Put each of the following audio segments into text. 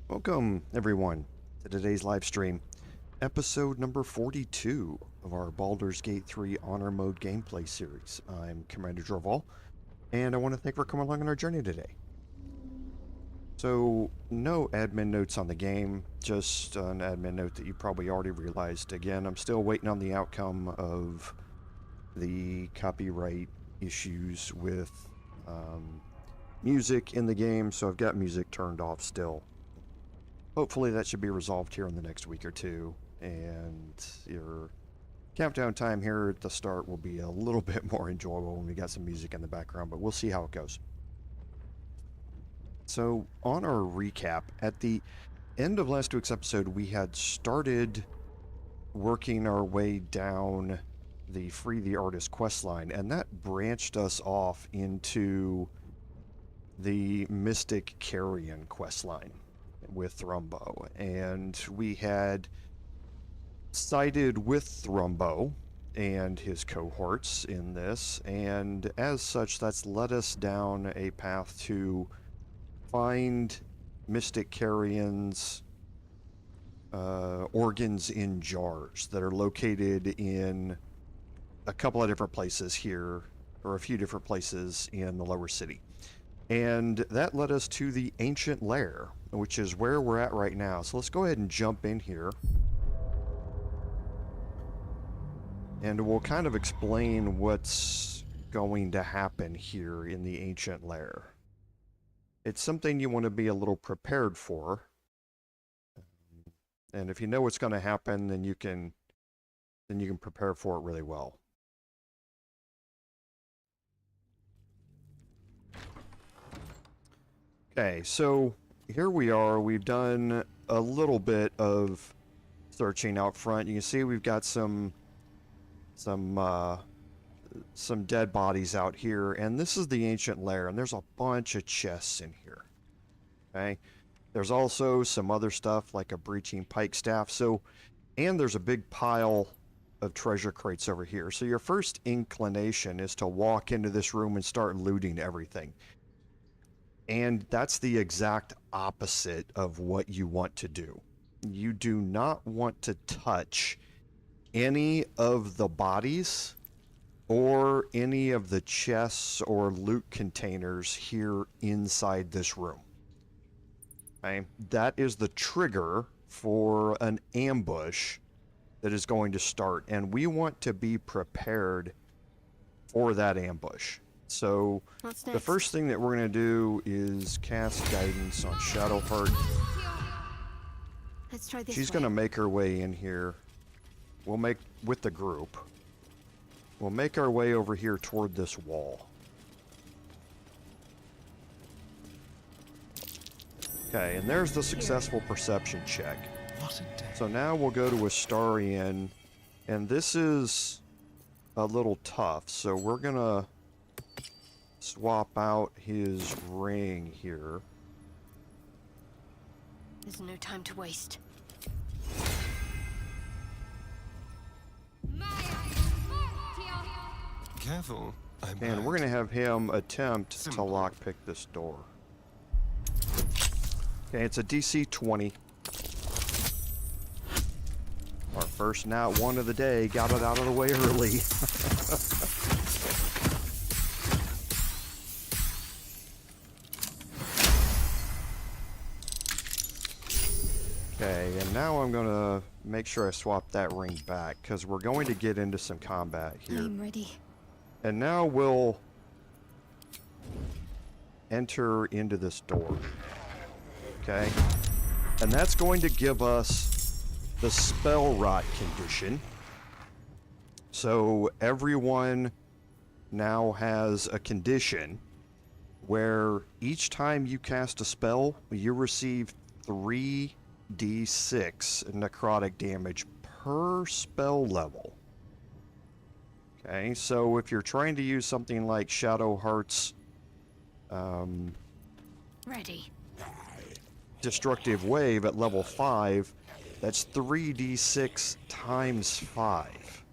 Welcome, everyone, to today's live stream, episode number 42 of our Baldur's Gate 3 Honor Mode gameplay series. I'm Commander Jorval, and I want to thank you for coming along on our journey today. So, no admin notes on the game, just an admin note that you probably already realized. Again, I'm still waiting on the outcome of the copyright issues with music in the game, so I've got music turned off still. Hopefully that should be resolved here in the next week or two, and your countdown time here at the start will be a little bit more enjoyable when we got some music in the background, but we'll see how it goes. So, on our recap, at the end of last week's episode, we had started working our way down the Free the Artist questline, and that branched us off into the Mystic Carrion questline with Thrumbo, and we had sided with Thrumbo and his cohorts in this, and as such that's led us down a path to find Mystic Carrion's organs in jars that are located in a couple of different places here, or a few different places in the lower city. And that led us to the ancient Lair, which is where we're at right now. So let's go ahead and jump in here. And we'll kind of explain what's going to happen here in the ancient Lair. It's something you want to be a little prepared for. And if you know what's going to happen, then you can prepare for it really well. Okay, so here we are. We've done a little bit of searching out front. You can see we've got some dead bodies out here, and this is the ancient Lair, and there's a bunch of chests in here. Okay, there's also some other stuff like a breaching pike staff. So, and there's a big pile of treasure crates over here. So your first inclination is to walk into this room and start looting everything. And that's the exact opposite of what you want to do. You do not want to touch any of the bodies or any of the chests or loot containers here inside this room. Okay? That is the trigger for an ambush that is going to start, and we want to be prepared for that ambush. So the first thing that we're going to do is cast guidance on Shadowheart. Let's try this. She's going to make her way in here. We'll make, with the group, we'll make our way over here toward this wall. Okay, and there's the successful perception check. So now we'll go to Astarion, and this is a little tough, so we're going to swap out his ring here. There's no time to waste. Careful, And we're going to have him attempt to lockpick this door. Okay, it's a DC 20. Our first nat 1 of the day, got it out of the way early. Okay, and now I'm gonna make sure I swap that ring back, because we're going to get into some combat here. I'm ready. And now we'll enter into this door. Okay? And that's going to give us the spell rot condition. So everyone now has a condition where each time you cast a spell, you receive 3d6 necrotic damage per spell level. Okay, so if you're trying to use something like Shadowheart's Ready. destructive wave at level 5, that's 3d6 times 5.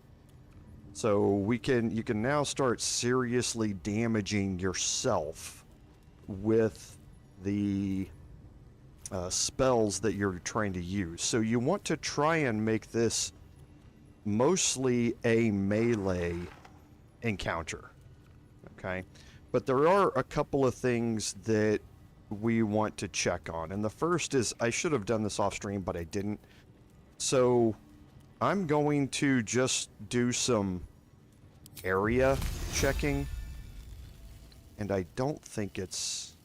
So you can now start seriously damaging yourself with the spells that you're trying to use. So you want to try and make this mostly a melee encounter, okay? But there are a couple of things that we want to check on. And the first is, I should have done this off stream, but I didn't. So I'm going to just do some area checking. And I don't think it's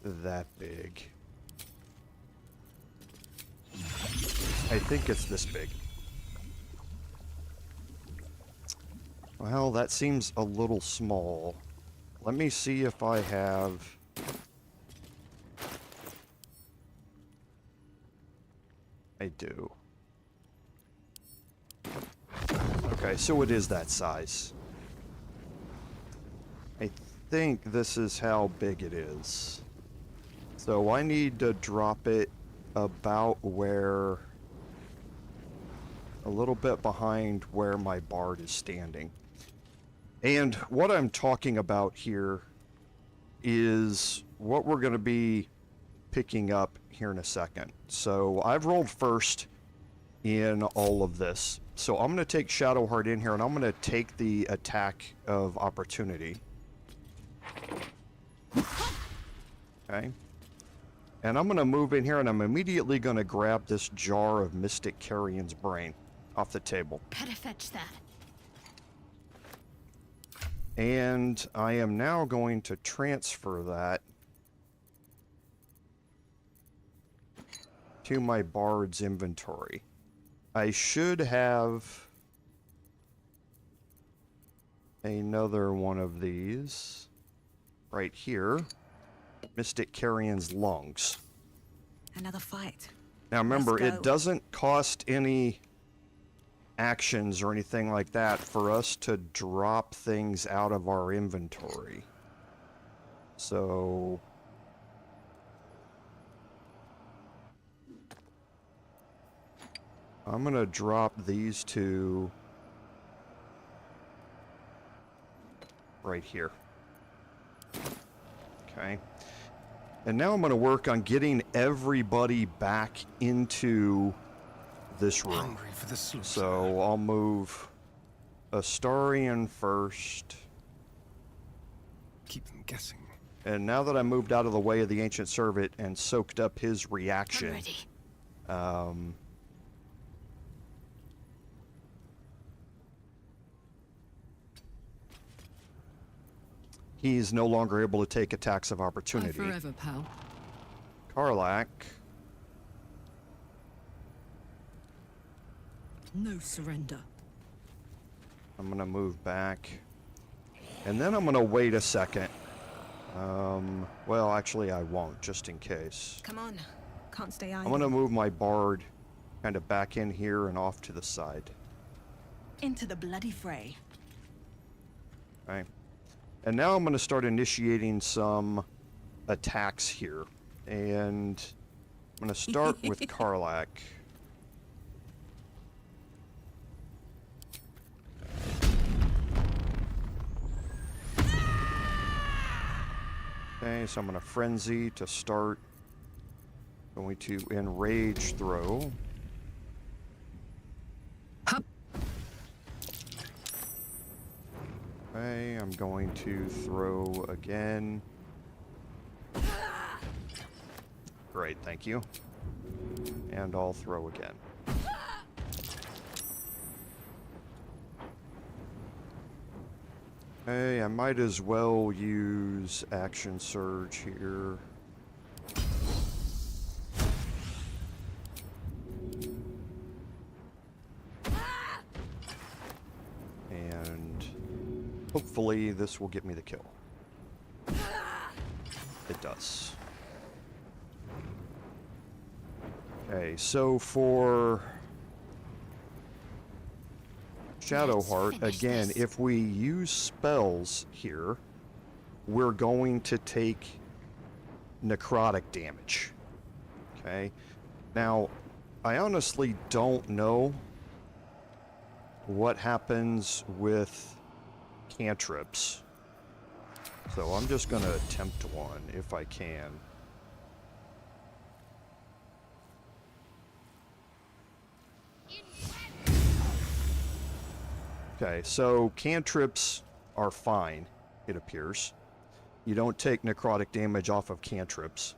that big. I think it's this big. Well, that seems a little small. Let me see if I have... I do. Okay, so it is that size. I think this is how big it is. So I need to drop it about where... a little bit behind where my bard is standing. And what I'm talking about here is what we're going to be picking up here in a second. So I've rolled first in all of this. So I'm going to take Shadowheart in here, and I'm going to take the attack of opportunity. Okay. And I'm going to move in here, and I'm immediately going to grab this jar of Mystic Carrion's brain off the table. Better fetch that. And I am now going to transfer that to my bard's inventory. I should have another one of these right here. Mystic Carrion's lungs. Another fight. Now remember, Let's go. it doesn't cost any actions or anything like that for us to drop things out of our inventory. So I'm gonna drop these two right here. Okay. And now I'm gonna work on getting everybody back into this room. Hungry for the slaughter. So I'll move Astarion first. Keep them guessing. And now that I moved out of the way of the Ancient Servant and soaked up his I'm reaction, ready. he's no longer able to take attacks of Bye opportunity. forever, pal. Karlach, No surrender. I'm gonna move back. And then I'm gonna wait a second. Well, actually I won't, just in case. Come on. Can't stay I'm idle. gonna move my bard kind of back in here and off to the side. Into the bloody fray. Right. And now I'm gonna start initiating some attacks here. And I'm gonna start with Karlach. Okay, so I'm gonna frenzy to start. Going to enrage throw. Hup. Okay, I'm going to throw again. Great, thank you. And I'll throw again. Okay, I might as well use Action Surge here. And hopefully this will get me the kill. It does. Okay, so for Shadowheart, finish again, this. if we use spells here, we're going to take necrotic damage. Okay? Now, I honestly don't know what happens with cantrips. So I'm just going to attempt one if I can. Okay, so cantrips are fine, it appears. You don't take necrotic damage off of cantrips.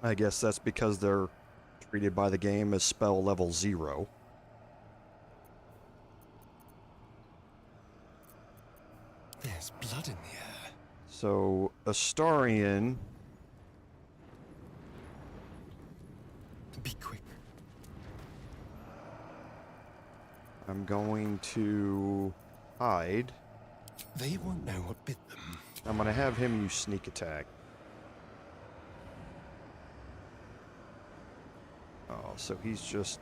I guess that's because they're treated by the game as spell level 0. There's blood in the air. So, Astarion... Be quick. I'm going to hide. They won't know what bit them. I'm going to have him use sneak attack. Oh, so he's just...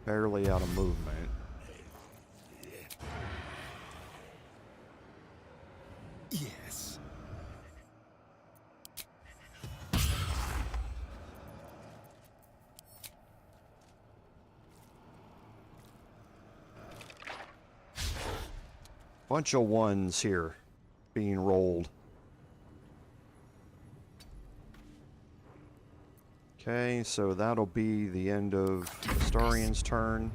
barely out of movement. Yes. Bunch of ones here being rolled. Okay, so that'll be the end of Astarion's turn,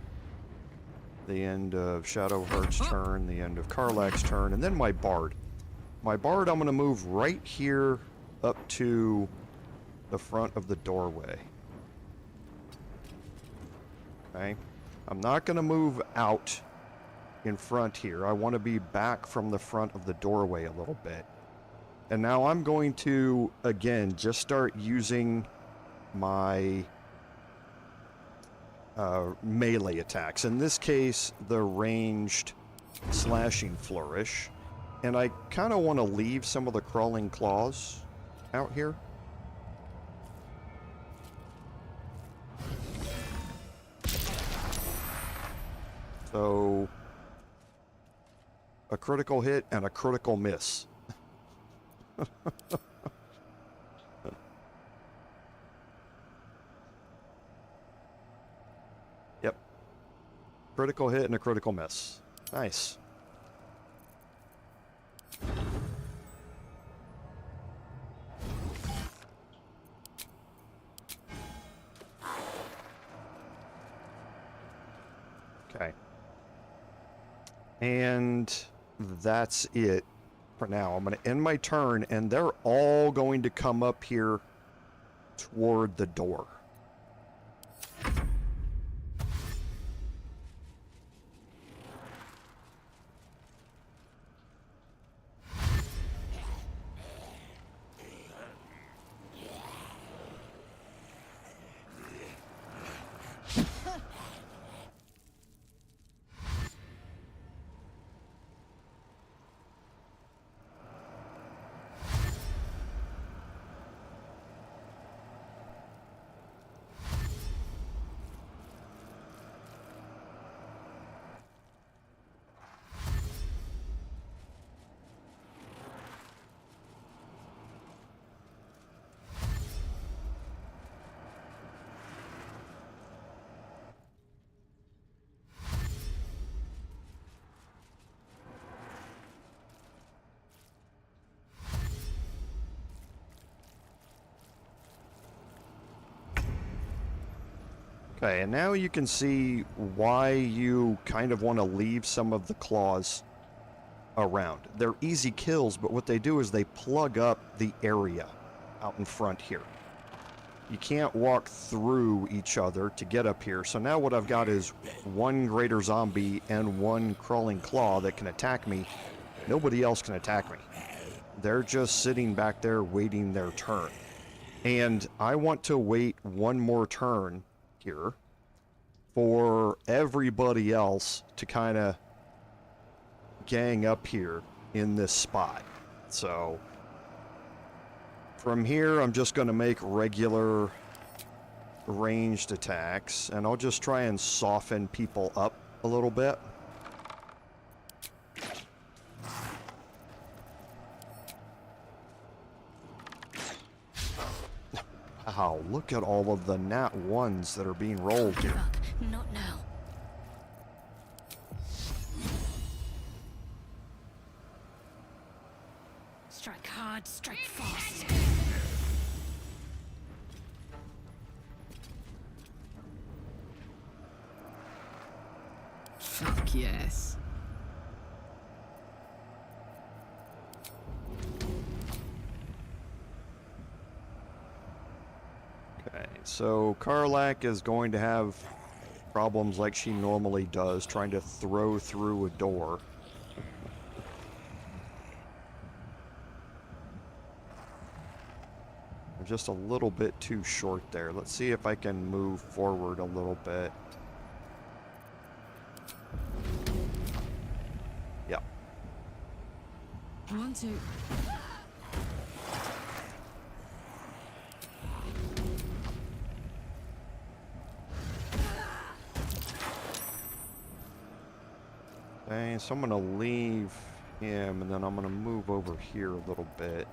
the end of Shadowheart's turn, the end of Karlach's turn, and then my Bard. My Bard, I'm going to move right here up to the front of the doorway. Okay, I'm not going to move out in front here. I want to be back from the front of the doorway a little bit. And now I'm going to, again, just start using my melee attacks. In this case, the ranged slashing flourish. And I kind of want to leave some of the crawling claws out here. So, a critical hit and a critical miss. Yep. Critical hit and a critical miss. Nice. Okay. And that's it for now. I'm going to end my turn, and they're all going to come up here toward the door. Okay, and now you can see why you kind of want to leave some of the claws around. They're easy kills, but what they do is they plug up the area out in front here. You can't walk through each other to get up here, so now what I've got is one greater zombie and one crawling claw that can attack me. Nobody else can attack me. They're just sitting back there waiting their turn. And I want to wait one more turn here for everybody else to kind of gang up here in this spot. So from here I'm just going to make regular ranged attacks, and I'll just try and soften people up a little bit. Wow, look at all of the nat ones that are being rolled here. Fuck, not now. Strike hard, strike fast. Yes. Okay, so Karlak is going to have problems like she normally does, trying to throw through a door. I'm just a little bit too short there. Let's see if I can move forward a little bit. Yep. 1, 2. Okay, so I'm gonna leave him, and then I'm gonna move over here a little bit.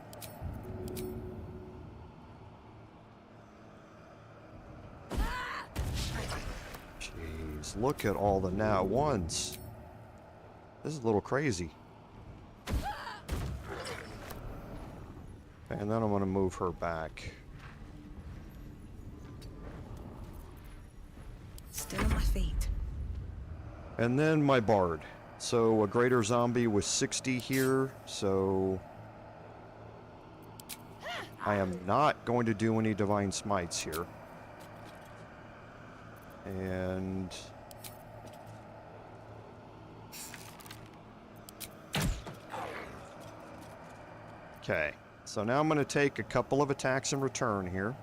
Jeez, look at all the nat ones. This is a little crazy. And then I'm gonna move her back. Still on my feet. And then my bard. So a greater zombie was 60 here, so I am not going to do any divine smites here. And okay, so now I'm going to take a couple of attacks in return here.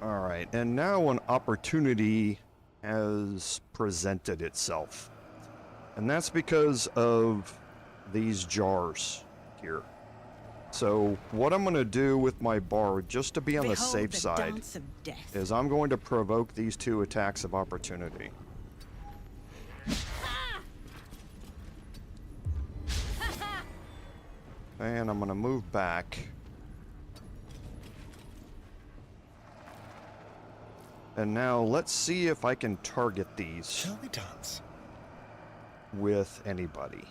Alright, and now an opportunity has presented itself. And that's because of these jars here. So what I'm going to do with my bard, just to be on the Behold safe the side, dance of death. is I'm going to provoke these 2 attacks of opportunity. And I'm going to move back. And now let's see if I can target these Shall we dance? with anybody.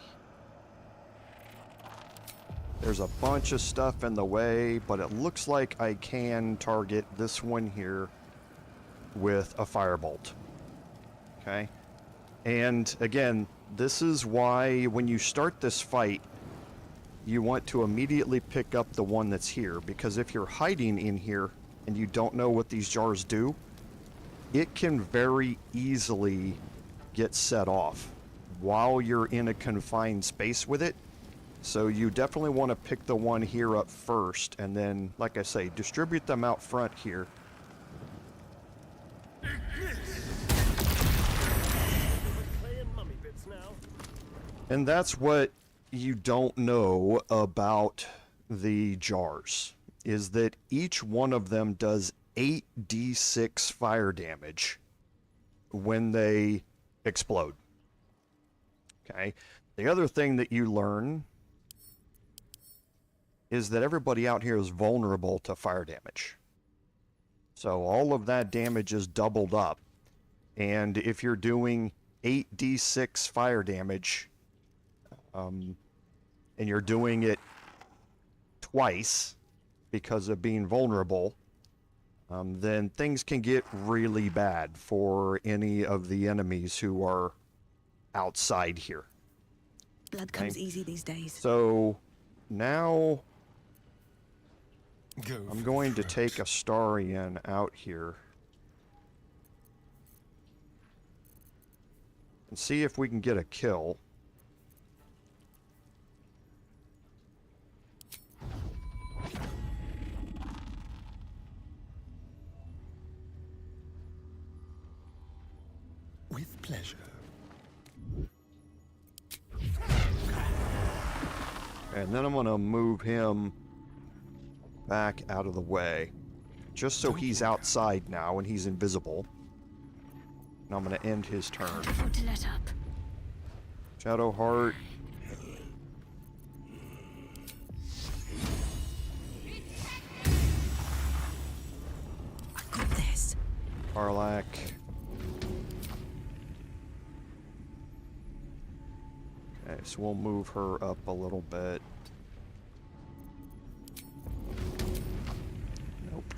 There's a bunch of stuff in the way, but it looks like I can target this one here with a firebolt. Okay? And again, this is why when you start this fight, you want to immediately pick up the one that's here, because if you're hiding in here and you don't know what these jars do, it can very easily get set off while you're in a confined space with it. So you definitely want to pick the one here up first, and then, like I say, distribute them out front here. And that's what you don't know about the jars, is that each one of them does 8d6 fire damage when they explode. Okay. The other thing that you learn is that everybody out here is vulnerable to fire damage. So all of that damage is doubled up. And if you're doing 8d6 fire damage, and you're doing it twice because of being vulnerable, then things can get really bad for any of the enemies who are outside here. Blood comes easy these days. So now Go I'm for going the to throat. take Astarion out here and see if we can get a kill. With pleasure. And then I'm going to move him back out of the way. Just so he's outside now and he's invisible. And I'm going to end his turn. Can't afford to let up. Shadowheart. I got this. Karlak. Okay, so we'll move her up a little bit. Nope.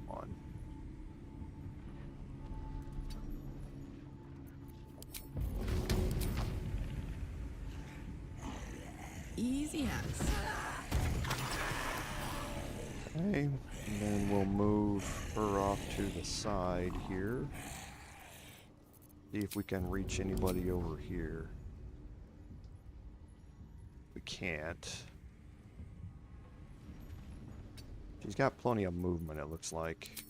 Come on. Easy as. Okay, and then we'll move her off to the side here. See if we can reach anybody over here. We can't. She's got plenty of movement, it looks like.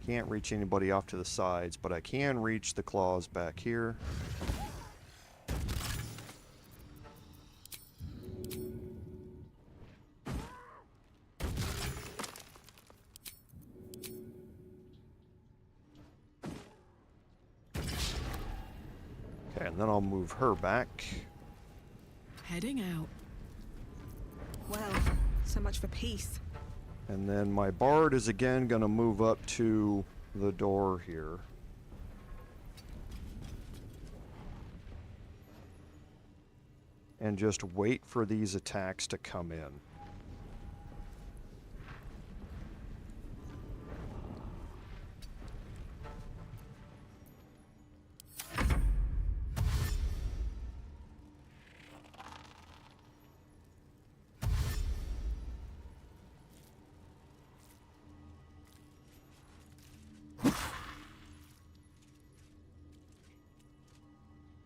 Can't reach anybody off to the sides, but I can reach the claws back here. Okay, and then I'll move her back. Heading out. Well, so much for peace. And then my bard is again going to move up to the door here. And just wait for these attacks to come in.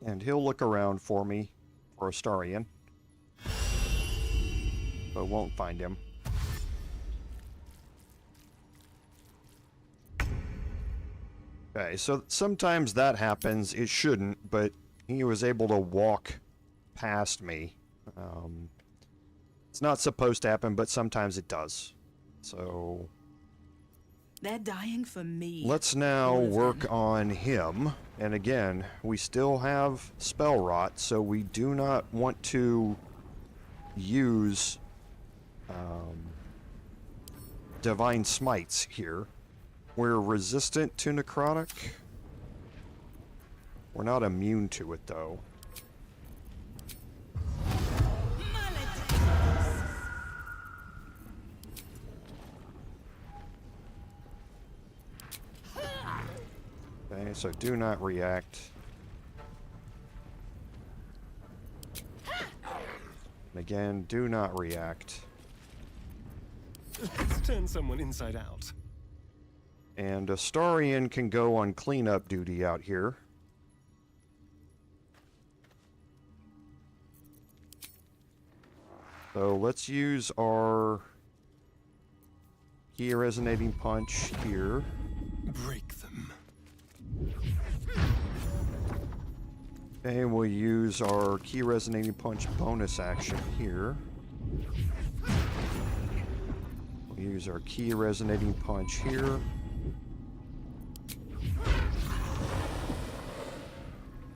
And he'll look around for me, for Astarion, but won't find him. Okay, so sometimes that happens. It shouldn't, but he was able to walk past me. It's not supposed to happen, but sometimes it does. So They're dying for me. let's now All of work them. on him. And again, we still have spell rot, so we do not want to use divine smites here. We're resistant to necrotic. We're not immune to it though. Okay, so do not react. And again, do not react. Let's turn someone inside out. And Astarion can go on cleanup duty out here. So let's use our key resonating punch here. Break them. Okay, we'll use our key resonating punch bonus action here. We'll use our key resonating punch here.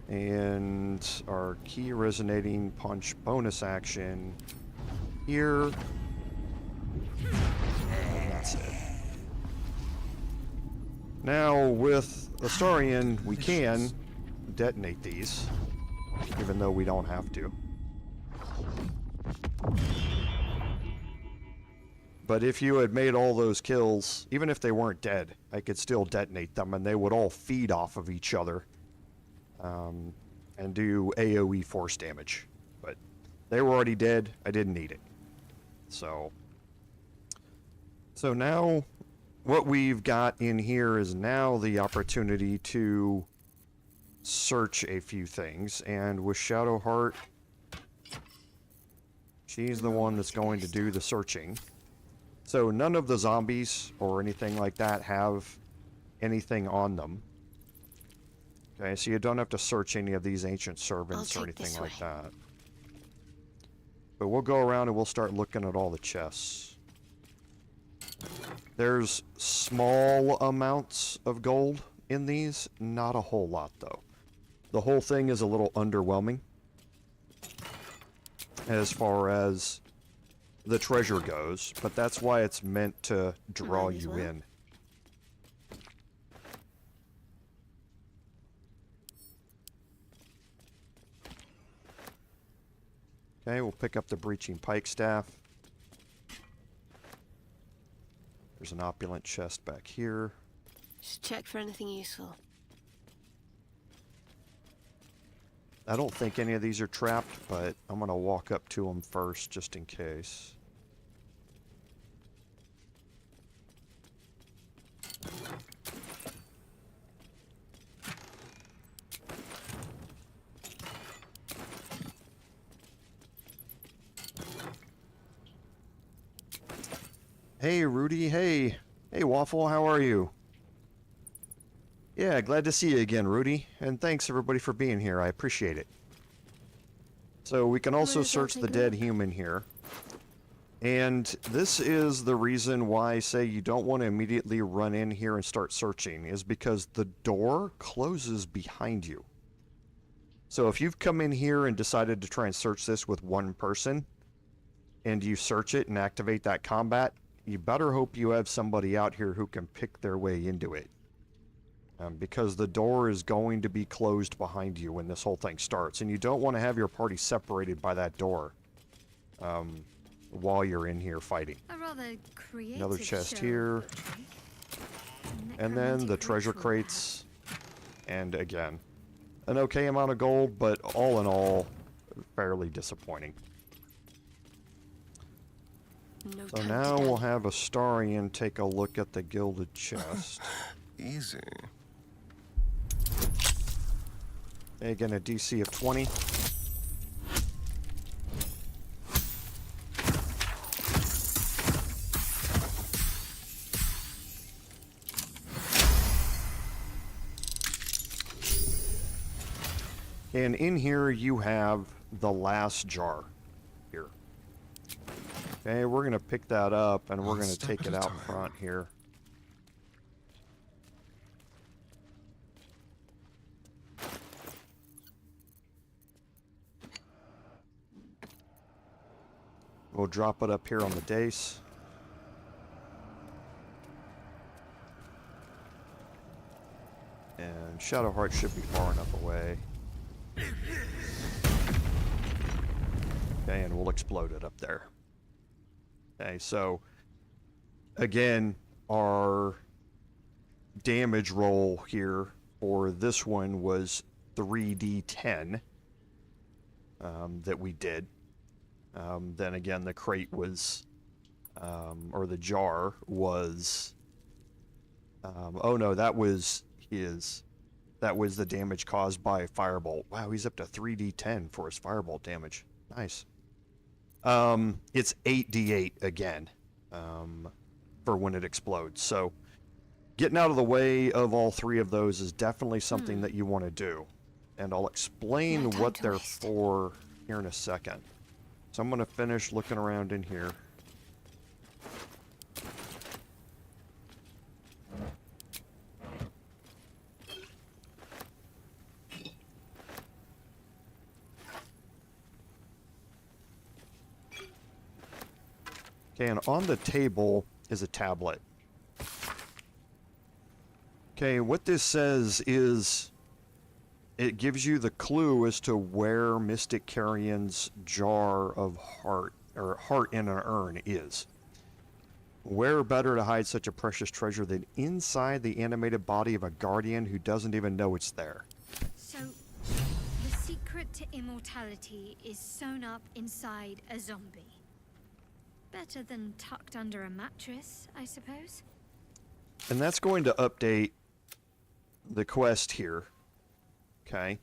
And our key resonating punch bonus action here. And that's it. Now with Astarion, we can detonate these, even though we don't have to. But if you had made all those kills, even if they weren't dead, I could still detonate them and they would all feed off of each other. And do AoE force damage. But they were already dead, I didn't need it. So now what we've got in here is now the opportunity to search a few things, and with Shadowheart, she's the one that's going to do the searching. So none of the zombies or anything like that have anything on them. Okay, so you don't have to search any of these ancient servants or I'll take anything this like way. that. But we'll go around and we'll start looking at all the chests. There's small amounts of gold in these, not a whole lot though. The whole thing is a little underwhelming as far as the treasure goes, but that's why it's meant to draw Mine as you well. in. Okay, we'll pick up the breaching pike staff. There's an opulent chest back here. Just check for anything useful. I don't think any of these are trapped, but I'm gonna walk up to them first just in case. Hey, Rudy. Hey. Hey, Waffle. How are you? Yeah, glad to see you again, Rudy. And thanks, everybody, for being here. I appreciate it. So we can also Where's that search the taking dead look? human here. And this is the reason why I say you don't want to immediately run in here and start searching, is because the door closes behind you. So if you've come in here and decided to try and search this with one person, and you search it and activate that combat, you better hope you have somebody out here who can pick their way into it. Because the door is going to be closed behind you when this whole thing starts, and you don't want to have your party separated by that door while you're in here fighting. A rather creative Another chest show here. of butchery. And then the Necromantic treasure ritual, crates, and again, an okay amount of gold, but all in all, fairly disappointing. perhaps. No So time now to we'll dally. have Astarion take a look at the gilded chest. Easy. Again, a DC of 20. And in here you have the last jar here. Okay, we're going to pick that up and we're One going to step take at it a out time. front here. We'll drop it up here on the dais. And Shadowheart should be far enough away. Okay, and we'll explode it up there. Okay, so again, our damage roll here for this one was 3d10 that we did. Then again, the crate was, or the jar was, oh no, that was the damage caused by Firebolt. Wow, he's up to 3d10 for his Firebolt damage. Nice. It's 8d8 again, for when it explodes. So getting out of the way of all three of those is definitely something that you want to do. And I'll explain No time what to they're waste. for here in a second. So I'm going to finish looking around in here. Okay, and on the table is a tablet. Okay, what this says is it gives you the clue as to where Mystic Carrion's jar of heart, or heart in an urn, is. Where better to hide such a precious treasure than inside the animated body of a guardian who doesn't even know it's there? So, the secret to immortality is sewn up inside a zombie. Better than tucked under a mattress, I suppose. And that's going to update the quest here. Okay,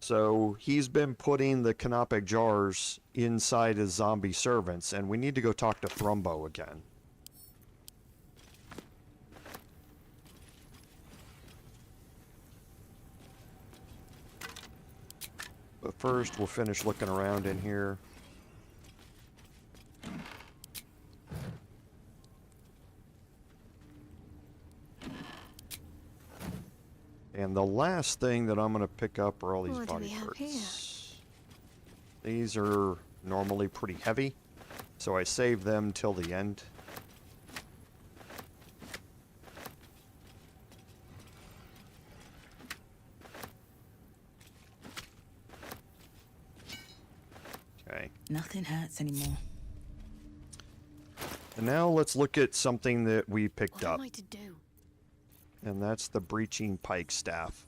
so he's been putting the canopic jars inside his zombie servants, and we need to go talk to Thrumbo again. But first, we'll finish looking around in here. And the last thing that I'm going to pick up are all these What do body we have parts. These are normally pretty heavy, so I save them till the end. Okay. Nothing hurts anymore. And now let's look at something that we picked What up. am I to do? And that's the breaching pike staff.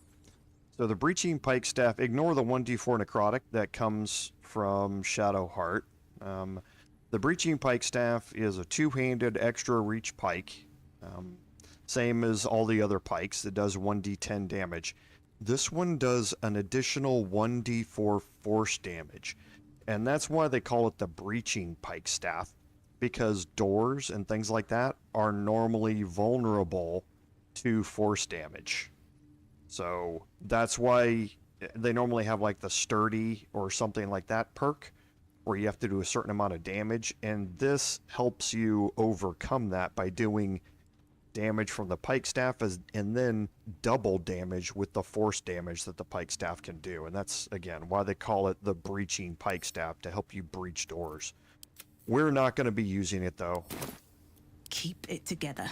So the breaching pike staff, ignore the 1d4 necrotic that comes from Shadowheart. The breaching pike staff is a two-handed extra reach pike, same as all the other pikes. It does 1d10 damage. This one does an additional 1d4 force damage, and that's why they call it the breaching pike staff, because doors and things like that are normally vulnerable to force damage. So that's why they normally have like the sturdy or something like that perk where you have to do a certain amount of damage, and this helps you overcome that by doing damage from the pike staff and then double damage with the force damage that the pike staff can do. And that's again why they call it the breaching pike staff, to help you breach doors. We're not going to be using it though. Keep it together.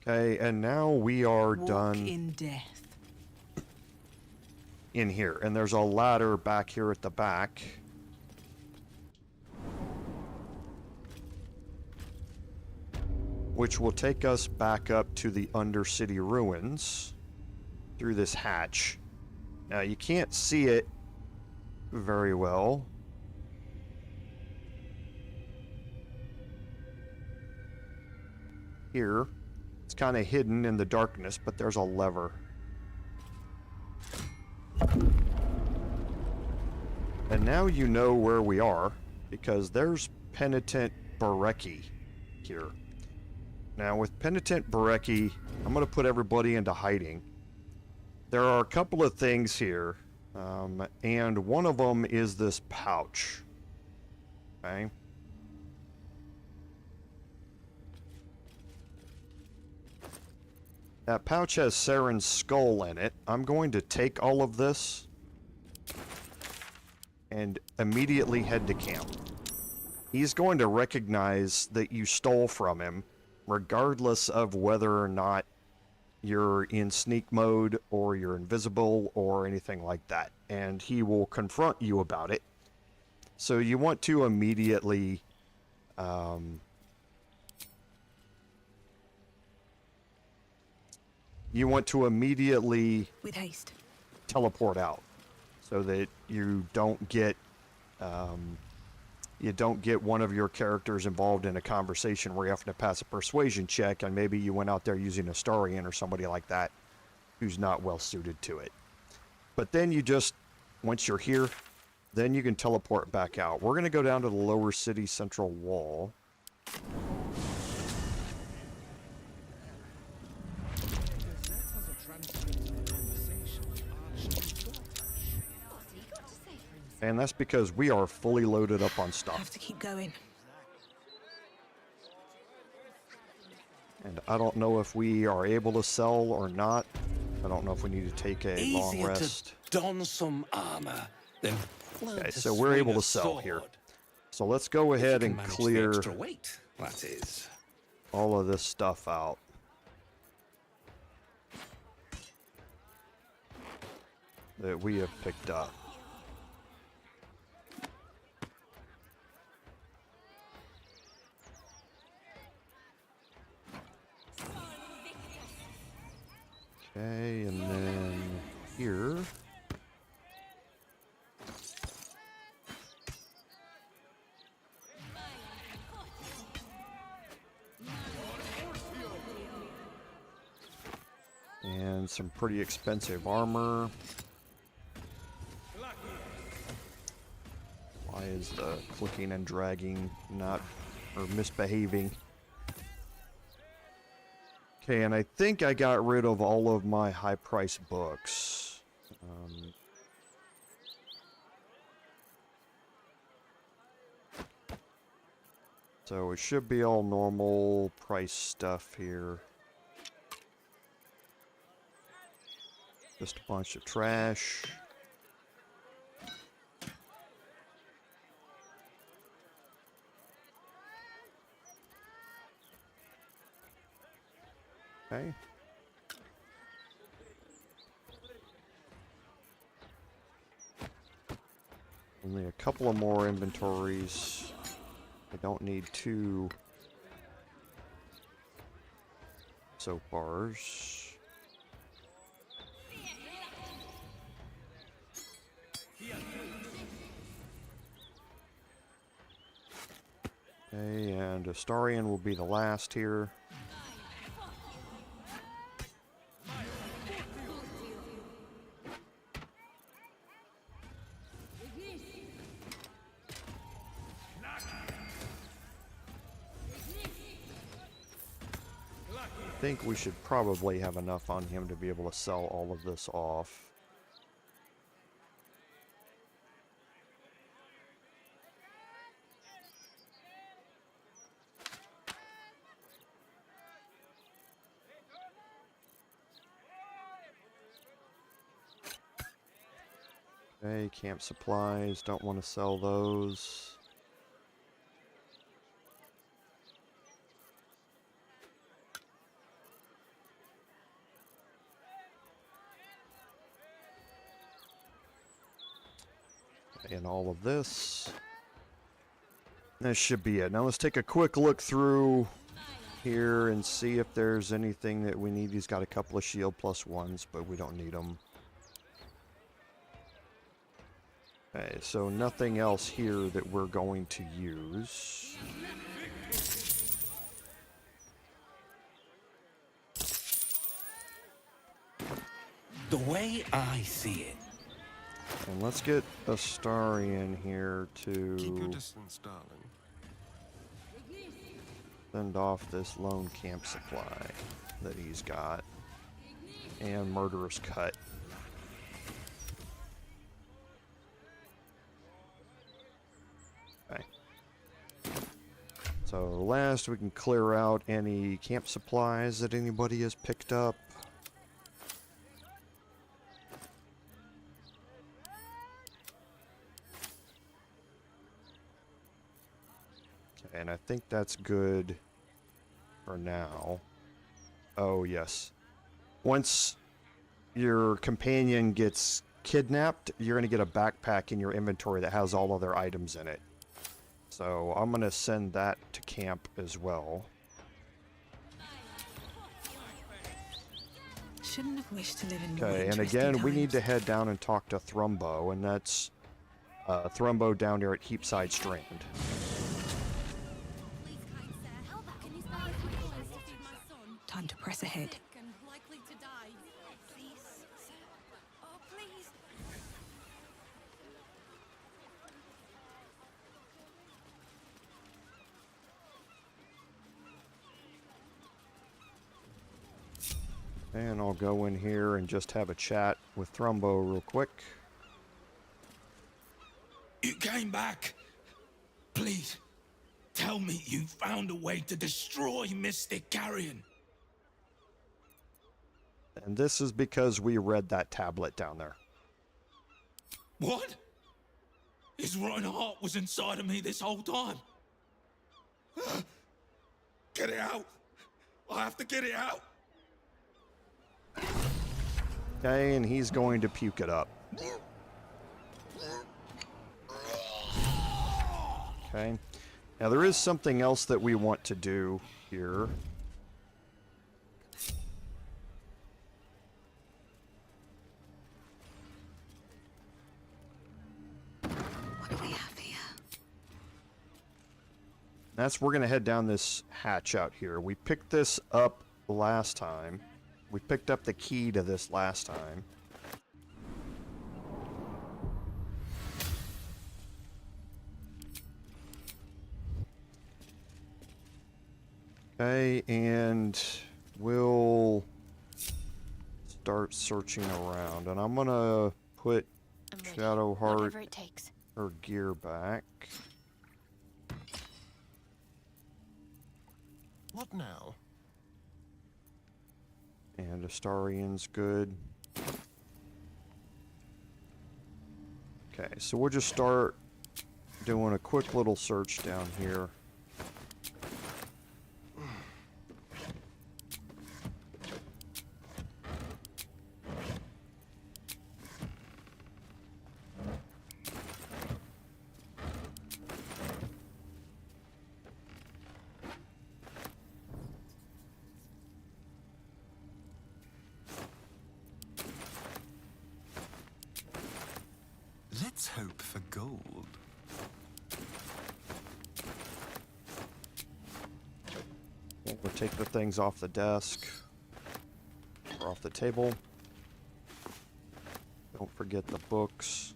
Okay, and now we are Walk done in death. in here, and there's a ladder back here at the back. Which will take us back up to the Undercity ruins through this hatch. Now you can't see it very well. Here, it's kind of hidden in the darkness, but there's a lever. And now you know where we are, because there's Penitent Bereki here. Now with Penitent Bereki, I'm going to put everybody into hiding. There are a couple of things here, and one of them is this pouch. Okay. That pouch has Saren's skull in it. I'm going to take all of this and immediately head to camp. He's going to recognize that you stole from him, regardless of whether or not you're in sneak mode or you're invisible or anything like that. And he will confront you about it. So you want to immediately With haste. teleport out, so that you don't get one of your characters involved in a conversation where you have to pass a persuasion check, and maybe you went out there using Astarion or somebody like that who's not well suited to it. But then you just, once you're here, then you can teleport back out. We're going to go down to the lower city central wall. And that's because we are fully loaded up on I stuff. have to keep going. And I don't know if we are able to sell or not. I don't know if we need to take a long Easier rest. to don some armor than learn Okay, to so we're swing able a to sell here. sword. So let's go If you ahead can and manage the clear extra weight, that is. all of this stuff out. That we have picked up. Okay, and then here. And some pretty expensive armor. Why is the clicking and dragging not, or misbehaving? Okay, and I think I got rid of all of my high-priced books. So it should be all normal price stuff here. Just a bunch of trash. Okay. Only a couple of more inventories. I don't need 2 soap bars. Okay, and Astarion will be the last here. I think we should probably have enough on him to be able to sell all of this off. Okay, camp supplies, don't want to sell those. And all of this. That should be it. Now let's take a quick look through here and see if there's anything that we need. He's got a couple of shield +1s, but we don't need them. Okay, so nothing else here that we're going to use. The way I see it. And let's get Astarion here to Keep your distance, darling. send off this lone camp supply that he's got. And Murderous Cut. Okay. So last we can clear out any camp supplies that anybody has picked up. And I think that's good for now. Oh, yes. Once your companion gets kidnapped, you're going to get a backpack in your inventory that has all of their items in it. So I'm going to send that to camp as well. Shouldn't have wished to live in Okay, and again, we need to head down and talk to Thrumbo, and that's Thrumbo down there at Heapside Strand. Time to press ahead. And I'll go in here and just have a chat with Thrumbo real quick. You came back. Please, tell me you found a way to destroy Mystic Carrion. And this is because we read that tablet down there. What? His rotten heart was inside of me this whole time. Get it out. I have to get it out. Okay, and he's going to puke it up. Okay. Now there is something else that we want to do here. What do we have here? That's we're going to head down this hatch out here. We picked this up last time. We picked up the key to this last time. Okay, and we'll start searching around. And I'm gonna put Shadowheart it takes. her gear back. What now? And Astarion's good. Okay, so we'll just start doing a quick little search down here. Let's hope for gold. We'll take the things off the desk or off the table. Don't forget the books.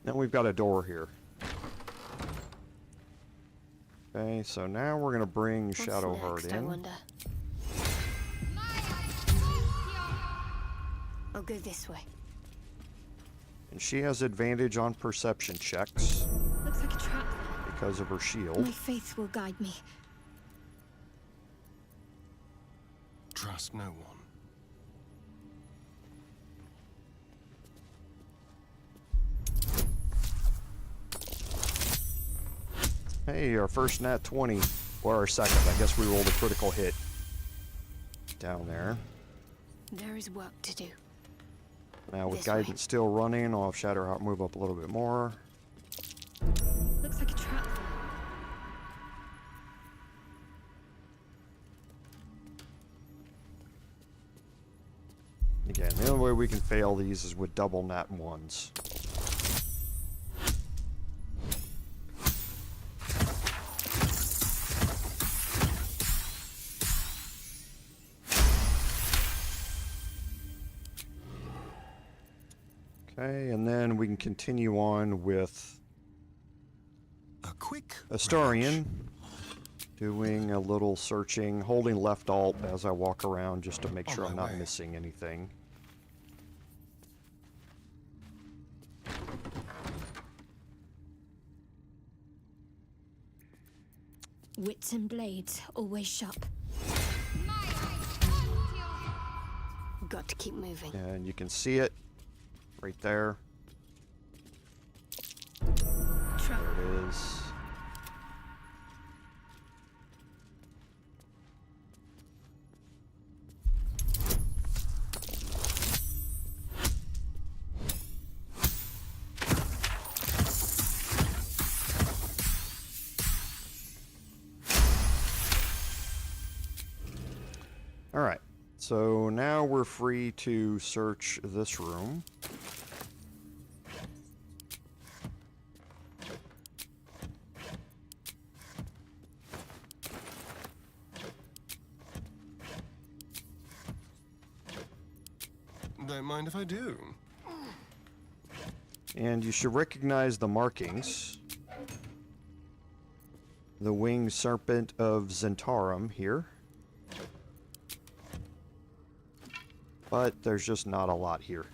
Then we've got a door here. Okay, so now we're going to bring Shadowheart next, I in. wonder? I'll go this way. And she has advantage on perception checks Looks like a trap. because of her shield. My faith will guide me. Trust no one. Hey, our first nat 20, or our second. I guess we rolled a critical hit down there. There is work to do. Now with This way. guidance still running, I'll have Shadowheart move up a little bit more. Looks like a trap. Again, the only way we can fail these is with double nat 1s. Okay, and then we can continue on with A quick Astarion, doing a little searching, holding left alt as I walk around just to make On sure I'm my not way. missing anything. Wits and blades, always sharp. Got to keep moving. And you can see it right there. Trap. There it is. All right, so now we're free to search this room. Don't mind if I do. And you should recognize the markings. The winged serpent of Zentarum here. But there's just not a lot here.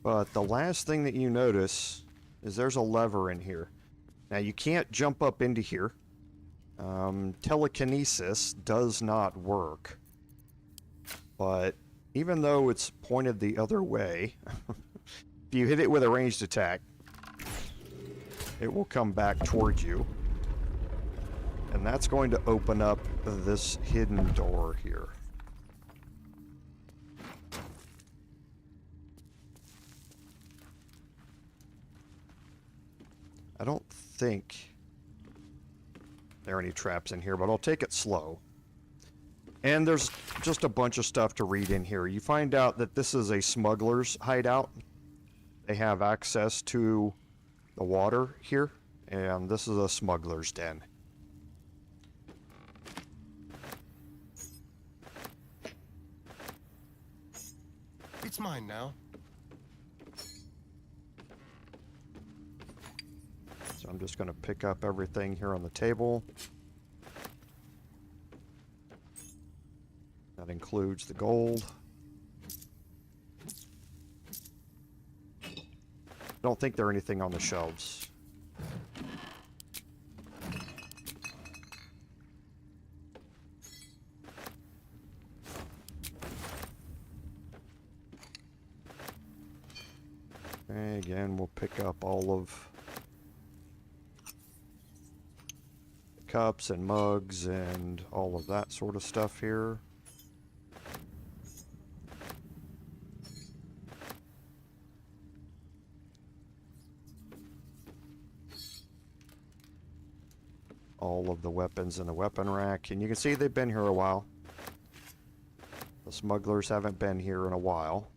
But the last thing that you notice is there's a lever in here. Now you can't jump up into here. Telekinesis does not work. But even though it's pointed the other way, if you hit it with a ranged attack, it will come back towards you. And that's going to open up this hidden door here. I don't think there are any traps in here, but I'll take it slow. And there's just a bunch of stuff to read in here. You find out that this is a smuggler's hideout. They have access to the water here, and this is a smuggler's den. It's mine now. So I'm just going to pick up everything here on the table. That includes the gold. Don't think there's anything on the shelves. Okay, again, we'll pick up all of the cups and mugs and all of that sort of stuff here. All of the weapons in the weapon rack, and you can see they've been here a while. The smugglers haven't been here in a while.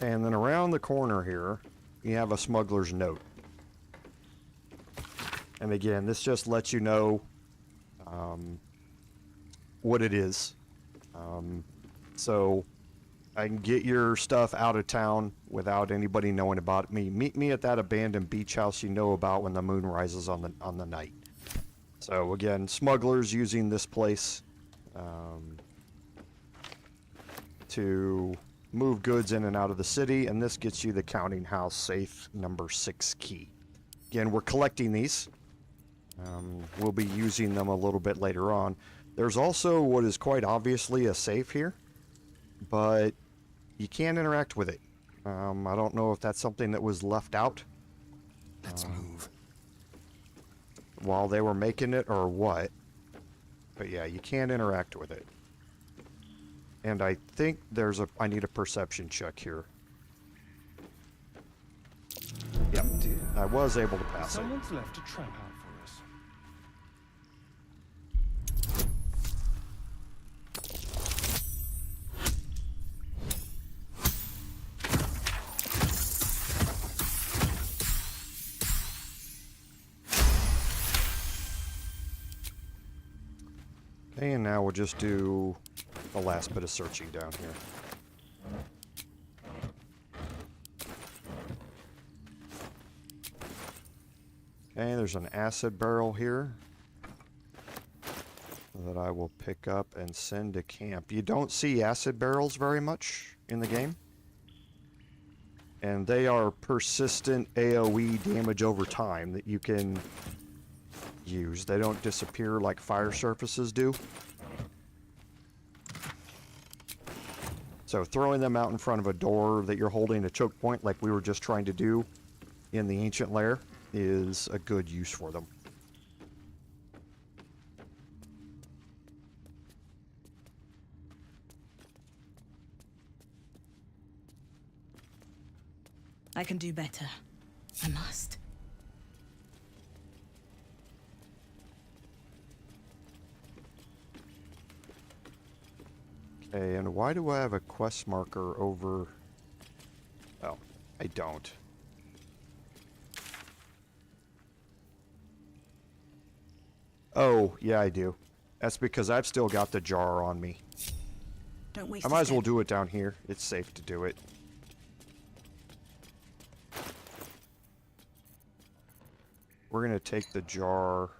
And then around the corner here, you have a smuggler's note. And again, this just lets you know what it is. So I can get your stuff out of town without anybody knowing about it. Meet me at that abandoned beach house you know about when the moon rises on the night. So again, smugglers using this place to move goods in and out of the city, and this gets you the counting house safe number 6 key. Again, we're collecting these. We'll be using them a little bit later on. There's also what is quite obviously a safe here, but you can't interact with it. I don't know if that's something that was left out. Let's move. While they were making it or what. But yeah, you can't interact with it. And I think I need a perception check here. Yep, I was able to pass it. Someone's left a trap out for us. Okay, and now we'll just do the last bit of searching down here. Okay, there's an acid barrel here that I will pick up and send to camp. You don't see acid barrels very much in the game. And they are persistent AoE damage over time that you can use. They don't disappear like fire surfaces do. So throwing them out in front of a door that you're holding a choke point like we were just trying to do in the ancient lair is a good use for them. I can do better. I must. Okay, and why do I have a quest marker over... Oh, I don't. Oh, yeah, I do. That's because I've still got the jar on me. Don't waste I a might as well step. do it down here. It's safe to do it. We're gonna take the jar,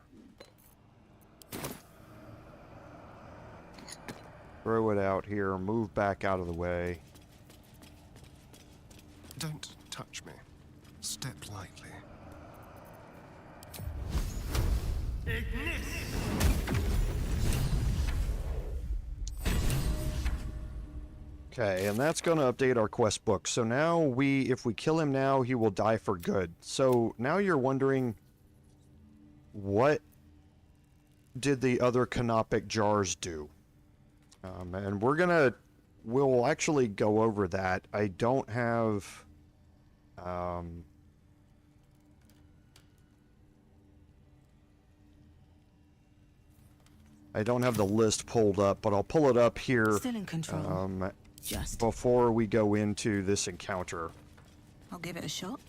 throw it out here, move back out of the way. Don't touch me. Step lightly. Okay, and that's going to update our quest book. So now if we kill him now, he will die for good. So now you're wondering, what did the other canopic jars do? And we'll actually go over that. I don't have, the list pulled up, but I'll pull it up here. Still in control. Just. before we go into this encounter. I'll give it a shot.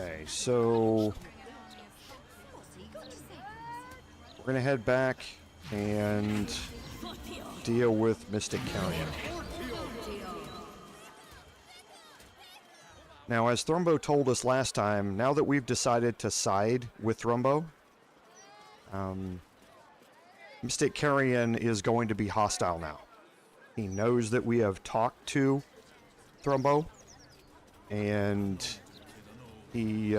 Okay, so we're gonna head back and deal with Mystic Carrion. Now, as Thrumbo told us last time, now that we've decided to side with Thrumbo, Mystic Carrion is going to be hostile now. He knows that we have talked to Thrumbo, and he's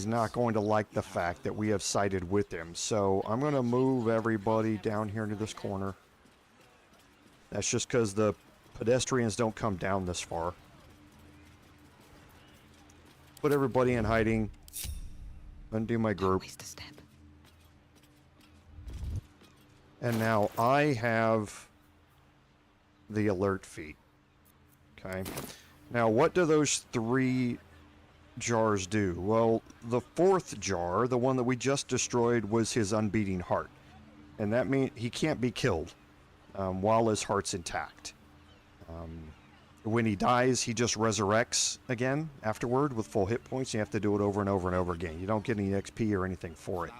not going to like the fact that we have sided with him. So I'm going to move everybody down here into this corner. That's just because the pedestrians don't come down this far. Put everybody in hiding. Undo my group. Waste a step. And now I have the alert feat. Okay. Now, what do those 3 jars do? Well, the 4th jar, the one that we just destroyed, was his unbeating heart. And that means he can't be killed while his heart's intact. When he dies, he just resurrects again afterward with full hit points. You have to do it over and over and over again. You don't get any XP or anything for it.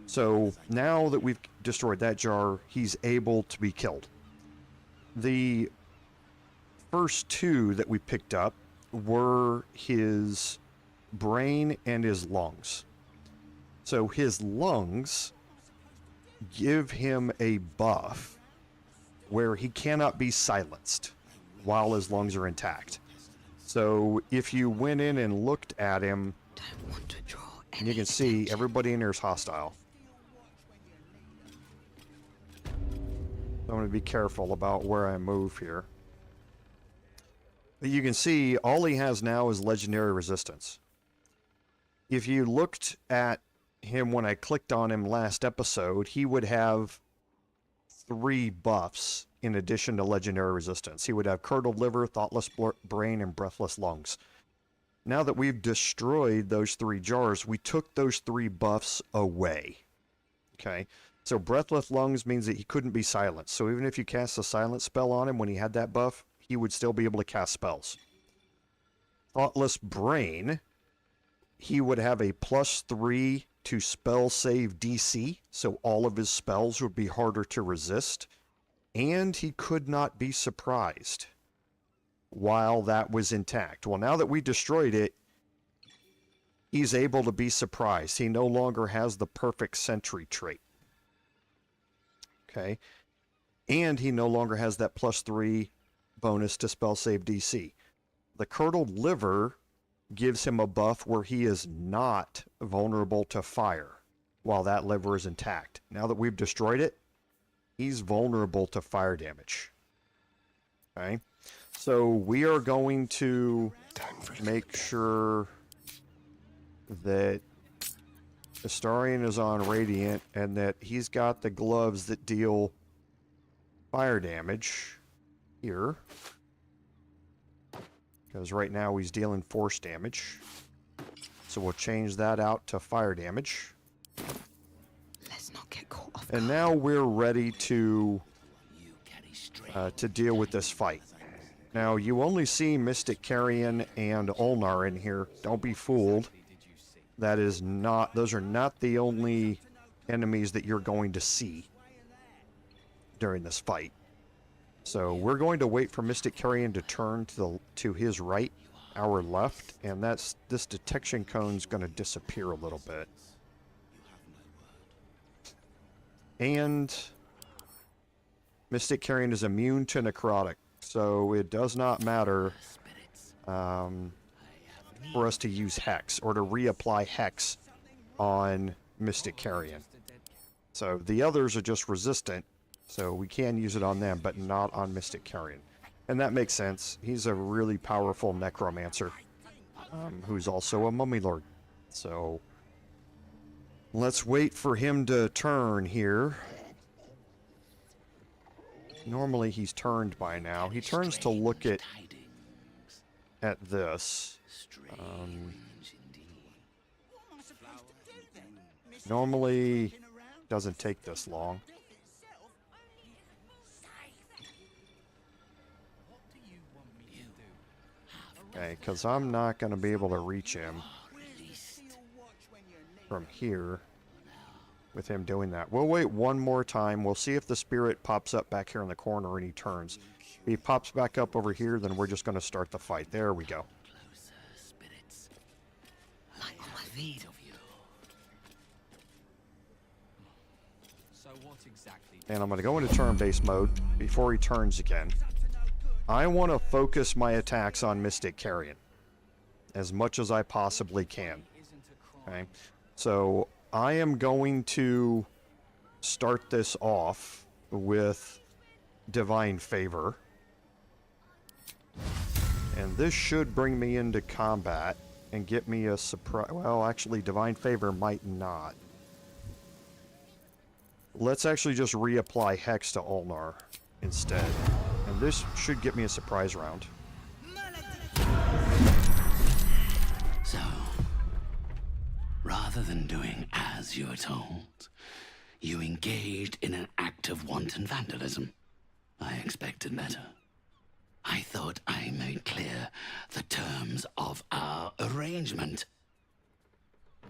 So now that we've destroyed that jar, he's able to be killed. The first 2 that we picked up were his brain and his lungs. So his lungs give him a buff where he cannot be silenced while his lungs are intact. So if you went in and looked at him, Don't want to draw and you can see everybody in here is hostile. I'm going to be careful about where I move here. But you can see all he has now is legendary resistance. If you looked at him when I clicked on him last episode, he would have 3 buffs in addition to legendary resistance. He would have curdled liver, thoughtless brain, and breathless lungs. Now that we've destroyed those 3 jars, we took those 3 buffs away. Okay, so breathless lungs means that he couldn't be silenced. So even if you cast a silence spell on him when he had that buff, he would still be able to cast spells. Thoughtless brain, he would have a +3 to spell save DC, so all of his spells would be harder to resist. And he could not be surprised while that was intact. Well, now that we destroyed it, he's able to be surprised. He no longer has the perfect sentry trait. Okay. And he no longer has that +3 bonus to spell save DC. The curdled liver gives him a buff where he is not vulnerable to fire while that liver is intact. Now that we've destroyed it, he's vulnerable to fire damage. Okay, so we are going to make sure that Astarion is on Radiant and that he's got the gloves that deal fire damage here. Because right now he's dealing force damage. So we'll change that out to fire damage. Let's not get caught off And guard. now we're ready to deal with this fight. Now, you only see Mystic Carrion and Ulnar in here. Don't be fooled. Those are not the only enemies that you're going to see during this fight. So we're going to wait for Mystic Carrion to turn to his right, our left, and this detection cone's going to disappear a little bit. And Mystic Carrion is immune to necrotic, so it does not matter for us to use Hex or to reapply Hex on Mystic Carrion. So the others are just resistant, so we can use it on them, but not on Mystic Carrion. And that makes sense. He's a really powerful necromancer who's also a mummy lord. So let's wait for him to turn here. Normally he's turned by now. He turns to look at at this. Normally doesn't take this long. Okay, because I'm not going to be able to reach him from here with him doing that. We'll wait one more time. We'll see if the spirit pops up back here in the corner and he turns. If he pops back up over here, then we're just going to start the fight. There we go. And I'm going to go into turn-based mode before he turns again. I want to focus my attacks on Mystic Carrion as much as I possibly can. Okay, so I am going to start this off with Divine Favor. And this should bring me into combat and get me a surprise. Well, actually, Divine Favor might not. Let's actually just reapply Hex to Ulnar instead. And this should get me a surprise round. So, rather than doing as you were told, you engaged in an act of wanton vandalism. I expected better. I thought I made clear the terms of our arrangement.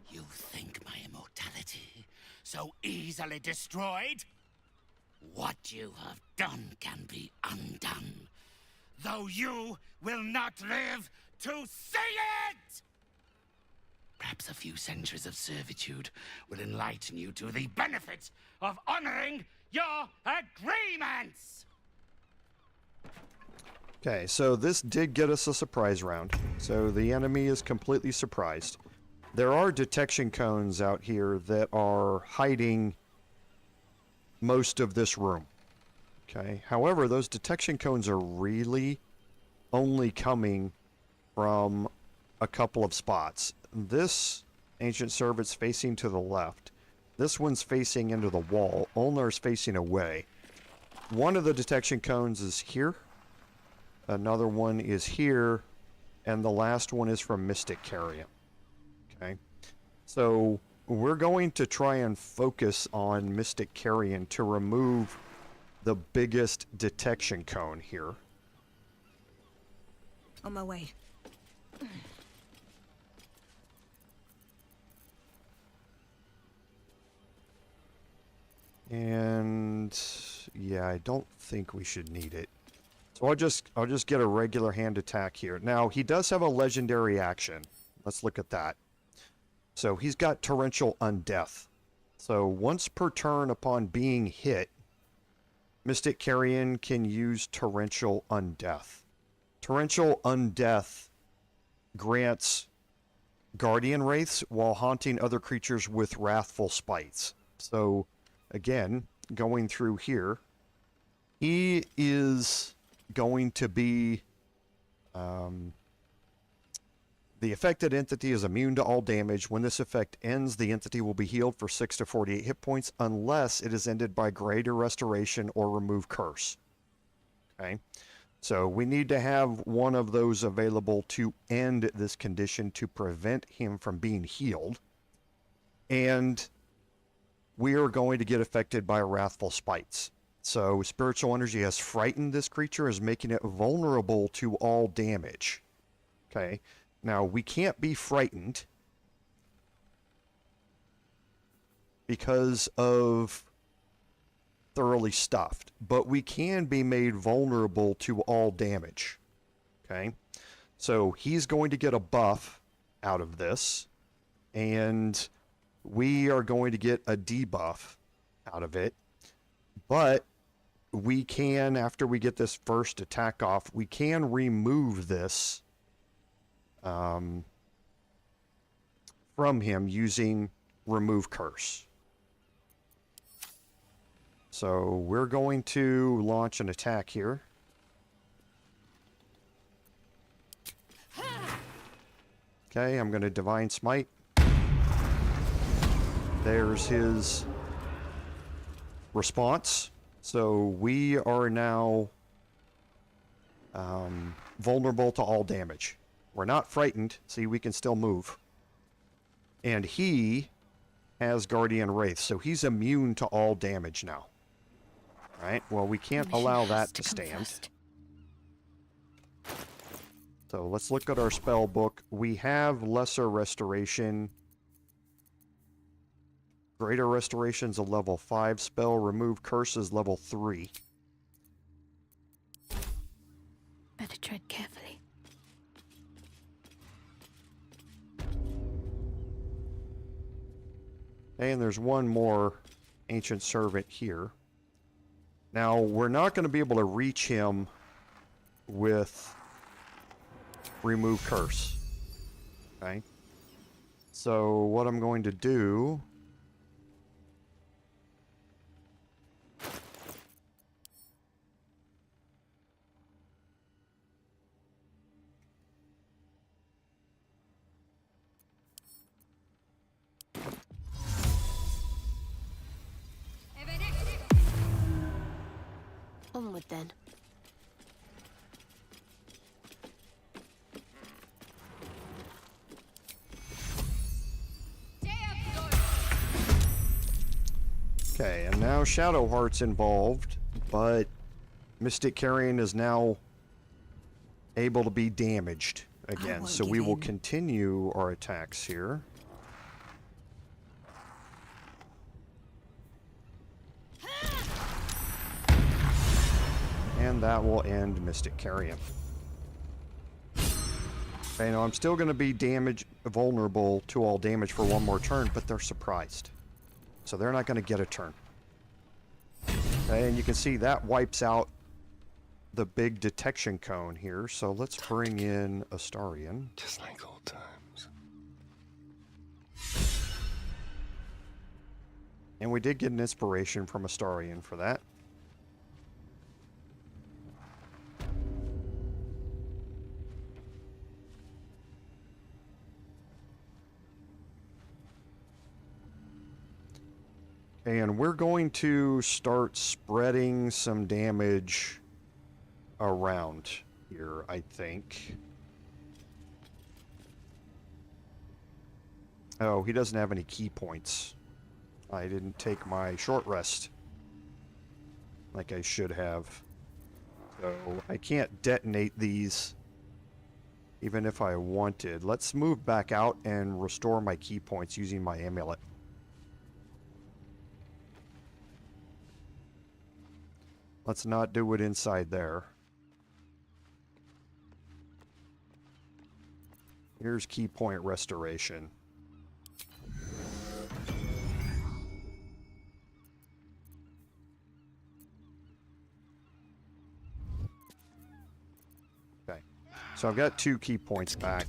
You think my immortality so easily destroyed? What you have done can be undone, though you will not live to see it! Perhaps a few centuries of servitude will enlighten you to the benefits of honoring your agreements! Okay, so this did get us a surprise round. So the enemy is completely surprised. There are detection cones out here that are hiding most of this room. Okay, however, those detection cones are really only coming from a couple of spots. This ancient servant's facing to the left. This one's facing into the wall. Ulnar's facing away. One of the detection cones is here. Another one is here. And the last one is from Mystic Carrion. Okay, so we're going to try and focus on Mystic Carrion to remove the biggest detection cone here. On my way. And yeah, I don't think we should need it. So I'll just get a regular hand attack here. Now, he does have a legendary action. Let's look at that. So he's got Torrential Undeath. So once per turn upon being hit, Mystic Carrion can use Torrential Undeath. Torrential Undeath grants Guardian Wraiths while haunting other creatures with Wrathful Spites. So again, going through here, he is going to be... the affected entity is immune to all damage. When this effect ends, the entity will be healed for 6 to 48 hit points unless it is ended by greater restoration or remove curse. Okay, so we need to have one of those available to end this condition to prevent him from being healed. And we are going to get affected by Wrathful Spites. So spiritual energy has frightened this creature, is making it vulnerable to all damage. Okay. Now, we can't be frightened because of thoroughly stuffed, but we can be made vulnerable to all damage. Okay, so he's going to get a buff out of this, and we are going to get a debuff out of it, but we can, after we get this first attack off, we can remove this from him using remove curse. So we're going to launch an attack here. Okay, I'm going to Divine Smite. There's his response. So we are now vulnerable to all damage. We're not frightened. See, we can still move. And he has Guardian Wraith, so he's immune to all damage now. Right? Well, we can't allow that to stand. So let's look at our spell book. We have Lesser Restoration. Greater Restoration's a level 5 spell. Remove Curses level 3. Better tread carefully. And there's one more Ancient Servant here. Now, we're not going to be able to reach him with Remove Curse. Okay? So, what I'm going to do... Onward then. Okay, and now Shadowheart's involved, but Mystic Carrion is now able to be damaged again, so we will continue our attacks here. And that will end Mystic Carrion. Okay, now I'm still going to be vulnerable to all damage for one more turn, but they're surprised. So they're not going to get a turn. Okay, and you can see that wipes out the big detection cone here. So let's bring in Astarion. Just like old times. And we did get an inspiration from Astarion for that. And we're going to start spreading some damage around here, I think. Oh, he doesn't have any key points. I didn't take my short rest like I should have. So I can't detonate these even if I wanted. Let's move back out and restore my key points using my amulet. Let's not do it inside there. Here's key point restoration. Okay. So I've got 2 key points back.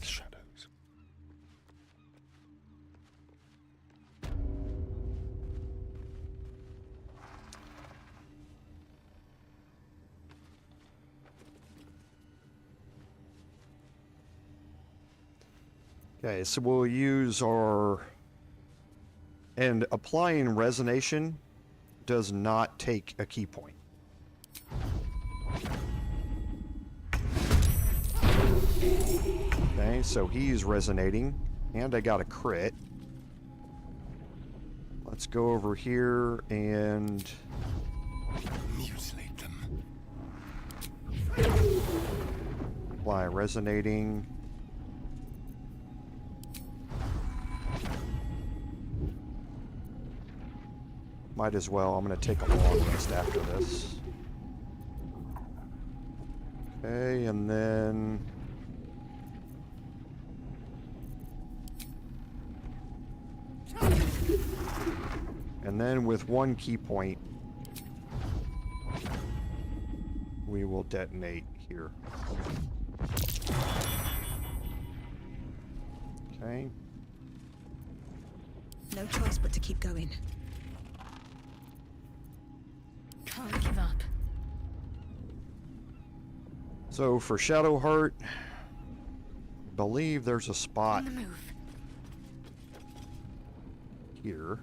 Okay, so we'll use our... And applying resonation does not take a key point. Okay, so he's resonating, and I got a crit. Let's go over here and... Mutilate them. Apply resonating. Might as well. I'm going to take a long rest after this. Okay, and then... And then with 1 key point, we will detonate here. Okay. No choice but to keep going. Can't give up. So for Shadowheart, I believe there's a spot On the move. here.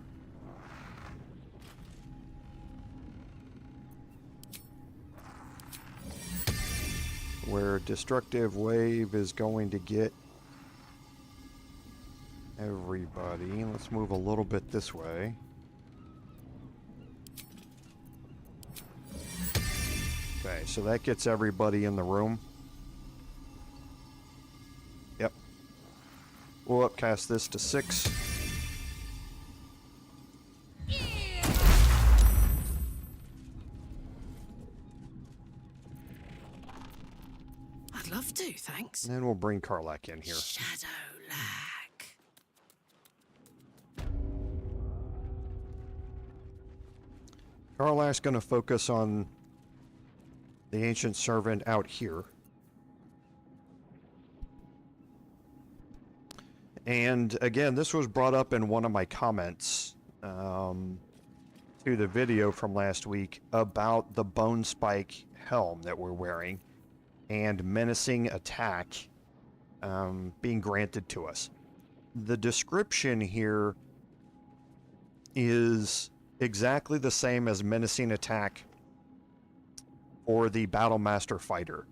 where destructive wave is going to get everybody. Let's move a little bit this way. Okay, so that gets everybody in the room. Yep. We'll upcast this to 6. I'd love to, thanks. And then we'll bring Karlach in here. Shadow lag. Karlach's going to focus on the ancient servant out here. And again, this was brought up in one of my comments to the video from last week about the bone spike helm that we're wearing and menacing attack being granted to us. The description here is exactly the same as menacing attack for the Battlemaster fighter,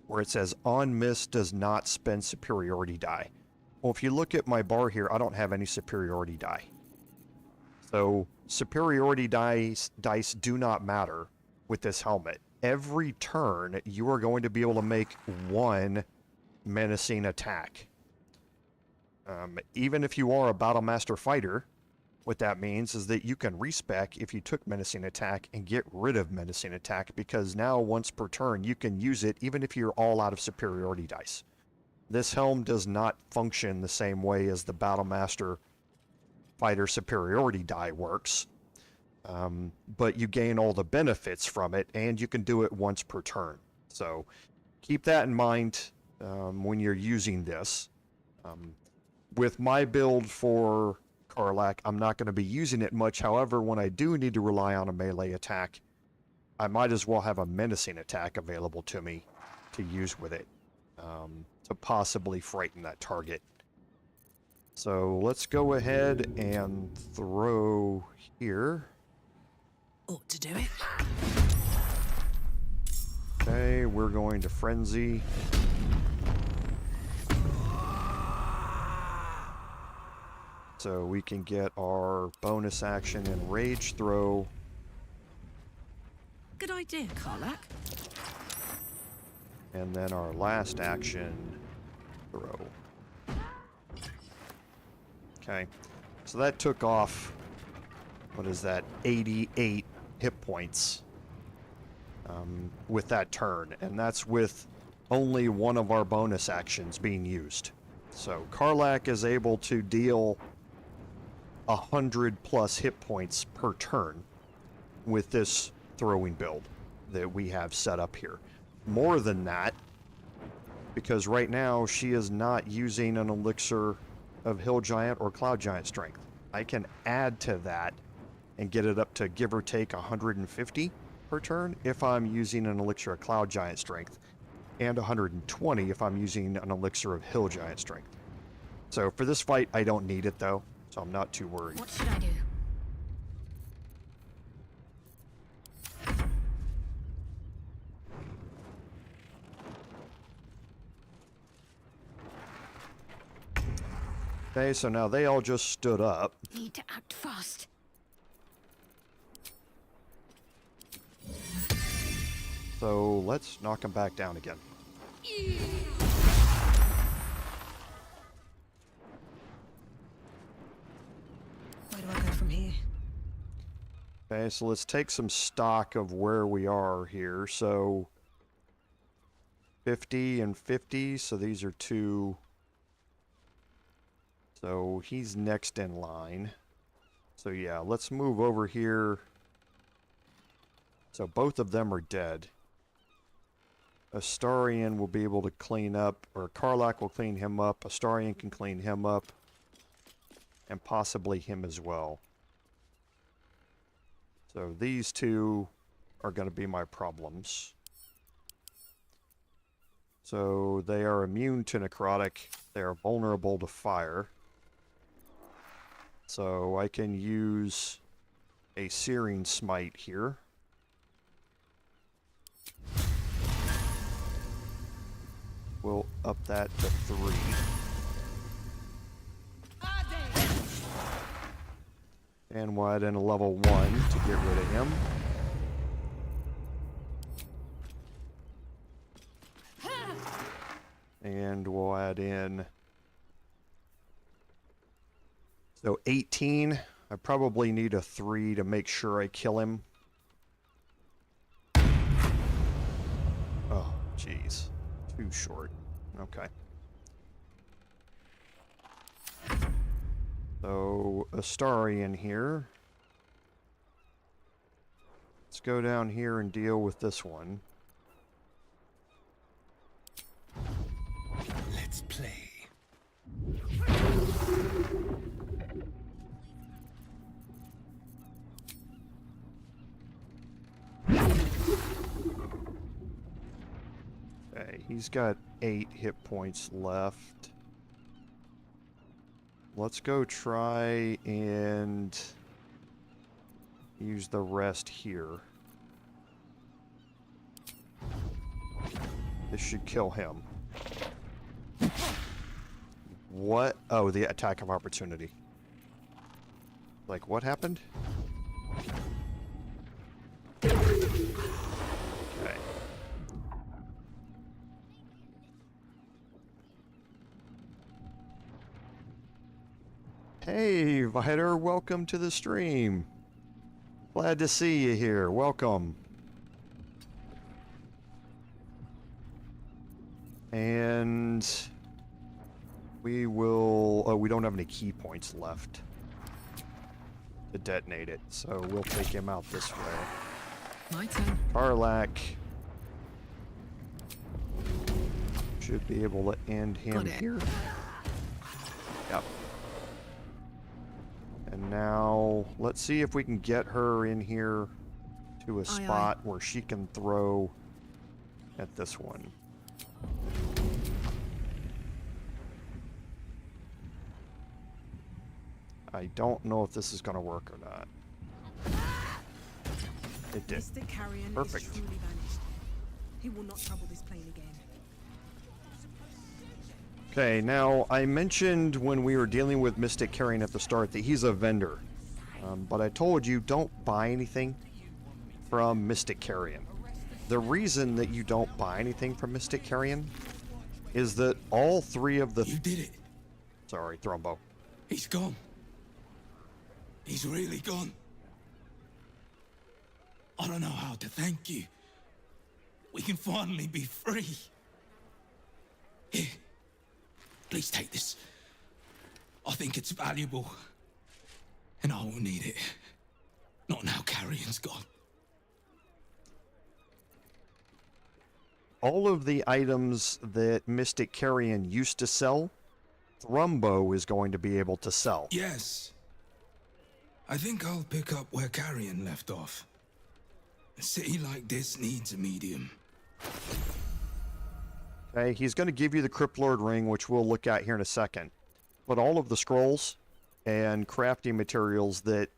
where it says on miss does not spend superiority die. Well, if you look at my bar here, I don't have any superiority die. So superiority dice do not matter with this helmet. Every turn, you are going to be able to make one menacing attack. Even if you are a Battlemaster fighter, what that means is that you can respec if you took menacing attack and get rid of menacing attack, because now once per turn you can use it even if you're all out of superiority dice. This helm does not function the same way as the Battlemaster fighter superiority die works, but you gain all the benefits from it and you can do it once per turn. So keep that in mind when you're using this. With my build for Karlach, I'm not going to be using it much. However, when I do need to rely on a melee attack, I might as well have a menacing attack available to me to use with it, to possibly frighten that target. So let's go ahead and throw here. Ought to do it. Okay, we're going to frenzy. So we can get our bonus action and rage throw. Good idea, Karlach. And then our last action throw. Okay, so that took off, what is that, 88 hit points with that turn. And that's with only one of our bonus actions being used. So Karlach is able to deal 100 plus hit points per turn with this throwing build that we have set up here. More than that, because right now she is not using an elixir of Hill Giant or Cloud Giant strength. I can add to that and get it up to give or take 150 per turn if I'm using an elixir of Cloud Giant strength, and 120 if I'm using an elixir of Hill Giant strength. So for this fight, I don't need it though, so I'm not too worried. What should I do? Okay, so now they all just stood up. Need to act fast. So let's knock them back down again. Where do I go from here? Okay, so let's take some stock of where we are here. So 50 and 50, so these are two. So he's next in line. So yeah, let's move over here. So both of them are dead. Astarion will be able to clean up, or Karlach will clean him up. Astarion can clean him up, and possibly him as well. So these two are going to be my problems. So they are immune to necrotic. They are vulnerable to fire. So I can use a Searing Smite here. we'll up that to 3. And we'll add in a level 1 to get rid of him. And we'll add in... So 18. I probably need a 3 to make sure I kill him. Oh, jeez. Too short. Okay. So, Astarion here. Let's go down here and deal with this one. Let's play. Okay, he's got 8 hit points left. Let's go try and use the rest here. This should kill him. What? Oh, the attack of opportunity. Like, what happened? Okay. Hey, Vider, welcome to the stream. Glad to see you here. Welcome. And we will... Oh, we don't have any key points left to detonate it, so we'll take him out this way. My turn. Karlach should be able to end him here. Yep. And now, let's see if we can get her in here to a spot where she can throw at this one. I don't know if this is going to work or not. It did. Mr. Carrion Perfect. is truly vanished. He will not trouble this plane again. Okay, now I mentioned when we were dealing with Mystic Carrion at the start that he's a vendor. But I told you don't buy anything from Mystic Carrion. The reason that you don't buy anything from Mystic Carrion is that all 3 of the... You did it. Sorry, Thrumbo. He's gone. He's really gone. I don't know how to thank you. We can finally be free. Here, please take this. I think it's valuable. And I will need it. Not now Carrion's gone. All of the items that Mystic Carrion used to sell, Thrumbo is going to be able to sell. Yes. I think I'll pick up where Carrion left off. A city like this needs a medium. Okay, he's going to give you the Crypt Lord ring, which we'll look at here in a second. But all of the scrolls and crafting materials that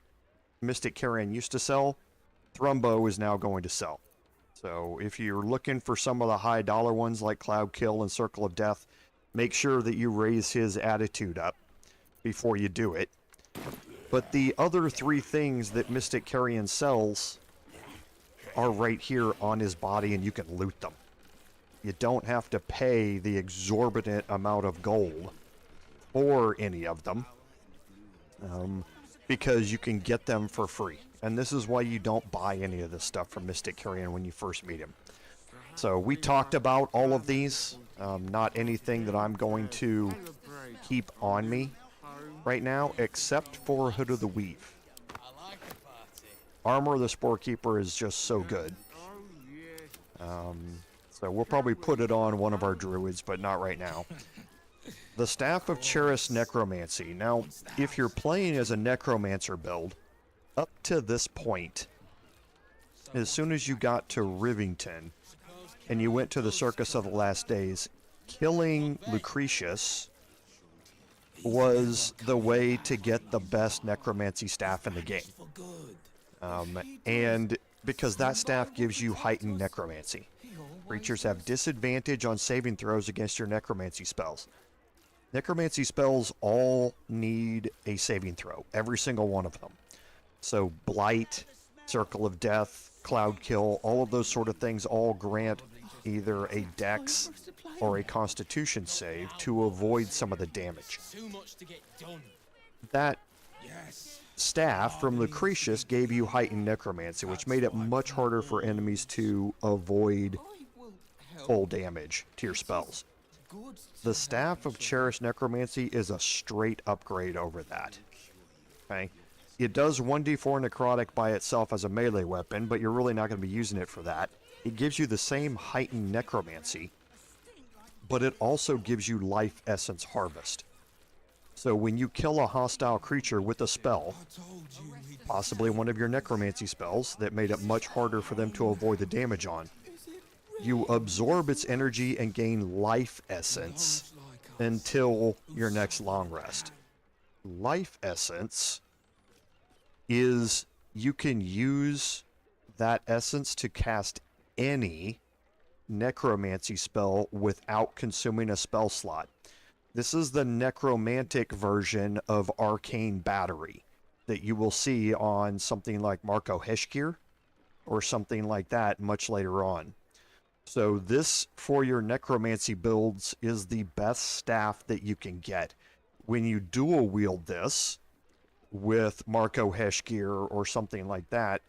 Mystic Carrion used to sell, Thrumbo is now going to sell. So if you're looking for some of the high dollar ones like Cloud Kill and Circle of Death, make sure that you raise his attitude up before you do it. But the other 3 things that Mystic Carrion sells are right here on his body, and you can loot them. You don't have to pay the exorbitant amount of gold for any of them, because you can get them for free. And this is why you don't buy any of this stuff from Mystic Carrion when you first meet him. So we talked about all of these, not anything that I'm going to keep on me right now, except for Hood of the Weave. Armor of the Sporekeeper is just so good. So we'll probably put it on one of our druids, but not right now. The Staff of Cheris Necromancy. Now, if you're playing as a Necromancer build, up to this point, as soon as you got to Rivington, and you went to the Circus of the Last Days, killing Lucretius was the way to get the best necromancy staff in the game. And because that staff gives you heightened necromancy. Creatures have disadvantage on saving throws against your necromancy spells. Necromancy spells all need a saving throw, every single one of them. So Blight, Circle of Death, Cloud Kill, all of those sort of things all grant either a Dex or a Constitution save to avoid some of the damage. That staff from Lucretius gave you heightened necromancy, which made it much harder for enemies to avoid full damage to your spells. The Staff of Cherished Necromancy is a straight upgrade over that. Okay? It does 1d4 necrotic by itself as a melee weapon, but you're really not going to be using it for that. It gives you the same heightened necromancy, but it also gives you life essence harvest. So when you kill a hostile creature with a spell, possibly one of your necromancy spells that made it much harder for them to avoid the damage on, you absorb its energy and gain life essence until your next long rest. Life essence is you can use that essence to cast any necromancy spell without consuming a spell slot. This is the necromantic version of Arcane Battery that you will see on something like Marco Heshkir or something like that much later on. So this, for your necromancy builds, is the best staff that you can get. When you dual wield this with Marco Heshkir or something like that,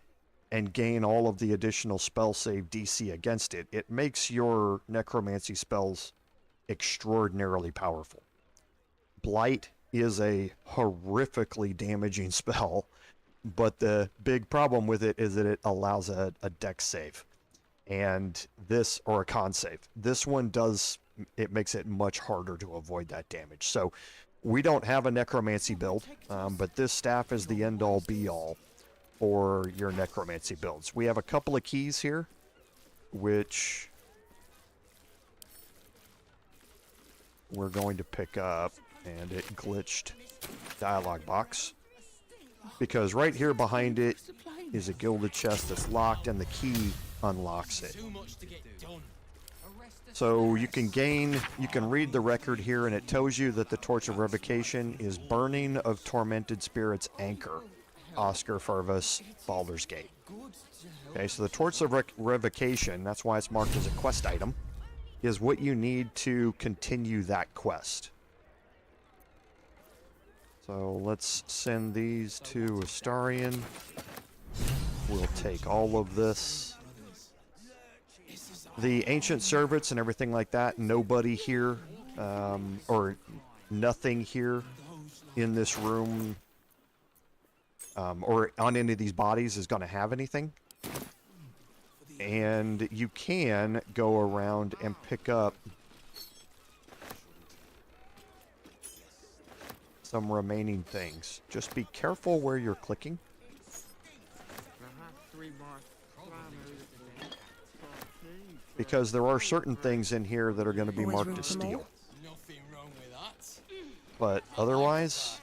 and gain all of the additional spell save DC against it, it makes your necromancy spells extraordinarily powerful. Blight is a horrifically damaging spell, but the big problem with it is that it allows a dex save. And this, or a con save. This one does, it makes it much harder to avoid that damage. So we don't have a necromancy build, but this staff is the end-all be-all for your necromancy builds. We have a couple of keys here, which we're going to pick up, and it glitched dialogue box. Because right here behind it is a gilded chest that's locked, and the key unlocks it. So you can read the record here, and it tells you that the Torch of Revocation is Burning of Tormented Spirits Anchor, Oscar Fervus, Baldur's Gate. Okay, so the Torch of Revocation, that's why it's marked as a quest item, is what you need to continue that quest. So let's send these to Astarion. We'll take all of this. The ancient servants and everything like that, nobody here, or nothing here in this room, or on any of these bodies is going to have anything. And you can go around and pick up some remaining things. Just be careful where you're clicking. Because there are certain things in here that are going to be marked as steel. But otherwise,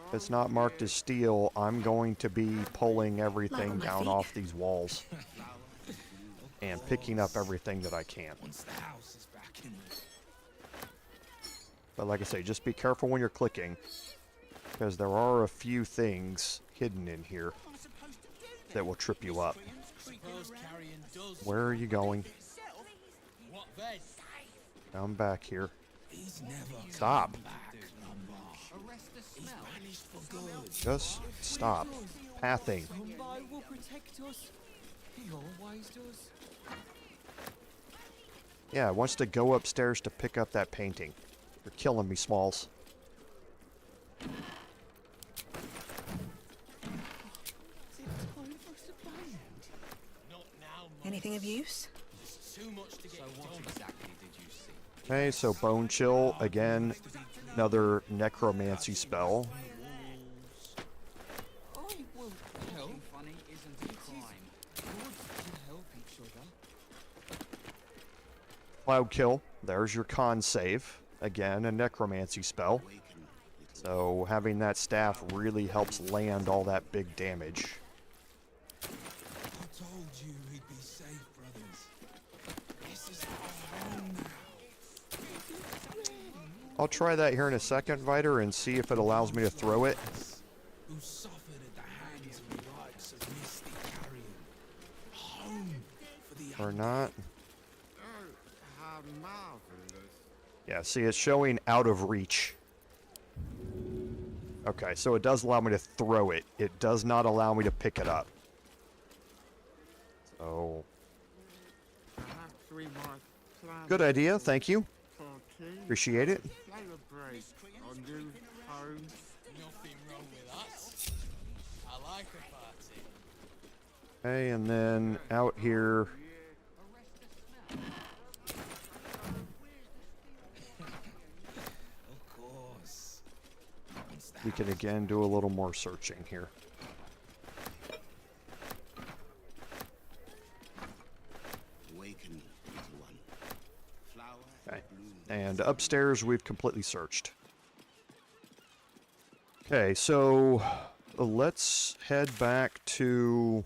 if it's not marked as steel, I'm going to be pulling everything down off these walls and picking up everything that I can. But like I say, just be careful when you're clicking, because there are a few things hidden in here that will trip you up. Where are you going? Come back here. Stop. Just stop. Pathing. Yeah, it wants to go upstairs to pick up that painting. You're killing me, Smalls. Anything of use? Okay, so Bone Chill, again, another necromancy spell. Cloud Kill, there's your con save. Again, a necromancy spell. So having that staff really helps land all that big damage. I told you we'd be safe, brothers. This is our home now. I'll try that here in a second, Viter, and see if it allows me to throw it. Who suffered at the hands of the likes of Misty Carrion. Home for the Or not. Oh, how marvelous. Yeah, see, it's showing out of reach. Okay, so it does allow me to throw it. It does not allow me to pick it up. So, Perhaps we might plan good idea, thank you. for tea. Appreciate it. Celebrate our new home. Nothing wrong with us. I like a party. Okay, and then out here, Of course. we can again do a little more searching here. Awaken, little one. Flower Okay. bloom. And upstairs, we've completely searched. Okay, so let's head back to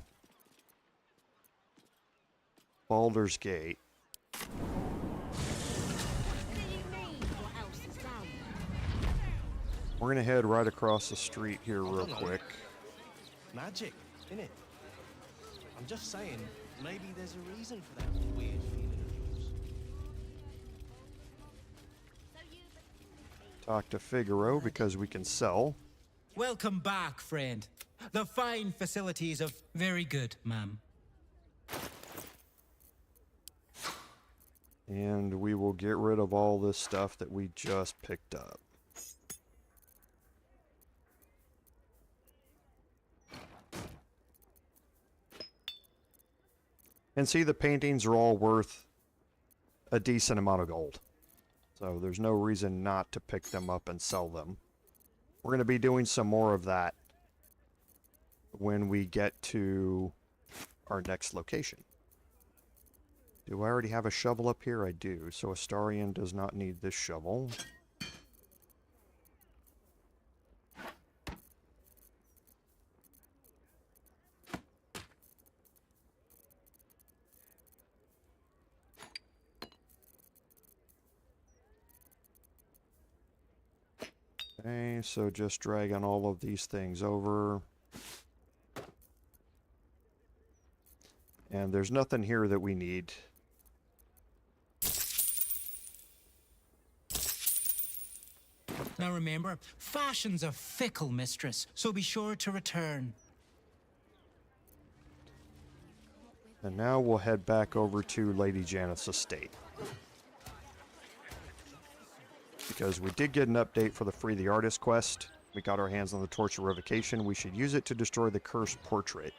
Baldur's Gate. We're gonna head right across the street here real quick. Magic, innit? I'm just saying, maybe there's a reason for that weird feeling of yours. Talk to Figaro because we can sell. Welcome back, friend. The fine facilities of... Very good, ma'am. And we will get rid of all this stuff that we just picked up. And see, the paintings are all worth a decent amount of gold. So there's no reason not to pick them up and sell them. We're going to be doing some more of that when we get to our next location. Do I already have a shovel up here? I do. So Astarion does not need this shovel. Okay, so just dragging all of these things over. And there's nothing here that we need. Now remember, fashion's a fickle mistress, so be sure to return. And now we'll head back over to Lady Jannath's estate. Because we did get an update for the Free the Artist quest. We got our hands on the Torch of Revocation. We should use it to destroy the cursed portrait.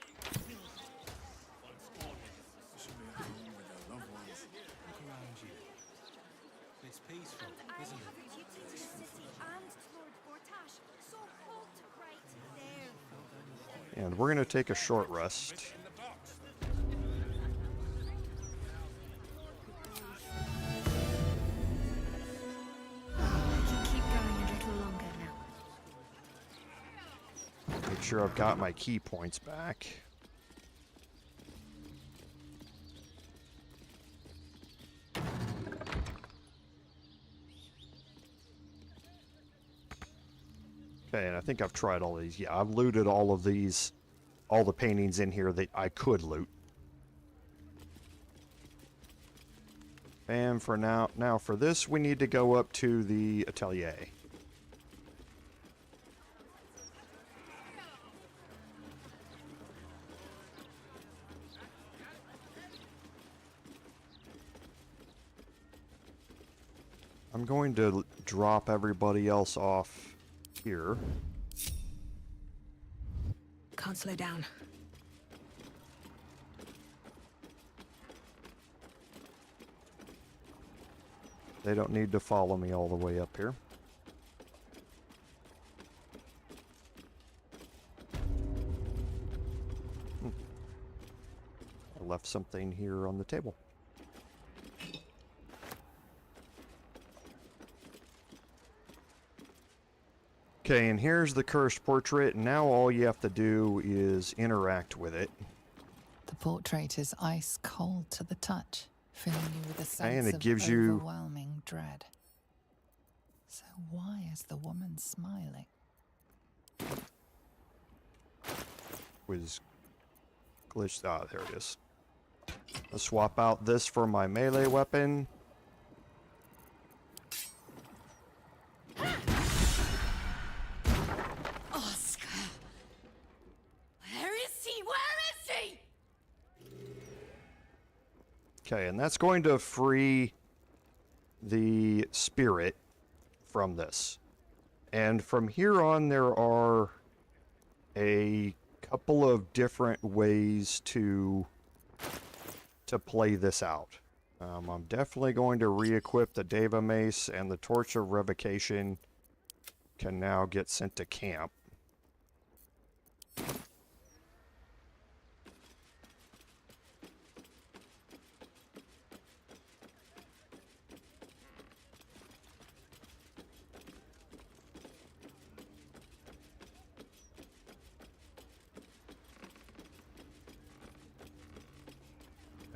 It's peaceful, isn't it? And we're going to take a short rest. Keep going a little longer now. Make sure I've got my key points back. Okay, and I think I've tried all these. Yeah, I've looted all of these, all the paintings in here that I could loot. And for now for this, we need to go up to the atelier. I'm going to drop everybody else off here. Can't slow down. They don't need to follow me all the way up here. I left something here on the table. Okay, and here's the cursed portrait. Now all you have to do is interact with it. The portrait is ice cold to the touch, filling you with a sense And it of gives you overwhelming dread. So why is the woman smiling? was glitched. Ah, there it is. Let's swap out this for my melee weapon. Oscar! Where is he? Where is he? Okay, and that's going to free the spirit from this. And from here on, there are a couple of different ways to play this out. I'm definitely going to re-equip the Deva Mace, and the Torch of Revocation can now get sent to camp.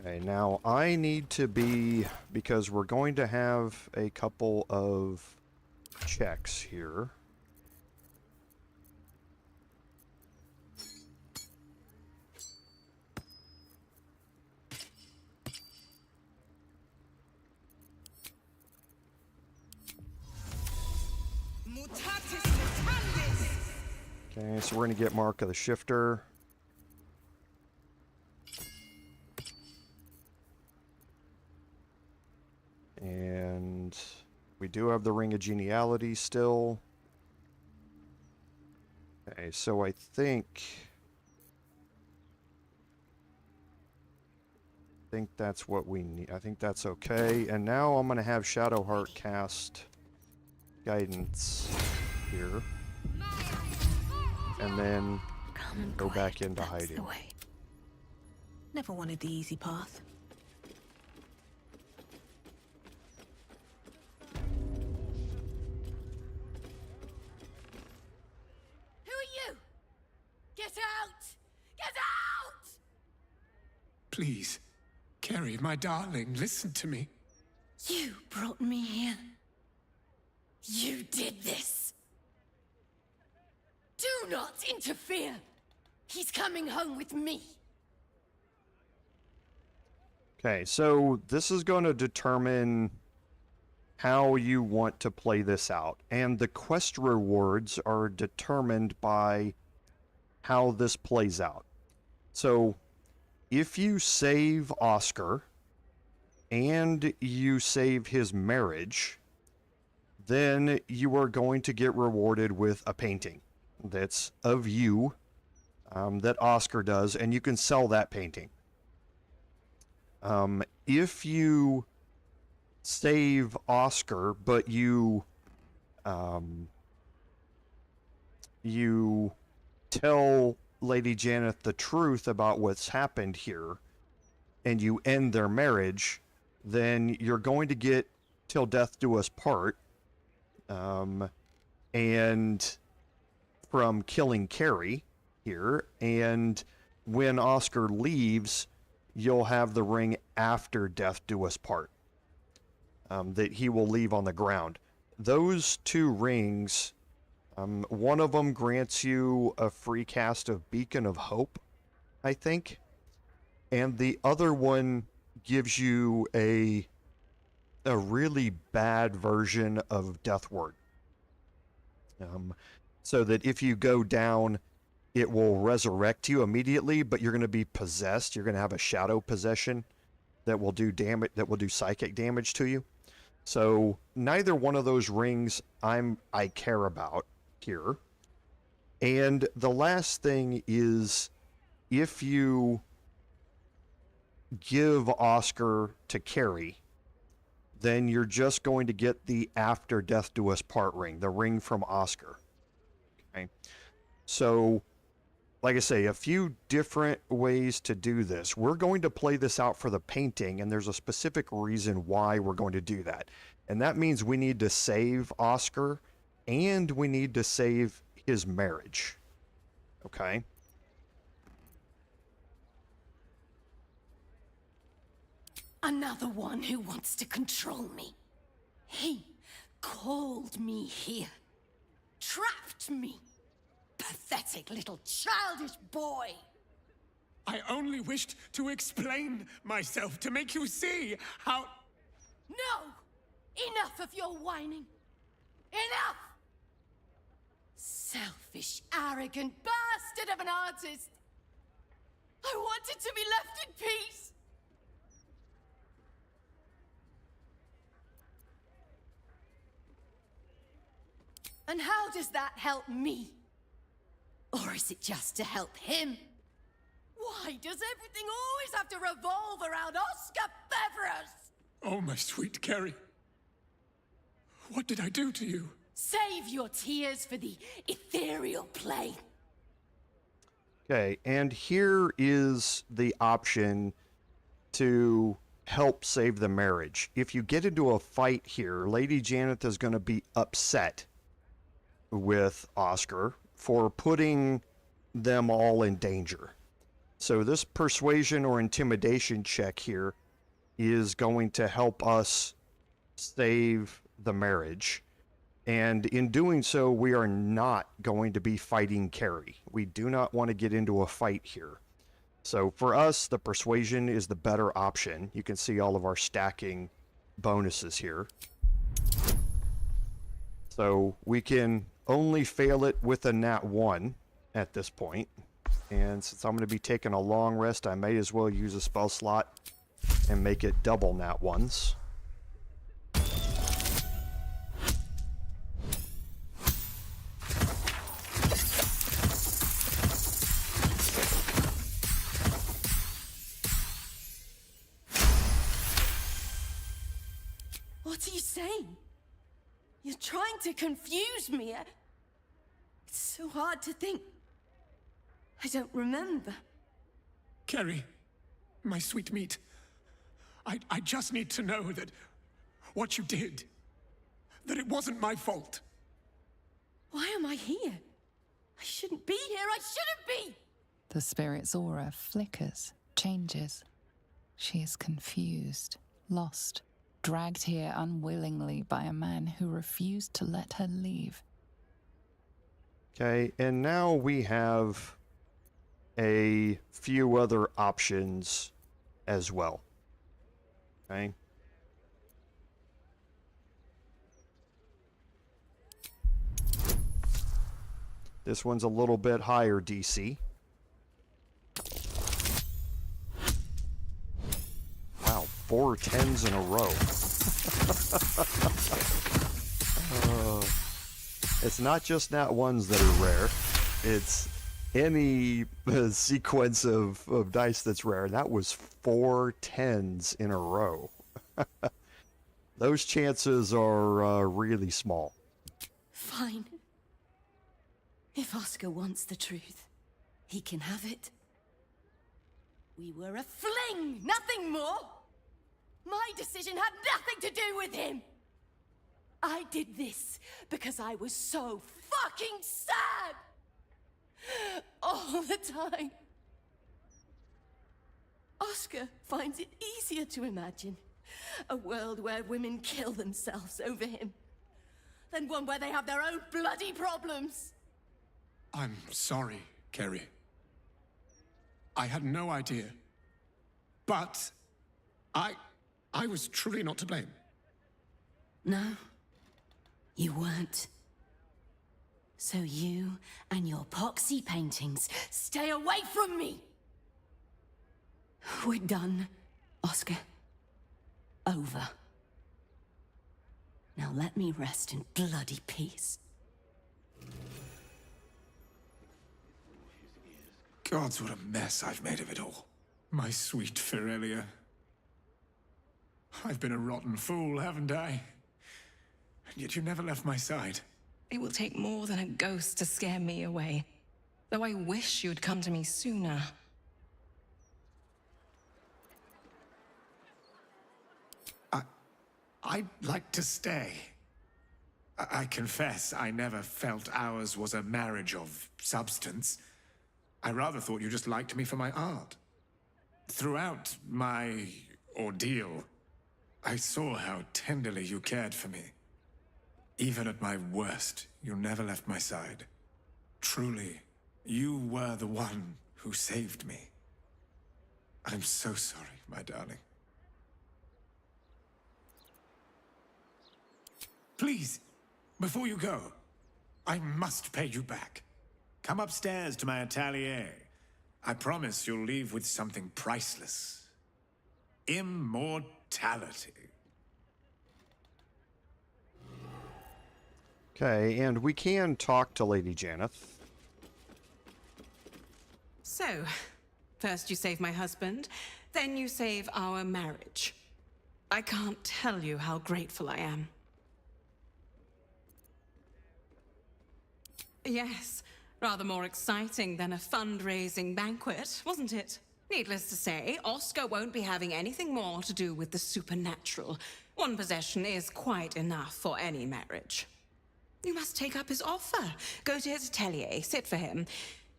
Okay, now I need to be, because we're going to have a couple of checks here. Okay, so we're going to get Mark of the Shifter. And we do have the Ring of Geniality still. Okay, so I think that's what we need. I think that's okay. And now I'm going to have Shadowheart cast Guidance here. And then go back into hiding. Never wanted the easy path. Please, Carrie, my darling, listen to me. You brought me here. You did this. Do not interfere. He's coming home with me. Okay, so this is going to determine how you want to play this out. And the quest rewards are determined by how this plays out. So if you save Oscar and you save his marriage, then you are going to get rewarded with a painting that's of you that Oscar does, and you can sell that painting. If you save Oscar, but you tell Lady Jannath the truth about what's happened here, and you end their marriage, then you're going to get Till Death Do Us Part, and from killing Carrie here, and when Oscar leaves, you'll have the ring after Death Do Us Part, that he will leave on the ground. Those two rings, one of them grants you a free cast of Beacon of Hope, I think, and the other one gives you a really bad version of Death Ward. So that if you go down, it will resurrect you immediately, but you're going to be possessed. You're going to have a shadow possession that will do damage, that will do psychic damage to you. So neither one of those rings I care about here. And the last thing is, if you give Oscar to Carrie, then you're just going to get the After Death Do Us Part ring, the ring from Oscar. Okay, so like I say, a few different ways to do this. We're going to play this out for the painting, and there's a specific reason why we're going to do that. And that means we need to save Oscar and we need to save his marriage. Okay? Another one who wants to control me. He called me here. Trapped me. Pathetic little childish boy. I only wished to explain myself, to make you see how... No! Enough of your whining. Enough! Selfish, arrogant bastard of an artist. I wanted to be left in peace. And how does that help me? Or is it just to help him? Why does everything always have to revolve around Oscar Beverus? Oh, my sweet Carrie. What did I do to you? Save your tears for the ethereal plane. Okay, and here is the option to help save the marriage. If you get into a fight here, Lady Jannath is going to be upset with Oscar for putting them all in danger. So this persuasion or intimidation check here is going to help us save the marriage. And in doing so, we are not going to be fighting Carrie. We do not want to get into a fight here. So for us, the persuasion is the better option. You can see all of our stacking bonuses here. So we can only fail it with a nat 1 at this point. And since I'm going to be taking a long rest, I may as well use a spell slot and make it double nat 1s. What are you saying? You're trying to confuse me. It's so hard to think. I don't remember. Carrie, my sweet meat. I just need to know that what you did, that it wasn't my fault. Why am I here? I shouldn't be here. I shouldn't be! The spirit's aura flickers, changes. She is confused, lost, dragged here unwillingly by a man who refused to let her leave. Okay, and now we have a few other options as well. Okay. This one's a little bit higher DC. Wow, 4 10s in a row. It's not just nat 1s that are rare. It's any sequence of dice that's rare. That was 4 10s in a row. Those chances are really small. Fine. If Oscar wants the truth, he can have it. We were a fling, nothing more. My decision had nothing to do with him. I did this because I was so fucking sad. All the time. Oscar finds it easier to imagine a world where women kill themselves over him than one where they have their own bloody problems. I'm sorry, Carrie. I had no idea. But I was truly not to blame. No, you weren't. So you and your poxy paintings stay away from me! We're done, Oscar. Over. Now let me rest in bloody peace. Gods, what a mess I've made of it all. My sweet Ferelia. I've been a rotten fool, haven't I? And yet you never left my side. It will take more than a ghost to scare me away. Though I wish you'd come to me sooner. I'd like to stay. I confess I never felt ours was a marriage of substance. I rather thought you just liked me for my art. Throughout my ordeal, I saw how tenderly you cared for me. Even at my worst, you never left my side. Truly, you were the one who saved me. I'm so sorry, my darling. Please, before you go, I must pay you back. Come upstairs to my atelier. I promise you'll leave with something priceless. Immortality. Okay, and we can talk to Lady Jannath. So, first you save my husband, then you save our marriage. I can't tell you how grateful I am. Yes, rather more exciting than a fundraising banquet, wasn't it? Needless to say, Oscar won't be having anything more to do with the supernatural. One possession is quite enough for any marriage. You must take up his offer. Go to his atelier, sit for him.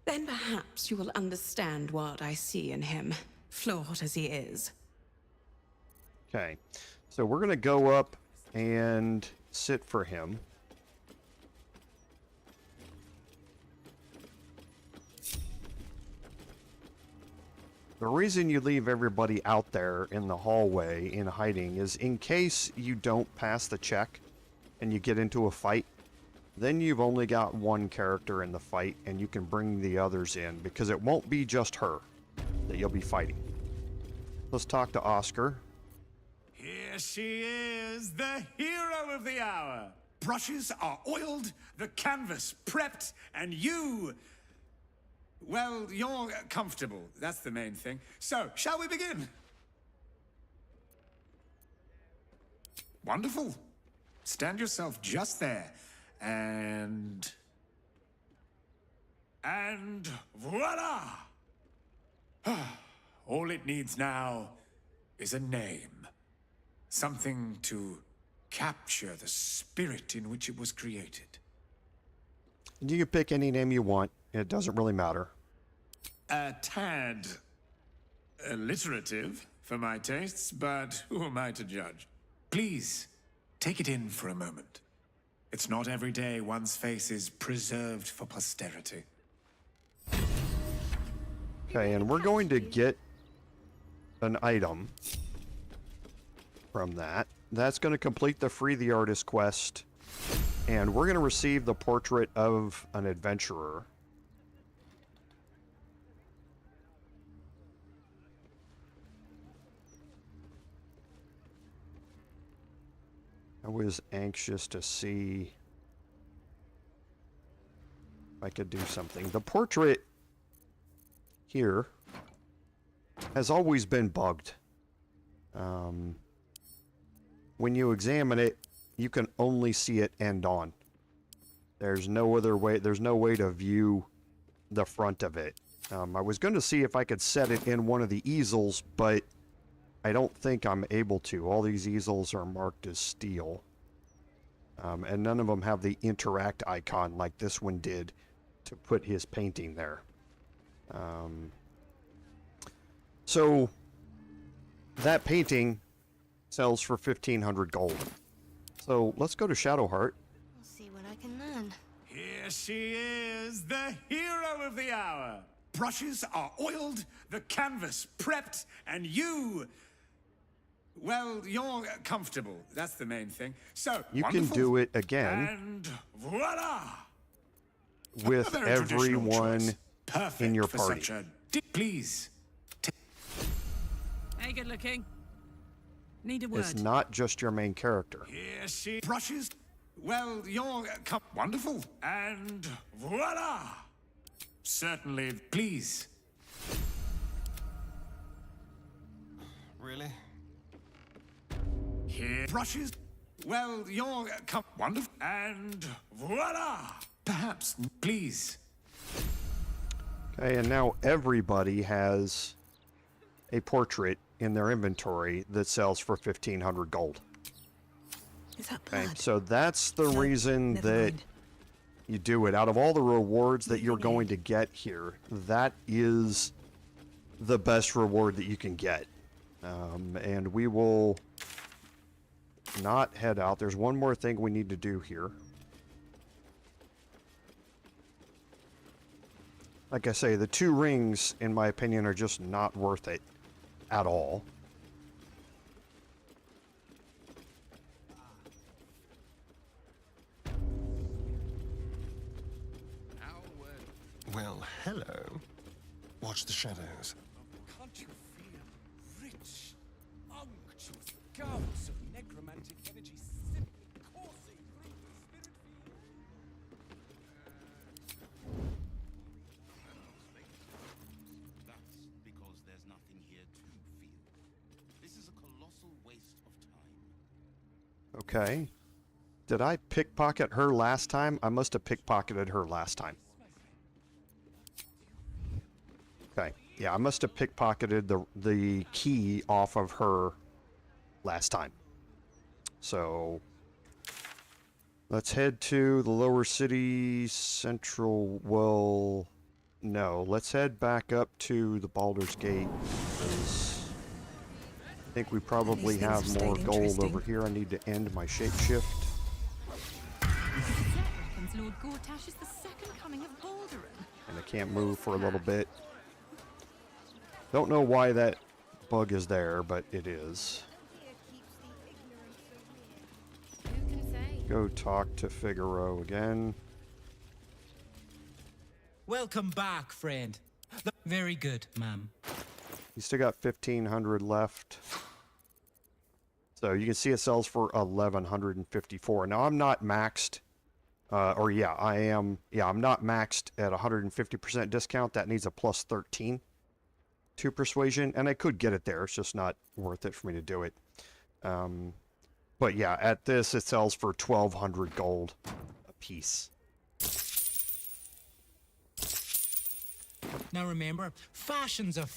Then perhaps you will understand what I see in him, flawed as he is. Okay, so we're going to go up and sit for him. The reason you leave everybody out there in the hallway in hiding is in case you don't pass the check and you get into a fight, then you've only got one character in the fight and you can bring the others in because it won't be just her that you'll be fighting. Let's talk to Oscar. Here she is, the hero of the hour. Brushes are oiled, the canvas prepped, and you... well, you're comfortable. That's the main thing. So, shall we begin? Wonderful. Stand yourself just there. And voila! All it needs now is a name. Something to capture the spirit in which it was created. You can pick any name you want. It doesn't really matter. A tad alliterative for my tastes, but who am I to judge? Please, take it in for a moment. It's not every day one's face is preserved for posterity. Okay, and we're going to get an item from that. That's going to complete the Free the Artist quest, and we're going to receive the portrait of an adventurer. I was anxious to see if I could do something. The portrait here has always been bugged. When you examine it, you can only see it end on. There's no other way. There's no way to view the front of it. I was going to see if I could set it in one of the easels, but I don't think I'm able to. All these easels are marked as steel. And none of them have the interact icon like this one did to put his painting there. So that painting sells for 1,500 gold. So let's go to Shadowheart. We'll see what I can learn. Here she is, the hero of the hour. Brushes are oiled, the canvas prepped, and you... well, you're comfortable. That's the main thing. So, you wonderful. can do it again. And voila! With everyone in your for party. such a please. Hey, good looking. Need a word. It's not just your main character. Here she brushes. Well, you're wonderful. And voila! Certainly, please. Really? Here brushes. Well, you're wonderful. And voila! Perhaps, please. Okay, and now everybody has a portrait in their inventory that sells for 1,500 gold. Is that Okay, blood? so that's the reason never that mind. you do it. Out of all the rewards that you're going to get here, that is the best reward that you can get. And we will not head out. There's one more thing we need to do here. Like I say, the 2 rings, in my opinion, are just not worth it at all. Well, hello. Watch the shadows. Can't you feel rich, unctuous gouts of necromantic energy simply coursing through the spirit field? That's because there's nothing here to feel. This is a colossal waste of time. Okay. Did I pickpocket her last time? I must have pickpocketed her last time. Okay. Yeah, I must have pickpocketed the key off of her last time. So let's head to the lower city central. Well, no, let's head back up to the Baldur's Gate, because I think we probably have more gold over here. I need to end my shapeshift. Lord Gortash is the second coming of Baldur. And I can't move for a little bit. Don't know why that bug is there, but it is. Go talk to Figaro again. Welcome back, friend. Very good, ma'am. You still got 1,500 left. So you can see it sells for 1,154. Now I'm not maxed. I am. Yeah, I'm not maxed at 150% discount. That needs a plus 13 to persuasion, and I could get it there. It's just not worth it for me to do it. But yeah, at this it sells for 1,200 gold a piece. Now remember, fashions are...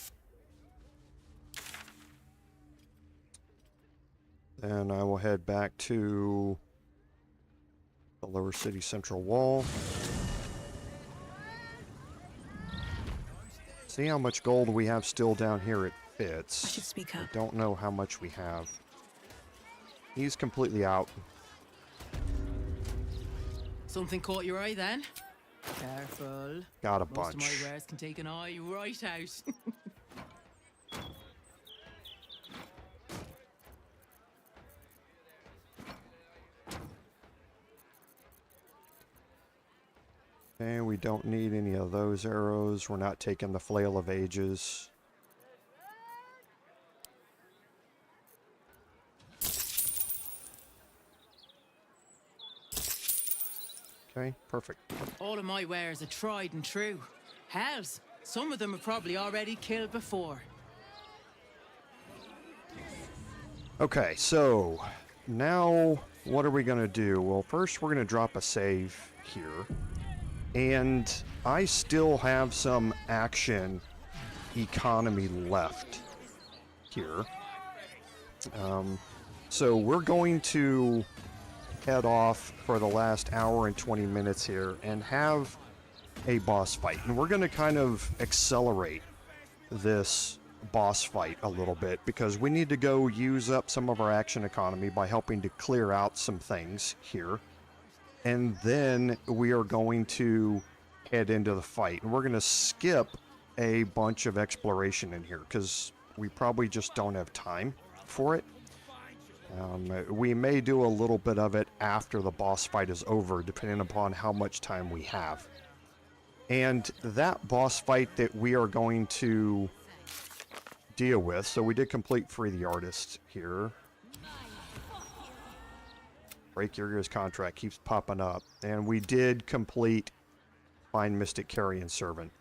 Then I will head back to the lower city central wall. See how much gold we have still down here at Fitz. I should speak up. I don't know how much we have. He's completely out. Something caught your eye then? Careful. Got a Most bunch. of my wares can take an eye right out. Okay, we don't need any of those arrows. We're not taking the Flail of Ages. Okay, perfect. All of my wares are tried and true. Hells, some of them are probably already killed before. Okay, so now what are we going to do? Well, first we're going to drop a save here. And I still have some action economy left here. So we're going to head off for the last hour and 20 minutes here and have a boss fight. And we're going to kind of accelerate this boss fight a little bit because we need to go use up some of our action economy by helping to clear out some things here. And then we are going to head into the fight. And we're going to skip a bunch of exploration in here because we probably just don't have time for it. We may do a little bit of it after the boss fight is over, depending upon how much time we have. And that boss fight that we are going to deal with, so we did complete Free the Artist here. Break your ears contract keeps popping up. And we did complete Find Mystic Carrion Servant.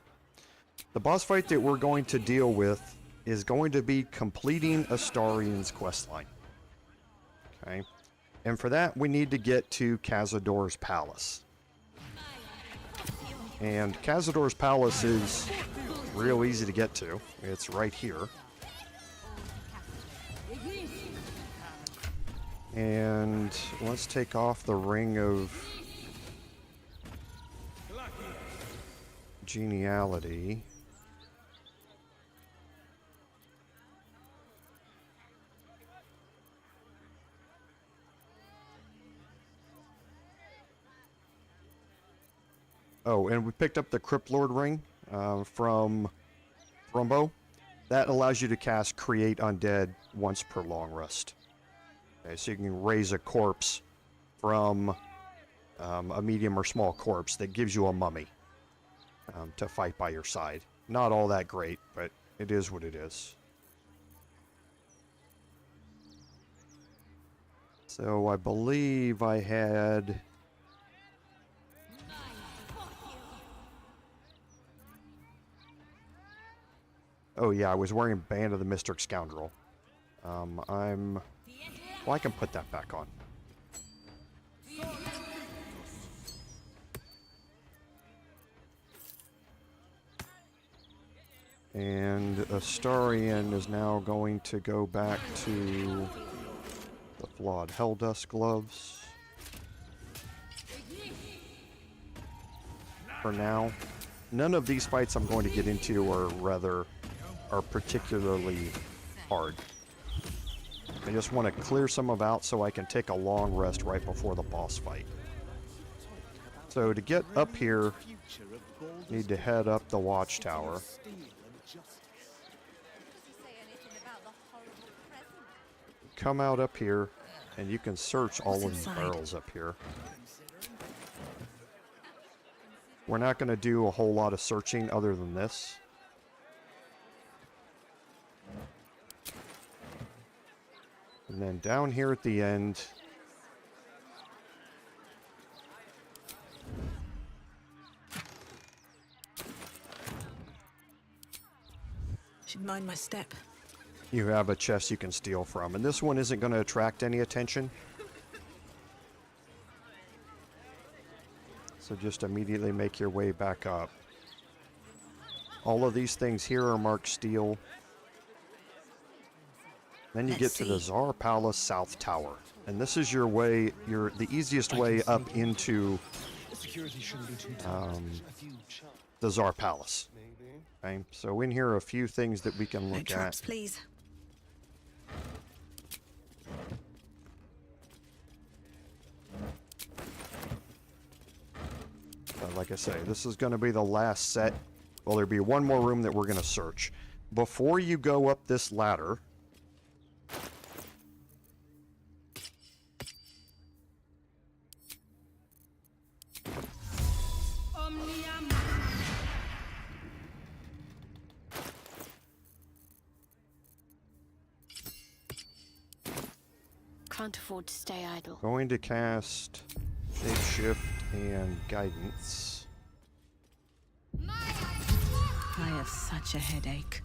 The boss fight that we're going to deal with is going to be completing Astarion's questline. Okay. And for that, we need to get to Cazador's Palace. And Cazador's Palace is real easy to get to. It's right here. And let's take off the ring of geniality. Oh, and we picked up the Crypt Lord ring from Thrumbo. That allows you to cast Create Undead once per long rest. Okay, so you can raise a corpse from a medium or small corpse that gives you a mummy to fight by your side. Not all that great, but it is what it is. So I believe I had... Oh yeah, I was wearing Band of the Mystic Scoundrel. Well, I can put that back on. And Astarion is now going to go back to the Flawed Helldust gloves. For now. None of these fights I'm going to get into are particularly hard. I just want to clear some of out so I can take a long rest right before the boss fight. So to get up here, need to head up the watchtower. Come out up here, and you can search all of these barrels up here. We're not going to do a whole lot of searching other than this. And then down here at the end, Should mind my step. you have a chest you can steal from. And this one isn't going to attract any attention. So just immediately make your way back up. All of these things here are marked steel. Then you get to the Szarr Palace South Tower. And this is your way, the easiest way up into the Szarr Palace. Okay, so in here are a few things that we can look traps, at. Please. Like I say, this is going to be the last set. Well, there'll be one more room that we're going to search. Before you go up this ladder, Can't afford to stay idle. going to cast Shapeshift and Guidance. I have such a headache.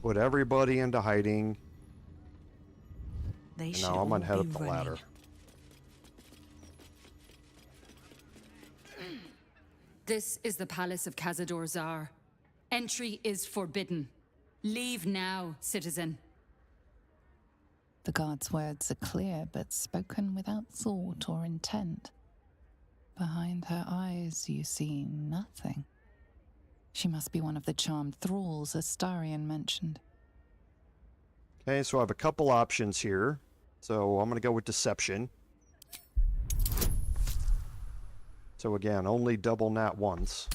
Put everybody into hiding. They And should now I'm all gonna head be up the running. ladder. This is the palace of Cazador Szarr. Entry is forbidden. Leave now, citizen. The guard's words are clear, but spoken without thought or intent. Behind her eyes, you see nothing. She must be one of the charmed thralls Astarion mentioned. Okay, so I have a couple options here. So I'm going to go with Deception. So again, only double nat once.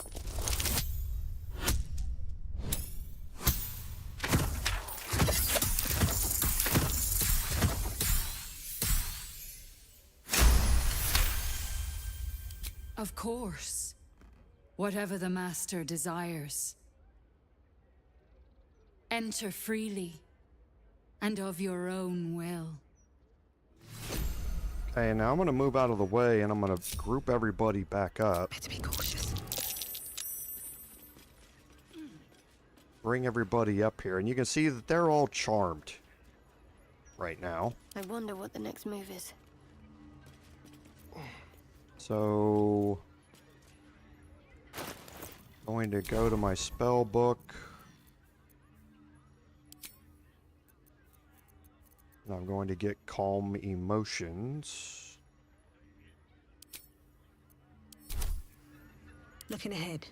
Of course. Whatever the master desires. Enter freely, and of your own will. Okay, now I'm going to move out of the way and I'm going to group everybody back up. Better be cautious. Bring everybody up here, and you can see that they're all charmed right now. I wonder what the next move is. So, going to go to my spell book. And I'm going to get calm emotions. Looking ahead.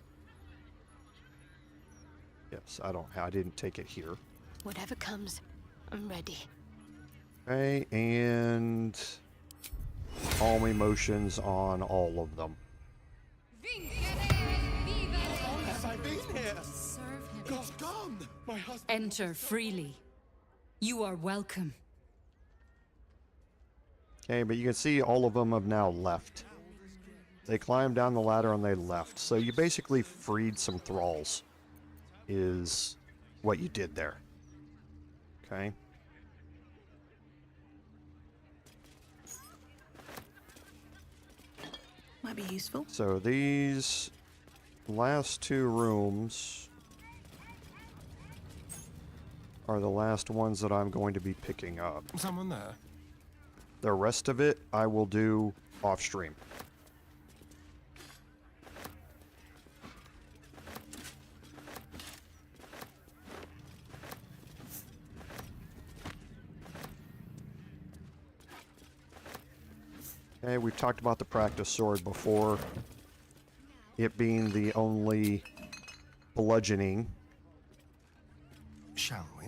Yes, I didn't take it here. Whatever comes, I'm ready. Okay, and calm emotions on all of them. Have I been here? Serve him. God's gone. My husband. Enter freely. You are welcome. Okay, but you can see all of them have now left. They climbed down the ladder and they left. So you basically freed some thralls, is what you did there. Okay. Might be useful. So these last two rooms are the last ones that I'm going to be picking up. Someone there? The rest of it I will do off stream. Okay, we've talked about the practice sword before. It being the only bludgeoning Shall we?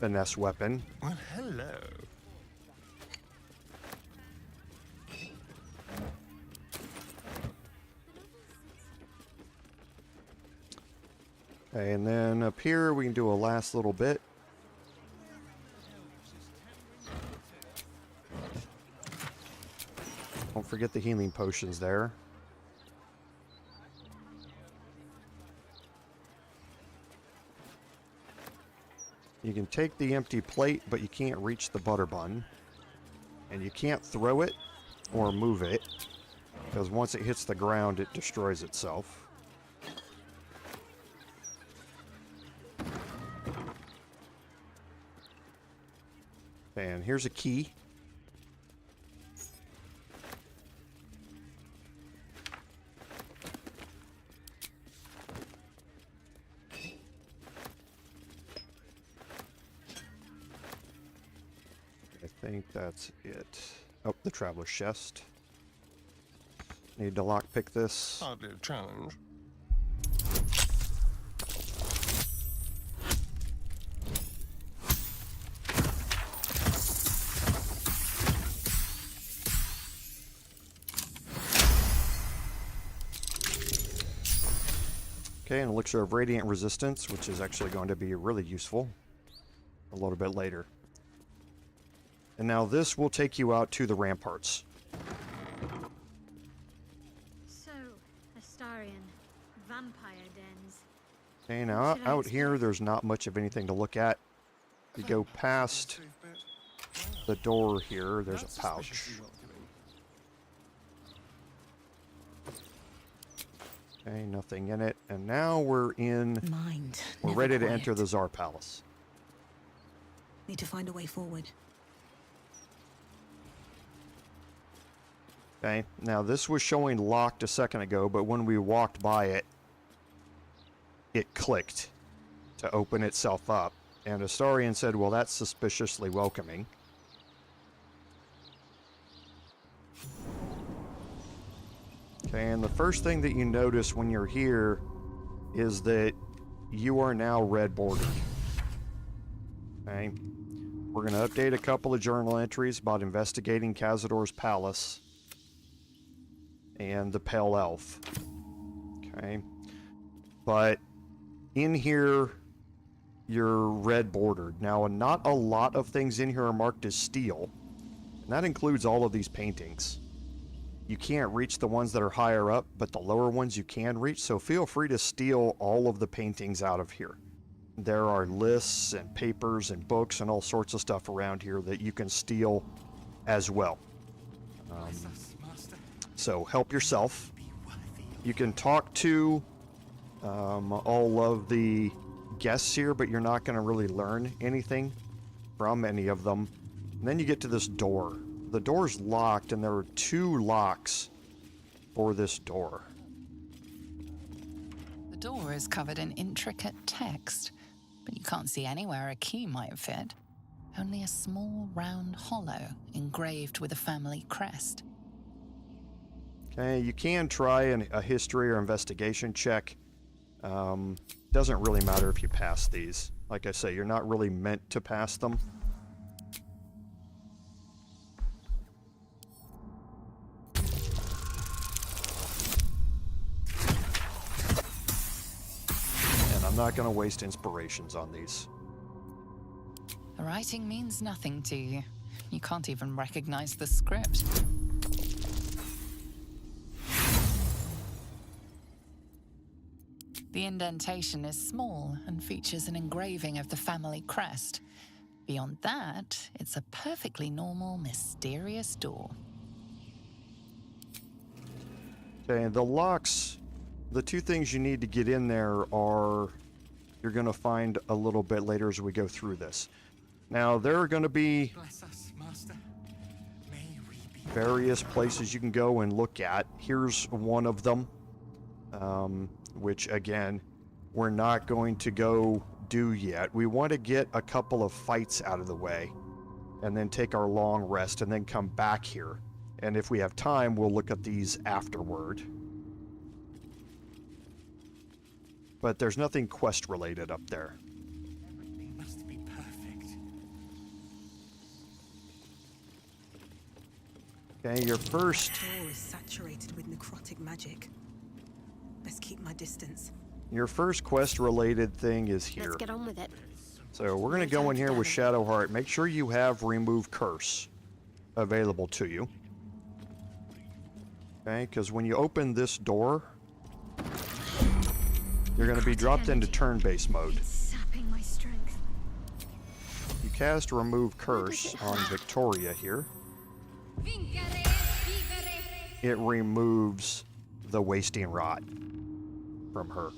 finesse weapon. Well, hello. Okay, and then up here we can do a last little bit. Don't forget the healing potions there. You can take the empty plate, but you can't reach the butter bun. And you can't throw it or move it, because once it hits the ground, it destroys itself. And here's a key. I think that's it. Oh, the traveler's chest. Need to lockpick this. Hardly a challenge. Okay, an elixir of radiant resistance, which is actually going to be really useful a little bit later. And now this will take you out to the ramparts. So, Astarion, vampire dens. Okay, now out here, there's not much of anything to look at. You go past the door here, there's a pouch. Okay, nothing in it. And now we're ready to enter the Szarr Palace. Need to find a way forward. Okay, now this was showing locked a second ago, but when we walked by it, it clicked to open itself up. And Astarion said, well, that's suspiciously welcoming. Okay, and the first thing that you notice when you're here is that you are now red bordered. Okay, we're going to update a couple of journal entries about investigating Cazador's palace and the Pale Elf. Okay, but in here you're red bordered. Now, not a lot of things in here are marked as steel, and that includes all of these paintings. You can't reach the ones that are higher up, but the lower ones you can reach, so feel free to steal all of the paintings out of here. There are lists and papers and books and all sorts of stuff around here that you can steal as well. So help yourself. You can talk to all of the guests here, but you're not going to really learn anything from any of them. And then you get to this door. The door's locked, and there are 2 locks for this door. The door is covered in intricate text, but you can't see anywhere a key might fit. only a small round hollow engraved with a family crest. Okay, you can try a history or investigation check. Doesn't really matter if you pass these. Like I say, you're not really meant to pass them. And I'm not going to waste inspirations on these. The writing means nothing to you. You can't even recognize the script. The indentation is small and features an engraving of the family crest. Beyond that, it's a perfectly normal, mysterious door. Okay, the locks, the two things you need to get in there are, you're going to find a little bit later as we go through this. Now, there are going to be various places you can go and look at. Here's one of them, which, again, we're not going to go do yet. We want to get a couple of fights out of the way and then take our long rest and then come back here. And if we have time, we'll look at these afterward. But there's nothing quest-related up there. Everything must be perfect. Okay, your first... The door is saturated with necrotic magic. Best keep my distance. Your first quest-related thing is here. Let's get on with it. So we're going to go in here with Shadowheart. Make sure you have Remove Curse available to you. Okay, because when you open this door, you're going to be dropped into turn-based mode. Sapping my strength. You cast Remove Curse on Victoria here. It removes the Wasting Rot from her.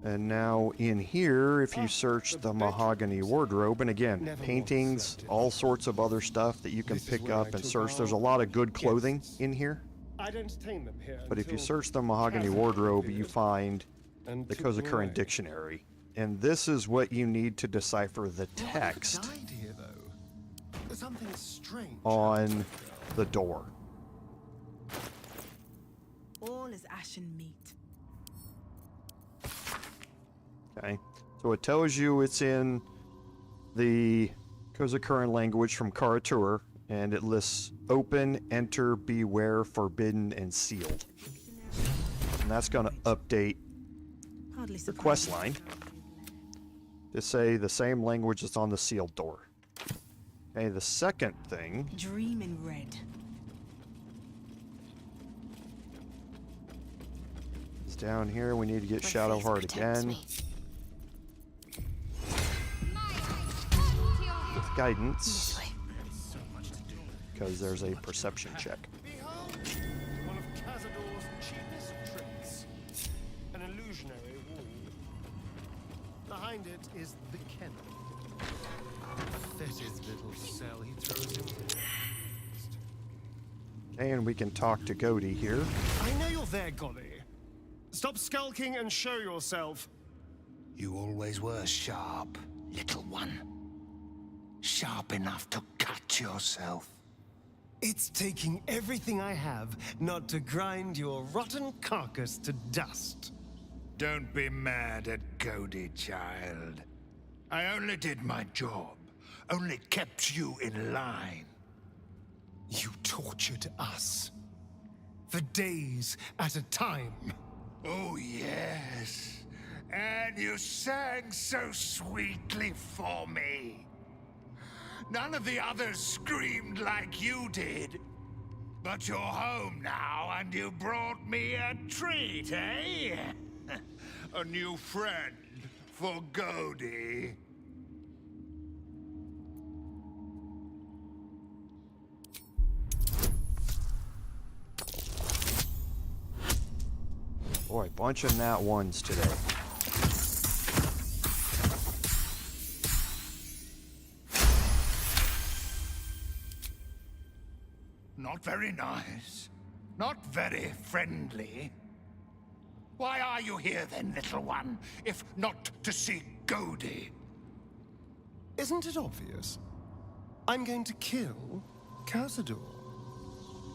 And now in here, if you search the mahogany wardrobe, and again, paintings, all sorts of other stuff that you can pick up and search. There's a lot of good clothing in here. I'd entertain them here. But if you search the mahogany wardrobe, you find the Cazador dictionary. And this is what you need to decipher the text on the door. All is ashen meat. Okay, so it tells you it's in the Cazador language from Karatur, and it lists open, enter, beware, forbidden, and sealed. And that's going to update the quest line to say the same language that's on the sealed door. Okay, the second thing Dream in red. is down here. We need to get Shadowheart again. With guidance, because there's a perception check. Behold, one of Cazador's cheapest tricks. An illusionary wall. Behind it is the kennel. Fetid little cell he throws into. And we can talk to Godey here. I know you're there, Godey. Stop skulking and show yourself. You always were sharp, little one. Sharp enough to cut yourself. It's taking everything I have not to grind your rotten carcass to dust. Don't be mad at Godey, child. I only did my job. Only kept you in line. You tortured us. For days at a time. Oh, yes. And you sang so sweetly for me. None of the others screamed like you did. But you're home now, and you brought me a treat, eh? A new friend for Godey. Boy, bunch of nat ones today. Not very nice. Not very friendly. Why are you here then, little one, if not to see Godey? Isn't it obvious? I'm going to kill Cazador.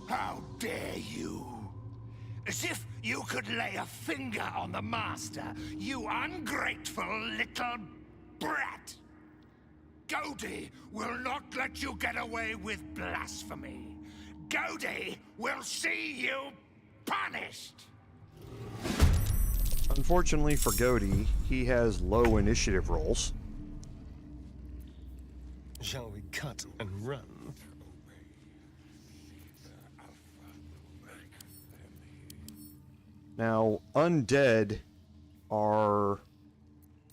How dare you? As if you could lay a finger on the master, you ungrateful little brat! Godey will not let you get away with blasphemy. Godey will see you punished! Unfortunately for Godey, he has low initiative rolls. Shall we cut and run? Now, undead are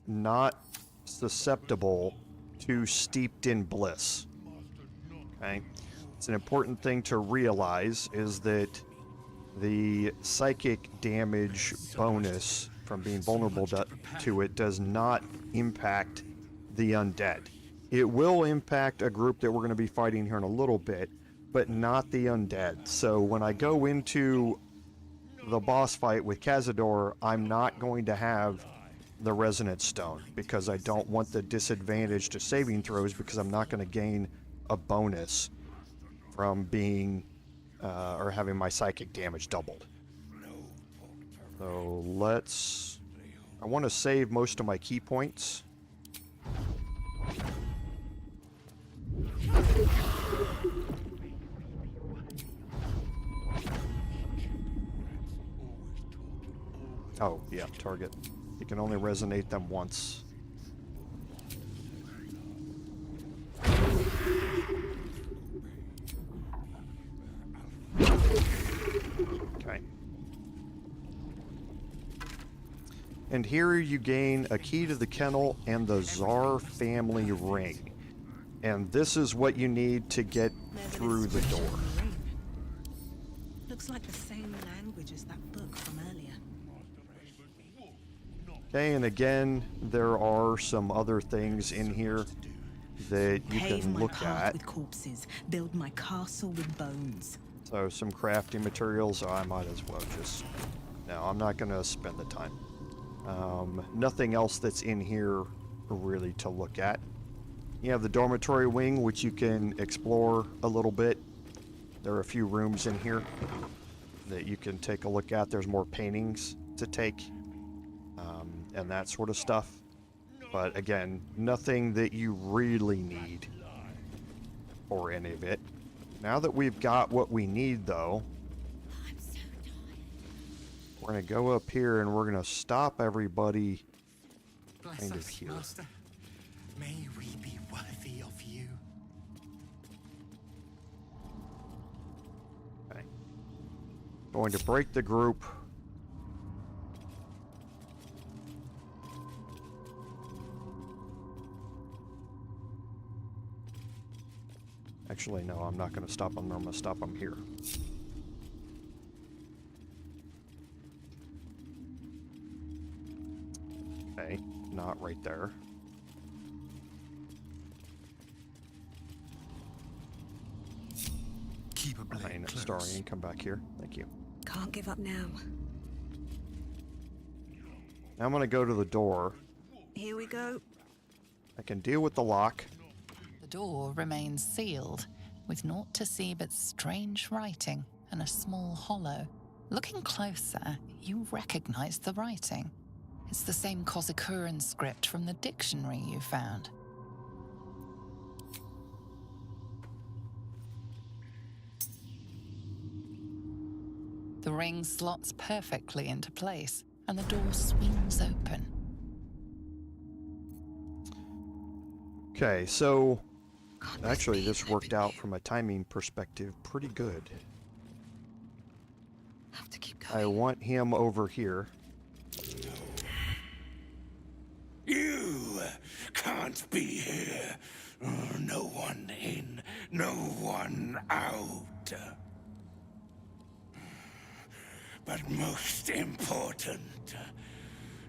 not susceptible to steeped in bliss. Okay? It's an important thing to realize is that the psychic damage bonus from being vulnerable to it does not impact the undead. It will impact a group that we're going to be fighting here in a little bit, but not the undead. So when I go into the boss fight with Cazador, I'm not going to have the Resonance Stone because I don't want the disadvantage to saving throws because I'm not going to gain a bonus from being or having my psychic damage doubled. So I want to save most of my key points. Oh, yeah, target. You can only resonate them once. Okay. And here you gain a key to the kennel and the Szarr family ring. And this is what you need to get through the door. Looks like the same language as that book from earlier. Okay, and again, there are some other things in here that you can look at. With corpses, build my castle with bones. So some crafting materials, I might as well just... No, I'm not going to spend the time. Nothing else that's in here really to look at. You have the dormitory wing, which you can explore a little bit. There are a few rooms in here that you can take a look at. There's more paintings to take and that sort of stuff. But again, nothing that you really need for any of it. Now that we've got what we need, though, we're going to go up here and we're going to stop everybody kind of here. Master. May we be worthy of you. Okay. Going to break the group. Actually, no, I'm not going to stop them. I'm going to stop them here. Okay, not right there. Keep a blade close. Astarion, come back here. Thank you. Can't give up now. Now I'm going to go to the door. Here we go. I can deal with the lock. The door remains sealed, with naught to see but strange writing and a small hollow. Looking closer, you recognize the writing. It's the same Kozakuran script from the dictionary you found. The ring slots perfectly into place, and the door swings open. Okay, so actually this worked out from a timing perspective pretty good. Have to keep going. I want him over here. You can't be here. No one in, no one out. But most important,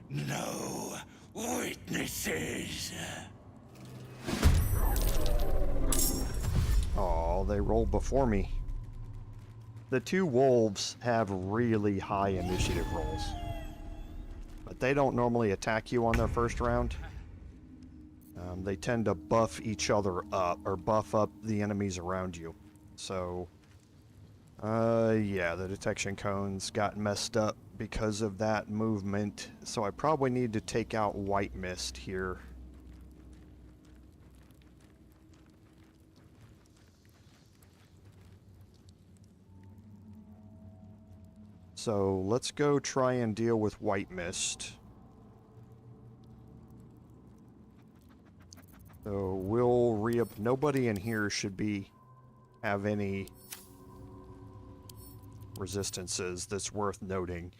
no witnesses. Oh, they rolled before me. The two wolves have really high initiative rolls. but they don't normally attack you on their first round. They tend to buff each other up, or buff up the enemies around you. So, yeah, the detection cones got messed up because of that movement. So I probably need to take out white mist here. So let's go try and deal with white mist. So we'll nobody in here should have any resistances that's worth noting.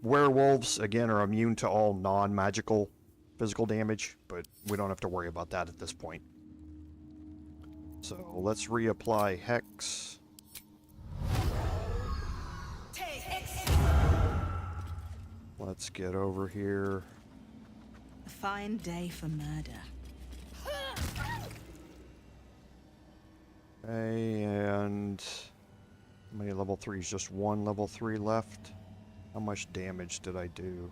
Werewolves, again, are immune to all non-magical physical damage, but we don't have to worry about that at this point. So let's reapply Hex. Let's get over here. A fine day for murder. Okay, and how many level 3s? Just one level 3 left. How much damage did I do?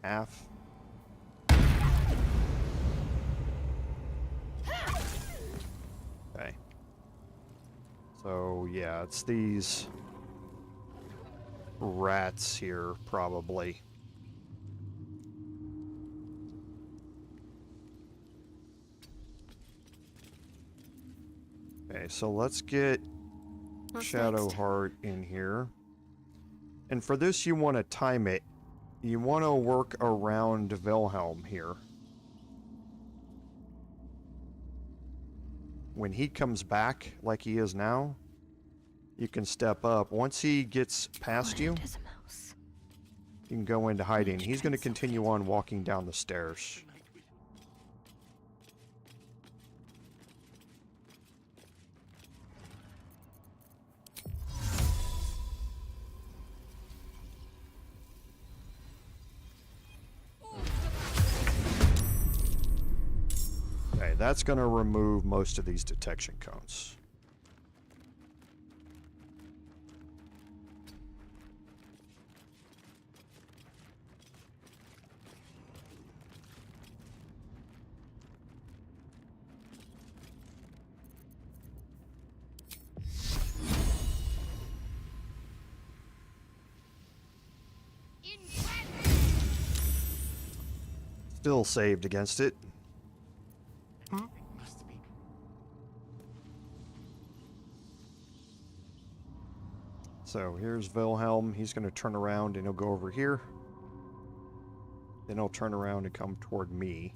Half? Okay. So, yeah, it's these rats here, probably. Okay, so let's get Shadowheart in here. And for this, you want to time it. You want to work around Wilhelm here. When he comes back, like he is now, you can step up. Once he gets past you, you can go into hiding. He's going to continue on walking down the stairs. Okay, that's going to remove most of these detection cones. Still saved against it. So here's Wilhelm. He's going to turn around and he'll go over here. Then he'll turn around and come toward me.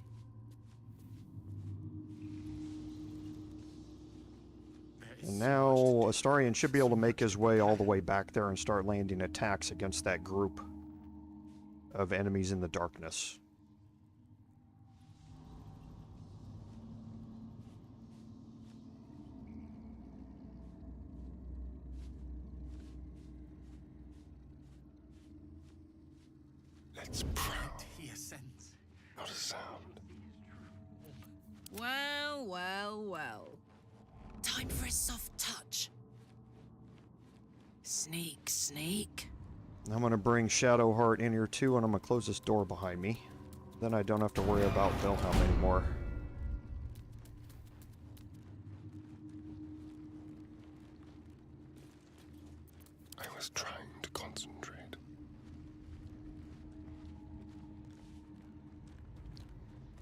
And now Astarion should be able to make his way all the way back there and start landing attacks against that group of enemies in the darkness. Let's prowl. Hear sense. Not a sound. Well, well, well. Time for a soft touch. Sneak, sneak. I'm going to bring Shadowheart in here too, and I'm going to close this door behind me. Then I don't have to worry about Wilhelm anymore. I was trying to concentrate.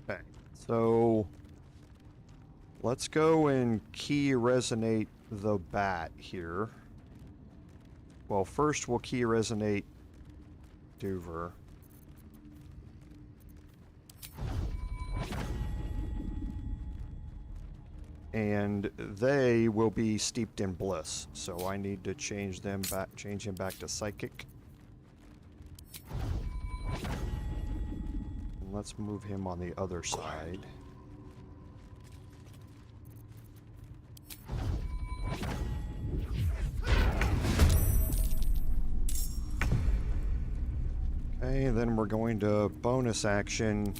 Okay, so let's go and key resonate the bat here. Well, first we'll key resonate Duver. And they will be steeped in bliss, so I need to change him back to psychic. And let's move him on the other side. Okay, then we're going to bonus action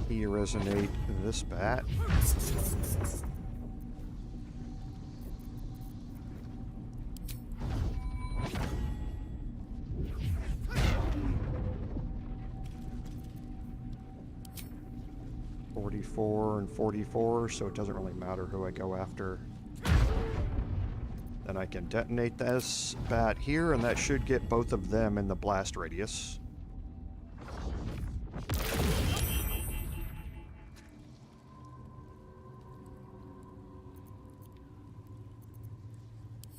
key resonate this bat. 44 and 44, so it doesn't really matter who I go after. Then I can detonate this bat here, and that should get both of them in the blast radius.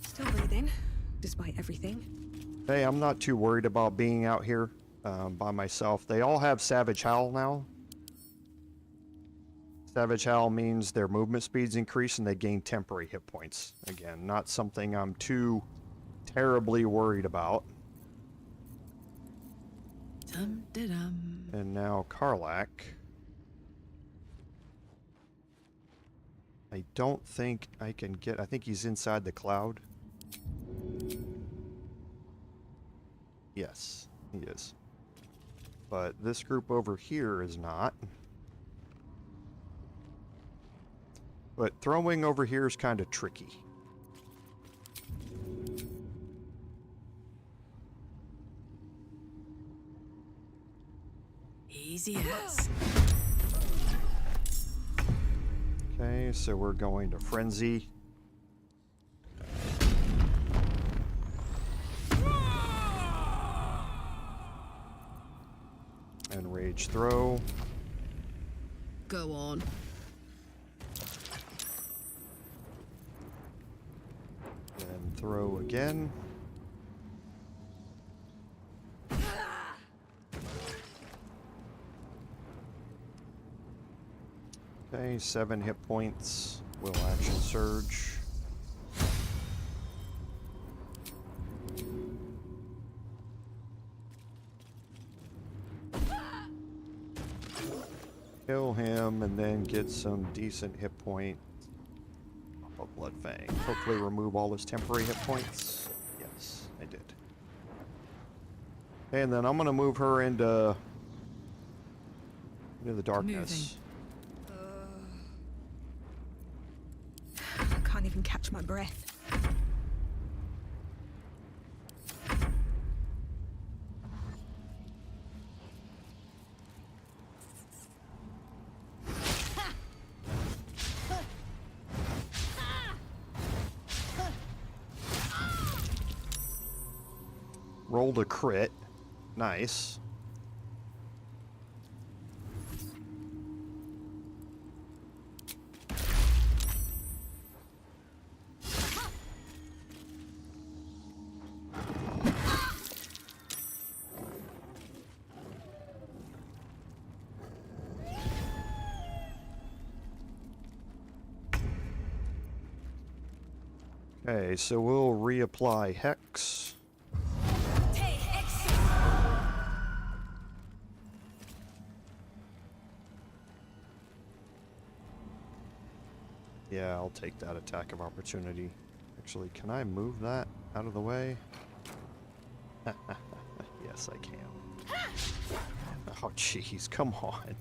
Still breathing, despite everything. Hey, I'm not too worried about being out here by myself. They all have Savage Howl now. Savage Howl means their movement speeds increase and they gain temporary hit points. Again, not something I'm too terribly worried about. Dum-de-dum. And now Karlach. I don't think I can get... I think he's inside the cloud. Yes, he is. But this group over here is not. But throwing over here is kind of tricky. Easy as. Okay, so we're going to Frenzy. And Rage Throw. Go on. And throw again. Okay, 7 hit points. Will action surge. Kill him and then get some decent hit point. A Blood Fang. Hopefully remove all his temporary hit points. Yes, I did. And then I'm gonna move her into the darkness. I can't even catch my breath. Rolled a crit. Nice. Okay, so we'll reapply Hex. Yeah, I'll take that attack of opportunity. Actually, can I move that out of the way? Yes, I can. Oh, jeez, come on.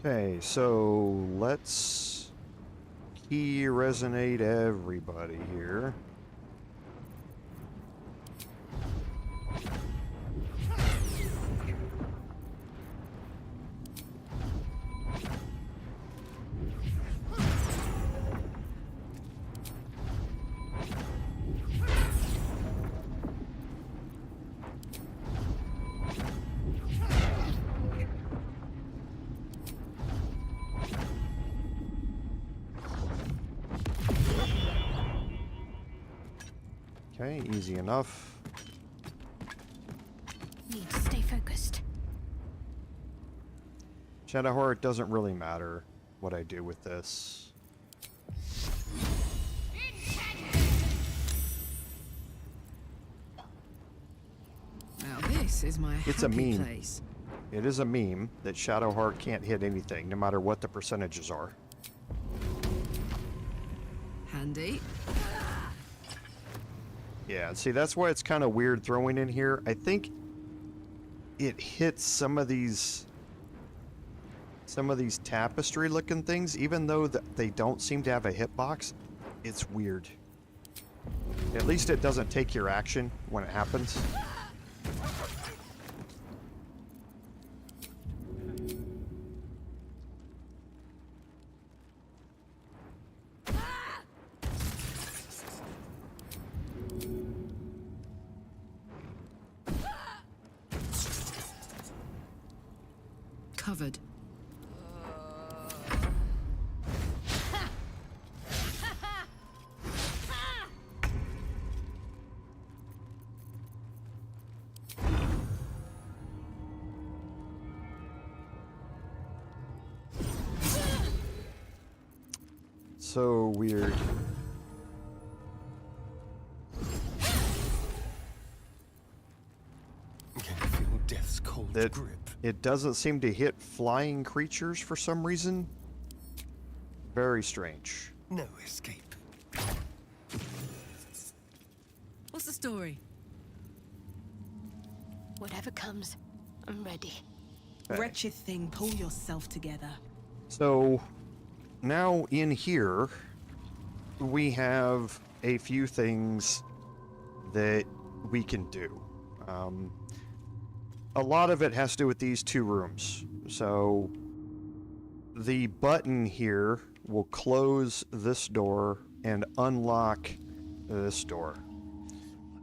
Okay, so let's key resonate everybody here. Okay, easy enough. Need to stay focused. Shadowheart, it doesn't really matter what I do with this. Now this is my It's a happy meme. place. It is a meme that Shadowheart can't hit anything, no matter what the percentages are. Hand handy. Yeah, see, that's why it's kind of weird throwing in here. I think it hits some of these tapestry looking things, even though they don't seem to have a hitbox. It's weird. At least it doesn't take your action when it happens. Covered. So weird. Can feel death's cold grip. It doesn't seem to hit flying creatures for some reason. Very strange. No escape. What's the story? Whatever comes, I'm ready. Okay. Wretched thing, pull yourself together. So now in here we have a few things that we can do. A lot of it has to do with these two rooms. So the button here will close this door and unlock this door.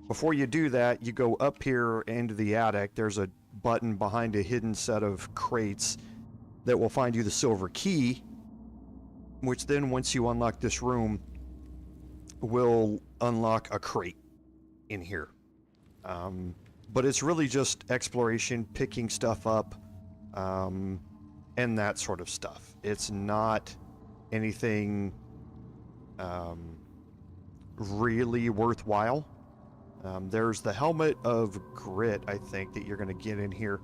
Before you do that, you go up here into the attic. There's a button behind a hidden set of crates that will find you the silver key, which then, once you unlock this room, will unlock a crate in here. But it's really just exploration, picking stuff up, and that sort of stuff. It's not anything really worthwhile. There's the helmet of grit, I think, that you're going to get in here.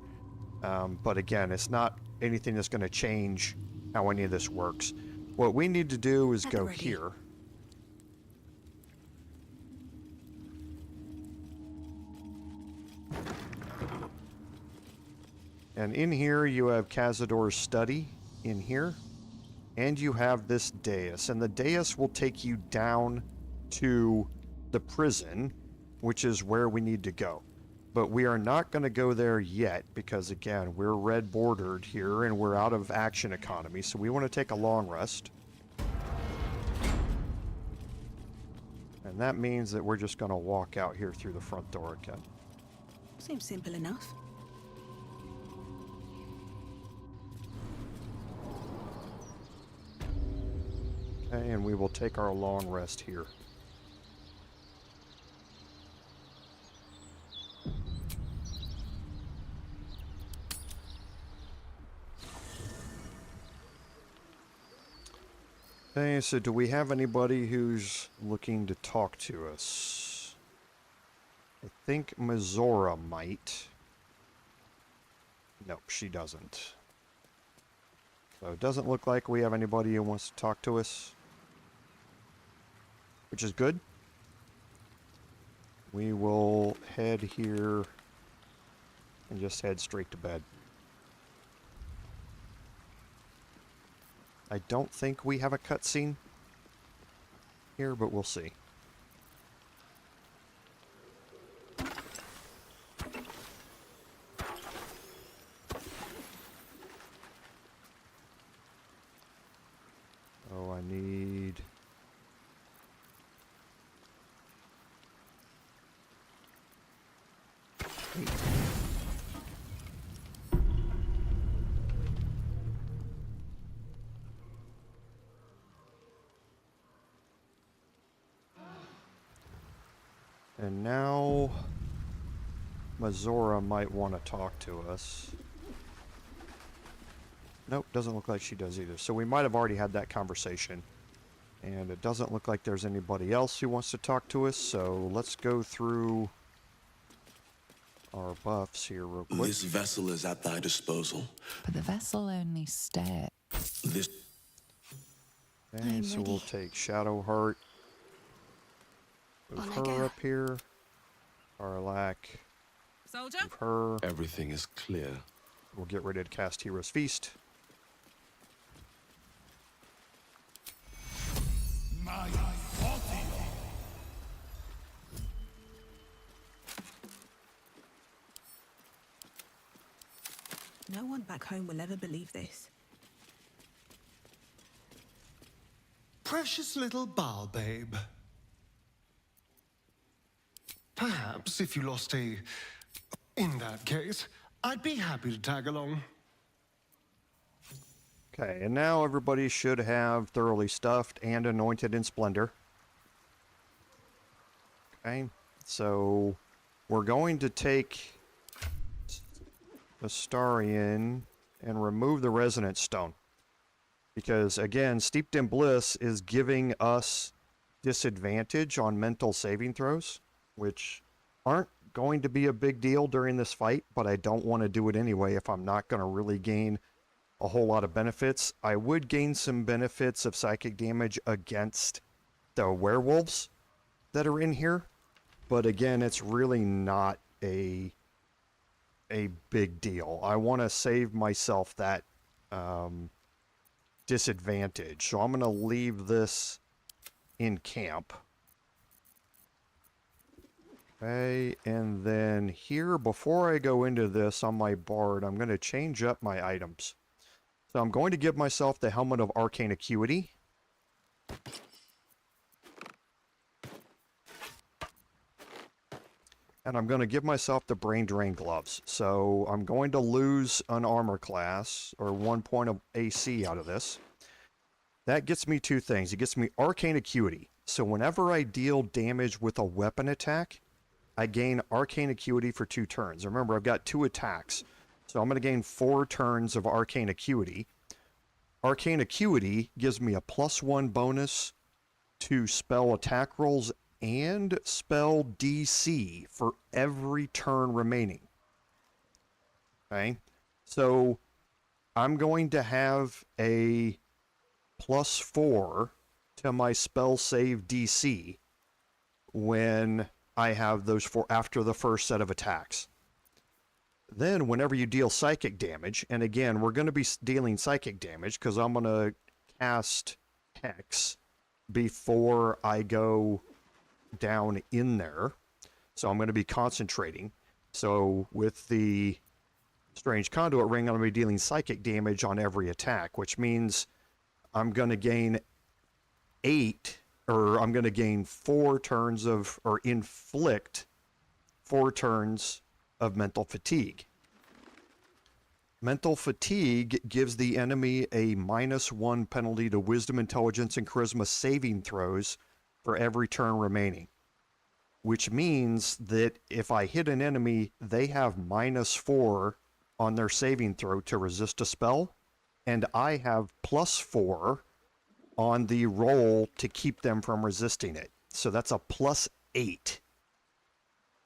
But again, it's not anything that's going to change how any of this works. What we need to do is go here. And in here you have Cazador's study in here. And you have this dais. And the dais will take you down to the prison, which is where we need to go. But we are not going to go there yet because, again, we're red bordered here and we're out of action economy. So we want to take a long rest. And that means that we're just going to walk out here through the front door again. Seems simple enough. Okay, and we will take our long rest here. Okay, so do we have anybody who's looking to talk to us? I think Mizora might. Nope, she doesn't. So it doesn't look like we have anybody who wants to talk to us, which is good. We will head here and just head straight to bed. I don't think we have a cutscene here, but we'll see. Oh, I need... And now Mizora might want to talk to us. Nope, doesn't look like she does either. So we might have already had that conversation. And it doesn't look like there's anybody else who wants to talk to us, so let's go through our buffs here real quick. This vessel is at thy disposal. But the vessel only stared. This... Okay, so we'll take Shadow Heart. On I her go. up here. Karlak. Soldier? Move her. Everything is clear. We'll get ready to cast Hero's Feast. My body. No one back home will ever believe this. Precious little Baal babe. Perhaps if you lost a... In that case, I'd be happy to tag along. Okay, and now everybody should have thoroughly stuffed and anointed in splendor. Okay, so we're going to take Astarion and remove the resonance stone. Because again, Steeped in Bliss is giving us disadvantage on mental saving throws, which aren't going to be a big deal during this fight, but I don't want to do it anyway if I'm not going to really gain a whole lot of benefits. I would gain some benefits of psychic damage against the werewolves that are in here, but again, it's really not a big deal. I want to save myself that disadvantage, so I'm going to leave this in camp. Okay, and then here, before I go into this on my bard, I'm going to change up my items. So I'm going to give myself the Helmet of Arcane Acuity. And I'm going to give myself the Brain Drain Gloves. So I'm going to lose an armor class, or 1 point of AC out of this. That gets me two things. It gets me Arcane Acuity. So whenever I deal damage with a weapon attack, I gain Arcane Acuity for 2 turns. Remember, I've got 2 attacks. So I'm going to gain 4 turns of Arcane Acuity. Arcane Acuity gives me a +1 bonus to spell attack rolls and spell DC for every turn remaining. Okay, so I'm going to have a +4 to my spell save DC when I have those 4 after the first set of attacks. Then whenever you deal psychic damage, and again, we're going to be dealing psychic damage because I'm going to cast Hex before I go down in there. So I'm going to be concentrating. So with the Strange Conduit Ring, I'm going to be dealing psychic damage on every attack, which means I'm going to gain 4 turns of, or inflict 4 turns of mental fatigue. Mental fatigue gives the enemy a -1 penalty to Wisdom, Intelligence, and Charisma saving throws for every turn remaining. Which means that if I hit an enemy, they have -4 on their saving throw to resist a spell, and I have +4 on the roll to keep them from resisting it. So that's a +8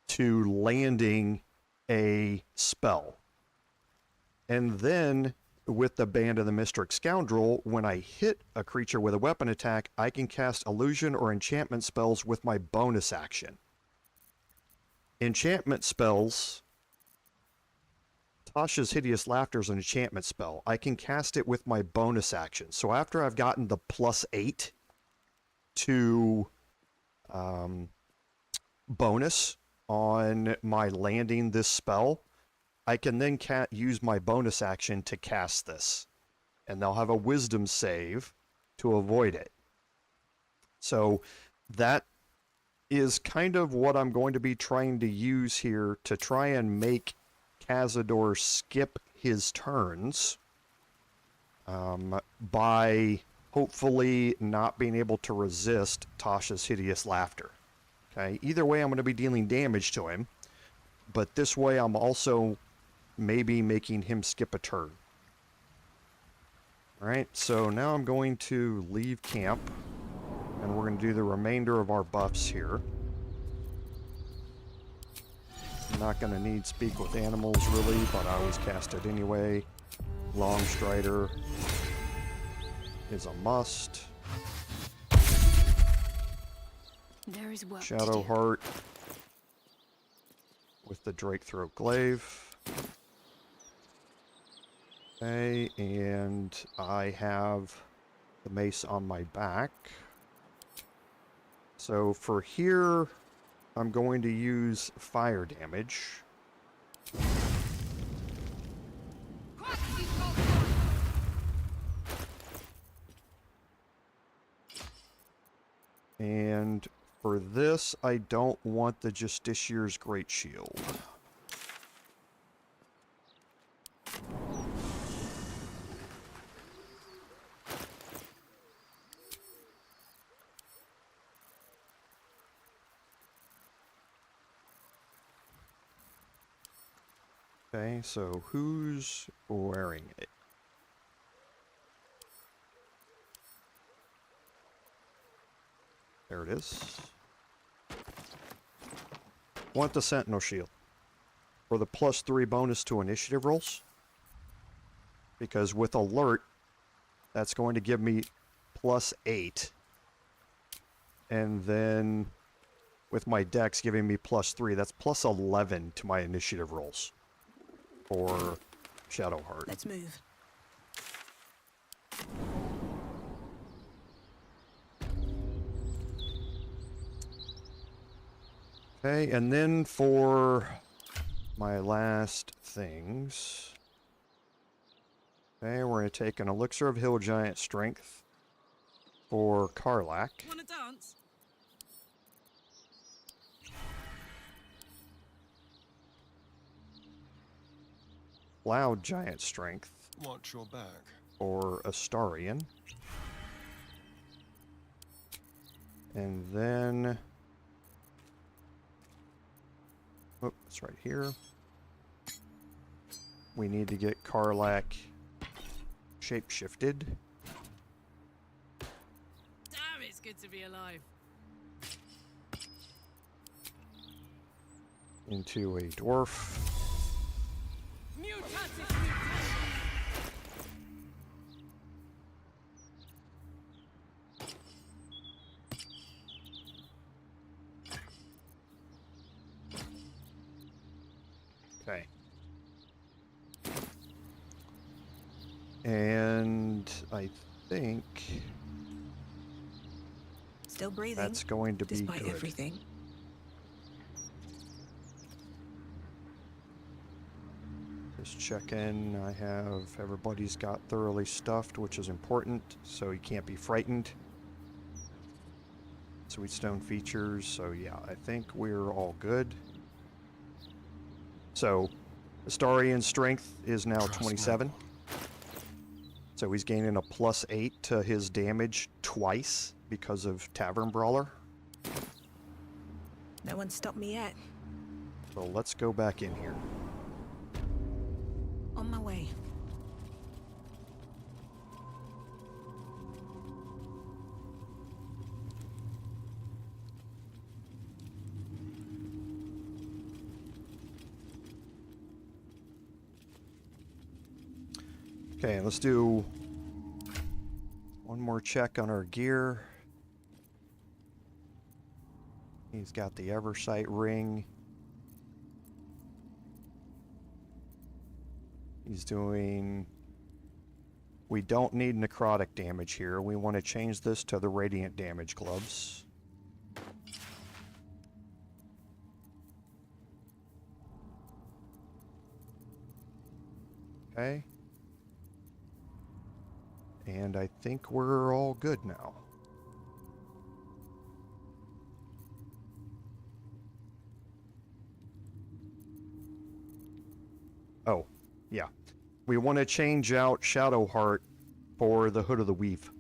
to landing a spell. And then with the Band of the Mystic Scoundrel, when I hit a creature with a weapon attack, I can cast illusion or enchantment spells with my bonus action. Enchantment spells, Tasha's Hideous Laughter is an enchantment spell. I can cast it with my bonus action. So after I've gotten the +8 to bonus on my landing this spell, I can then use my bonus action to cast this. And they'll have a wisdom save to avoid it. So that is kind of what I'm going to be trying to use here to try and make Cazador skip his turns by hopefully not being able to resist Tasha's Hideous Laughter. Okay, either way I'm going to be dealing damage to him, but this way I'm also maybe making him skip a turn. Alright, so now I'm going to leave camp, and we're going to do the remainder of our buffs here. I'm not going to need Speak with Animals really, but I always cast it anyway. Long Strider is a must. There is work to Shadow do. Heart with the Drake Throat Glaive. Okay, and I have the mace on my back. So for here, I'm going to use fire damage. And for this, I don't want the Justicier's Great Shield. Okay, so who's wearing it? There it is. Want the Sentinel Shield for the +3 bonus to initiative rolls. Because with Alert, that's going to give me +8. And then with my Dex giving me +3, that's +11 to my initiative rolls for Shadow Heart. Let's move. Okay, and then for my last things. Okay, we're going to take an Elixir of Hill Giant Strength for Karlach. Wanna dance? Loud Giant Strength Watch your back. for Astarion. And then... oh, it's right here. We need to get Karlach shape-shifted Damn, it's good to be alive. into a dwarf. Mutatis Okay. And I think Still breathing. that's going to be despite good. everything. Just check in. I have everybody's got thoroughly stuffed, which is important, so you can't be frightened. Sweetstone features, so yeah, I think we're all good. So, Astarion's strength is now 27. So he's gaining a +8 to his damage twice because of Tavern Brawler. No one stopped me yet. So let's go back in here. On my way. Okay, let's do one more check on our gear. He's got the Eversight ring. He's doing... we don't need necrotic damage here. We want to change this to the radiant damage gloves. Okay. And I think we're all good now. Oh, yeah. We want to change out Shadowheart for the Hood of the Weave.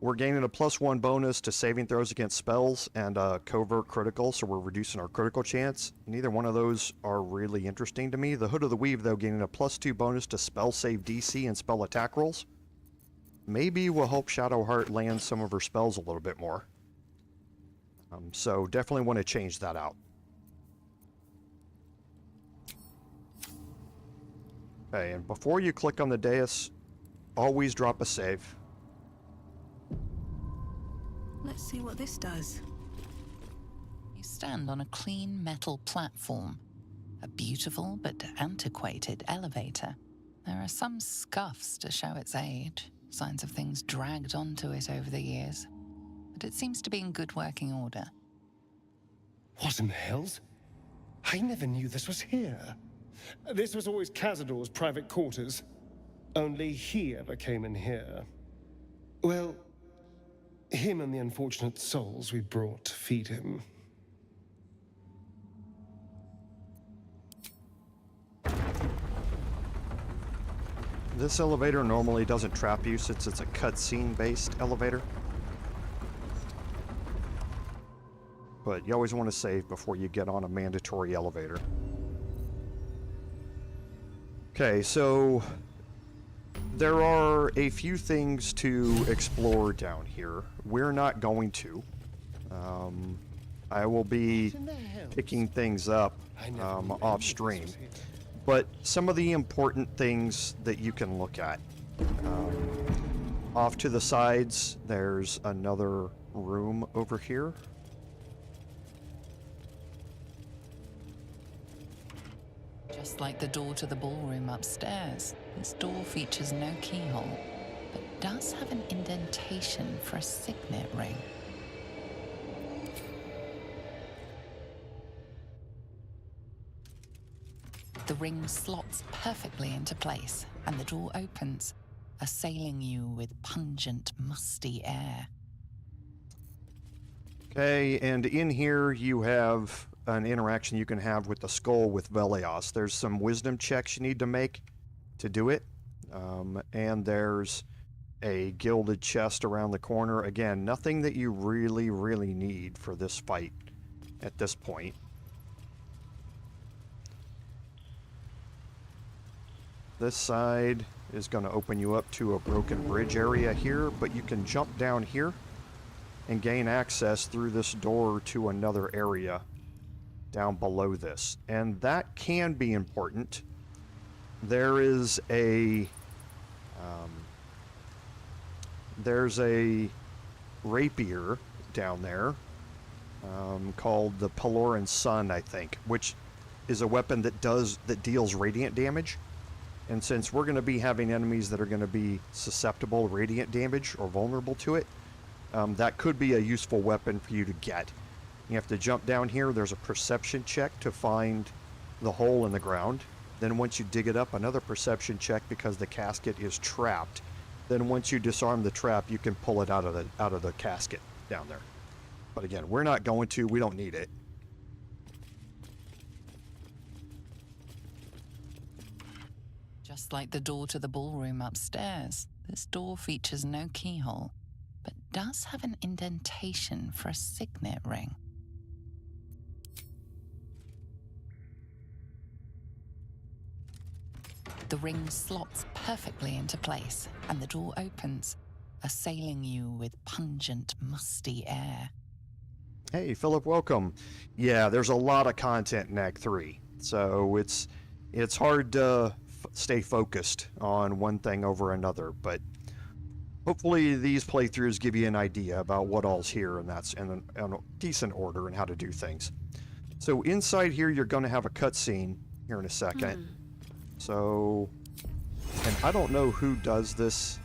We're gaining a +1 bonus to saving throws against spells and covert critical, so we're reducing our critical chance. Neither one of those are really interesting to me. The Hood of the Weave, though, gaining a +2 bonus to spell save DC and spell attack rolls. Maybe will help Shadowheart land some of her spells a little bit more. So definitely want to change that out. Okay, and before you click on the dais, always drop a save. Let's see what this does. You stand on a clean metal platform, a beautiful but antiquated elevator. There are some scuffs to show its age, signs of things dragged onto it over the years, but it seems to be in good working order. What in the hells? I never knew this was here. This was always Cazador's private quarters. Only he ever came in here. Well, him and the unfortunate souls we brought to feed him. This elevator normally doesn't trap you since it's a cutscene-based elevator. But you always want to save before you get on a mandatory elevator. Okay, so there are a few things to explore down here. We're not going to. I will be picking things up off stream. But some of the important things that you can look at. Off to the sides, there's another room over here. Just like the door to the ballroom upstairs, this door features no keyhole, but does have an indentation for a signet ring. The ring slots perfectly into place, and the door opens, assailing you with pungent, musty air. Okay, and in here you have an interaction you can have with the skull with Velios. There's some wisdom checks you need to make to do it. And there's a gilded chest around the corner. Again, nothing that you really need for this fight at this point. This side is going to open you up to a broken bridge area here, but you can jump down here and gain access through this door to another area down below this. And that can be important. There is a rapier down there called the Peloran Sun, I think, which is a weapon that deals radiant damage. And since we're going to be having enemies that are going to be susceptible to radiant damage or vulnerable to it, that could be a useful weapon for you to get. You have to jump down here. There's a perception check to find the hole in the ground. Then once you dig it up, another perception check because the casket is trapped. Then once you disarm the trap, you can pull it out of the casket down there. But again, we're not going to. We don't need it. Just like the door to the ballroom upstairs, this door features no keyhole, but does have an indentation for a signet ring. The ring slots perfectly into place, and the door opens, assailing you with pungent, musty air. Hey, Philip, welcome. Yeah, there's a lot of content in Act 3, so it's hard to stay focused on one thing over another, but hopefully these playthroughs give you an idea about what all's here, and that's in a decent order and how to do things. So inside here, you're going to have a cutscene here in a second. So, and I don't know who does this,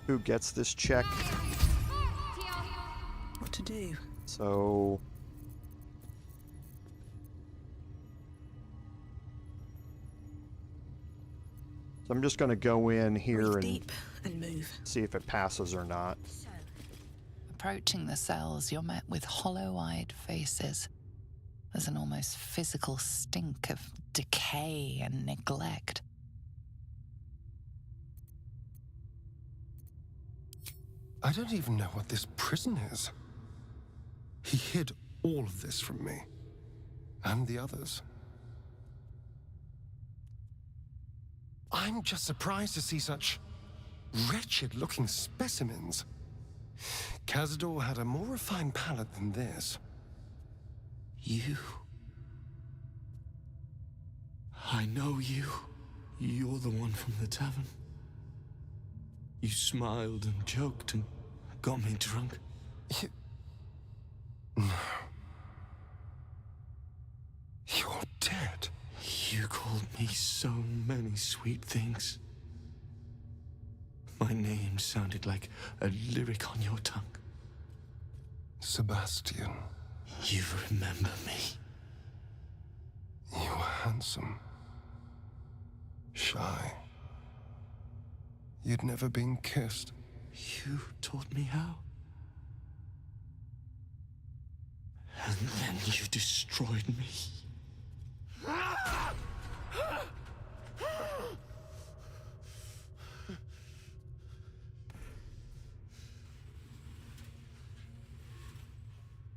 who gets this check. What to do? So I'm just going to go in here and move. See if it passes or not. Approaching the cells, you're met with hollow-eyed faces. There's an almost physical stink of decay and neglect. I don't even know what this prison is. He hid all of this from me. And the others. I'm just surprised to see such wretched-looking specimens. Cazador had a more refined palate than this. You. I know you. You're the one from the tavern. You smiled and joked and got me drunk. No. You're dead. You called me so many sweet things. My name sounded like a lyric on your tongue. Sebastian. You remember me? You were handsome. Shy. You'd never been kissed. You taught me how. And then you destroyed me.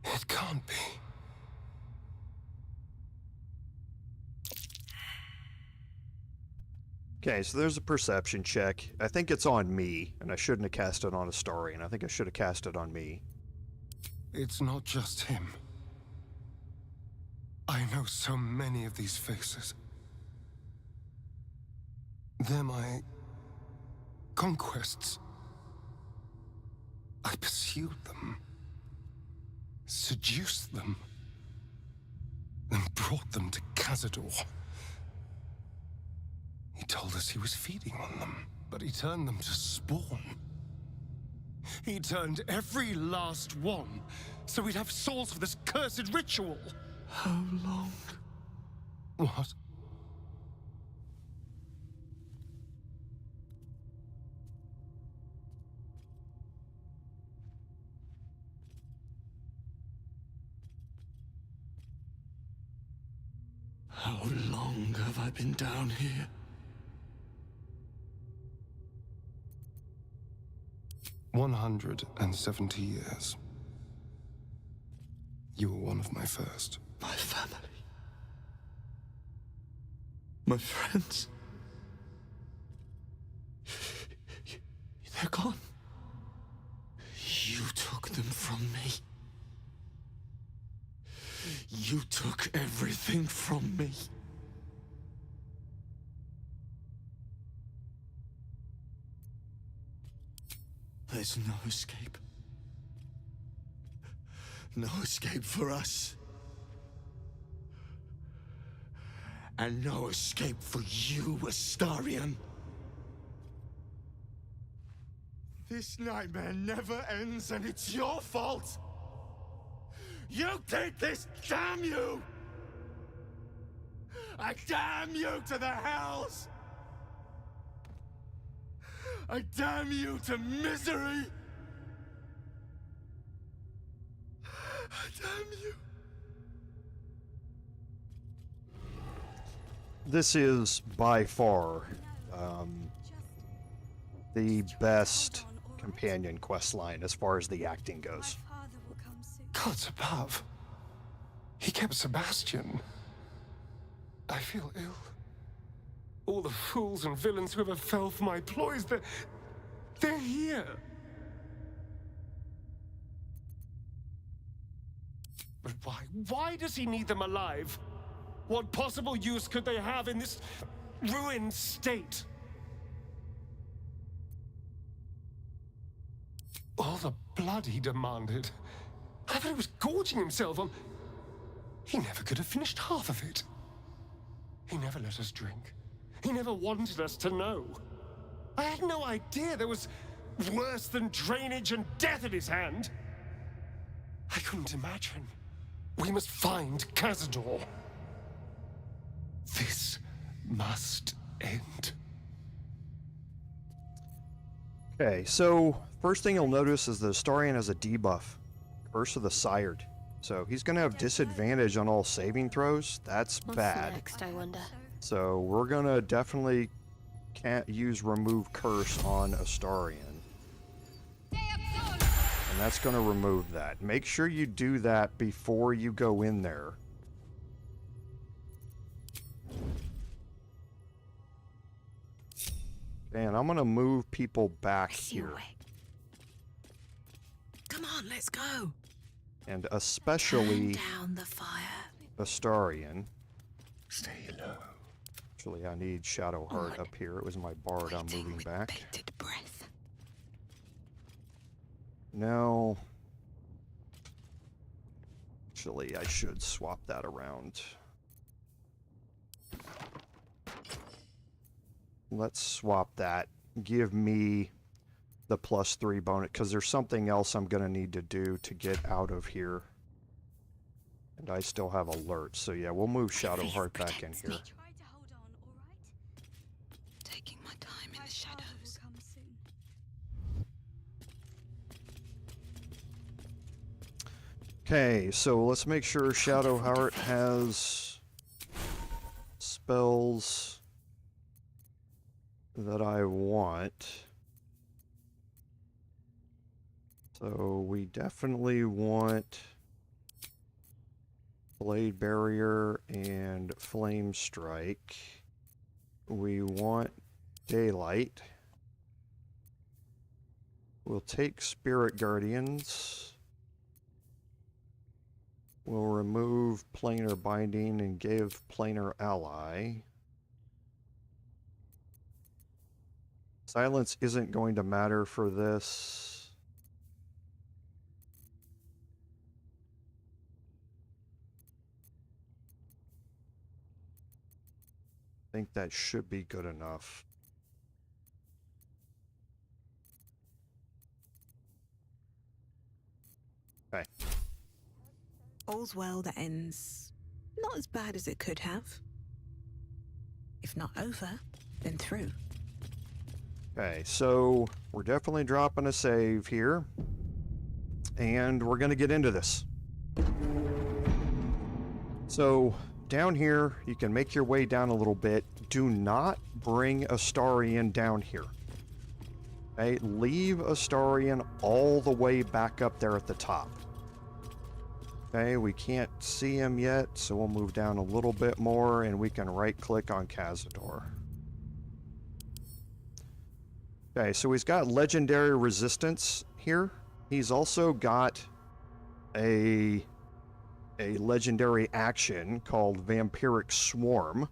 It can't be. Okay, so there's a perception check. I think it's on me, and I shouldn't have cast it on Astarion. I think I should have cast it on me. It's not just him. I know so many of these faces. They're my conquests. I pursued them, seduced them, and brought them to Cazador. He told us he was feeding on them, but he turned them to spawn. He turned every last one, so we'd have souls for this cursed ritual. How long? What? How long have I been down here? 170 years. You were one of my first. My family. My friends. They're gone. You took them from me. You took everything from me. There's no escape. No escape for us. And no escape for you, Astarion. This nightmare never ends, and it's your fault! You did this, damn you! I damn you to the hells! I damn you to misery! I damn you! This is by far the best companion quest line as far as the acting goes. Gods above. He kept Sebastian. I feel ill. All the fools and villains who ever fell for my ploys, they're here. But why? Why does he need them alive? What possible use could they have in this ruined state? All the blood he demanded. I thought he was gorging himself on... He never could have finished half of it. He never let us drink. He never wanted us to know. I had no idea there was worse than drainage and death in his hand. I couldn't imagine. We must find Cazador. This must end. Okay, so first thing you'll notice is the Astarion has a debuff, Curse of the Sired. So he's going to have disadvantage on all saving throws. That's bad. Next, I wonder. So we're going to definitely can't use Remove Curse on Astarion. And that's going to remove that. Make sure you do that before you go in there. And I'm going to move people back here. Come on, let's go. And especially down the fire. Astarion. Stay low. Actually, I need Shadowheart up here. It was my bard I'm moving back. Breath. Now, actually, I should swap that around. Let's swap that. Give me the +3 bonus, because there's something else I'm going to need to do to get out of here. And I still have alerts, so yeah, we'll move Shadowheart back in here. Taking my time in the shadows. Okay, so let's make sure Shadowheart has spells that I want. So we definitely want Blade Barrier and Flame Strike. We want Daylight. We'll take Spirit Guardians. We'll remove Planar Binding and give Planar Ally. Silence isn't going to matter for this. I think that should be good enough. Okay. All's well that ends not as bad as it could have. If not over, then through. Okay, so we're definitely dropping a save here. And we're going to get into this. So down here, you can make your way down a little bit. Do not bring Astarion down here. Okay, leave Astarion all the way back up there at the top. Okay, we can't see him yet, so we'll move down a little bit more and we can right-click on Cazador. Okay, so he's got legendary resistance here. He's also got a legendary action called Vampiric Swarm.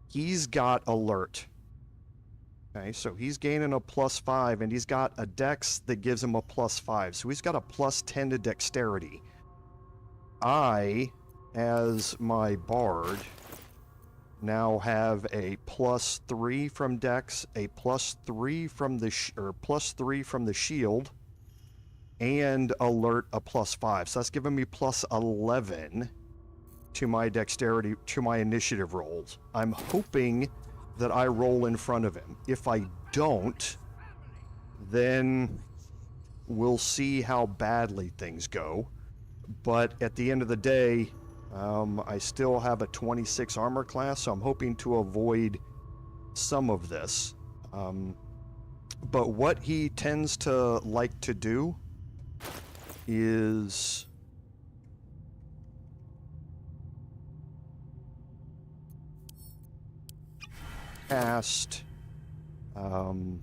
He's got alert. Okay, so he's gaining a +5, and he's got a dex that gives him a +5. So he's got a +10 to dexterity. I, as my bard, now have a +3 from dex, a +3 from the +3 from the shield, and alert a +5. So that's giving me +11 to my dexterity, to my initiative rolls. I'm hoping that I roll in front of him. If I don't, then we'll see how badly things go. But at the end of the day, I still have a 26 armor class, so I'm hoping to avoid some of this. But what he tends to like to do is cast All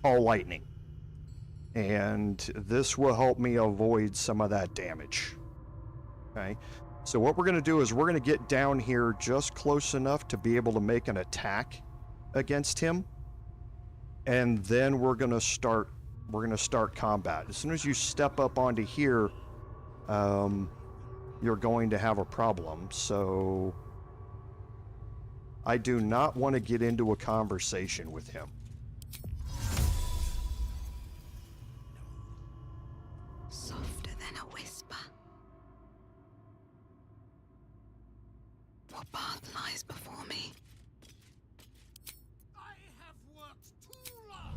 Lightning. And this will help me avoid some of that damage. Okay, so what we're going to do is we're going to get down here just close enough to be able to make an attack against him, and then we're going to start combat. As soon as you step up onto here, you're going to have a problem. So I do not want to get into a conversation with him. Softer than a whisper. What path lies before me? I have worked too long.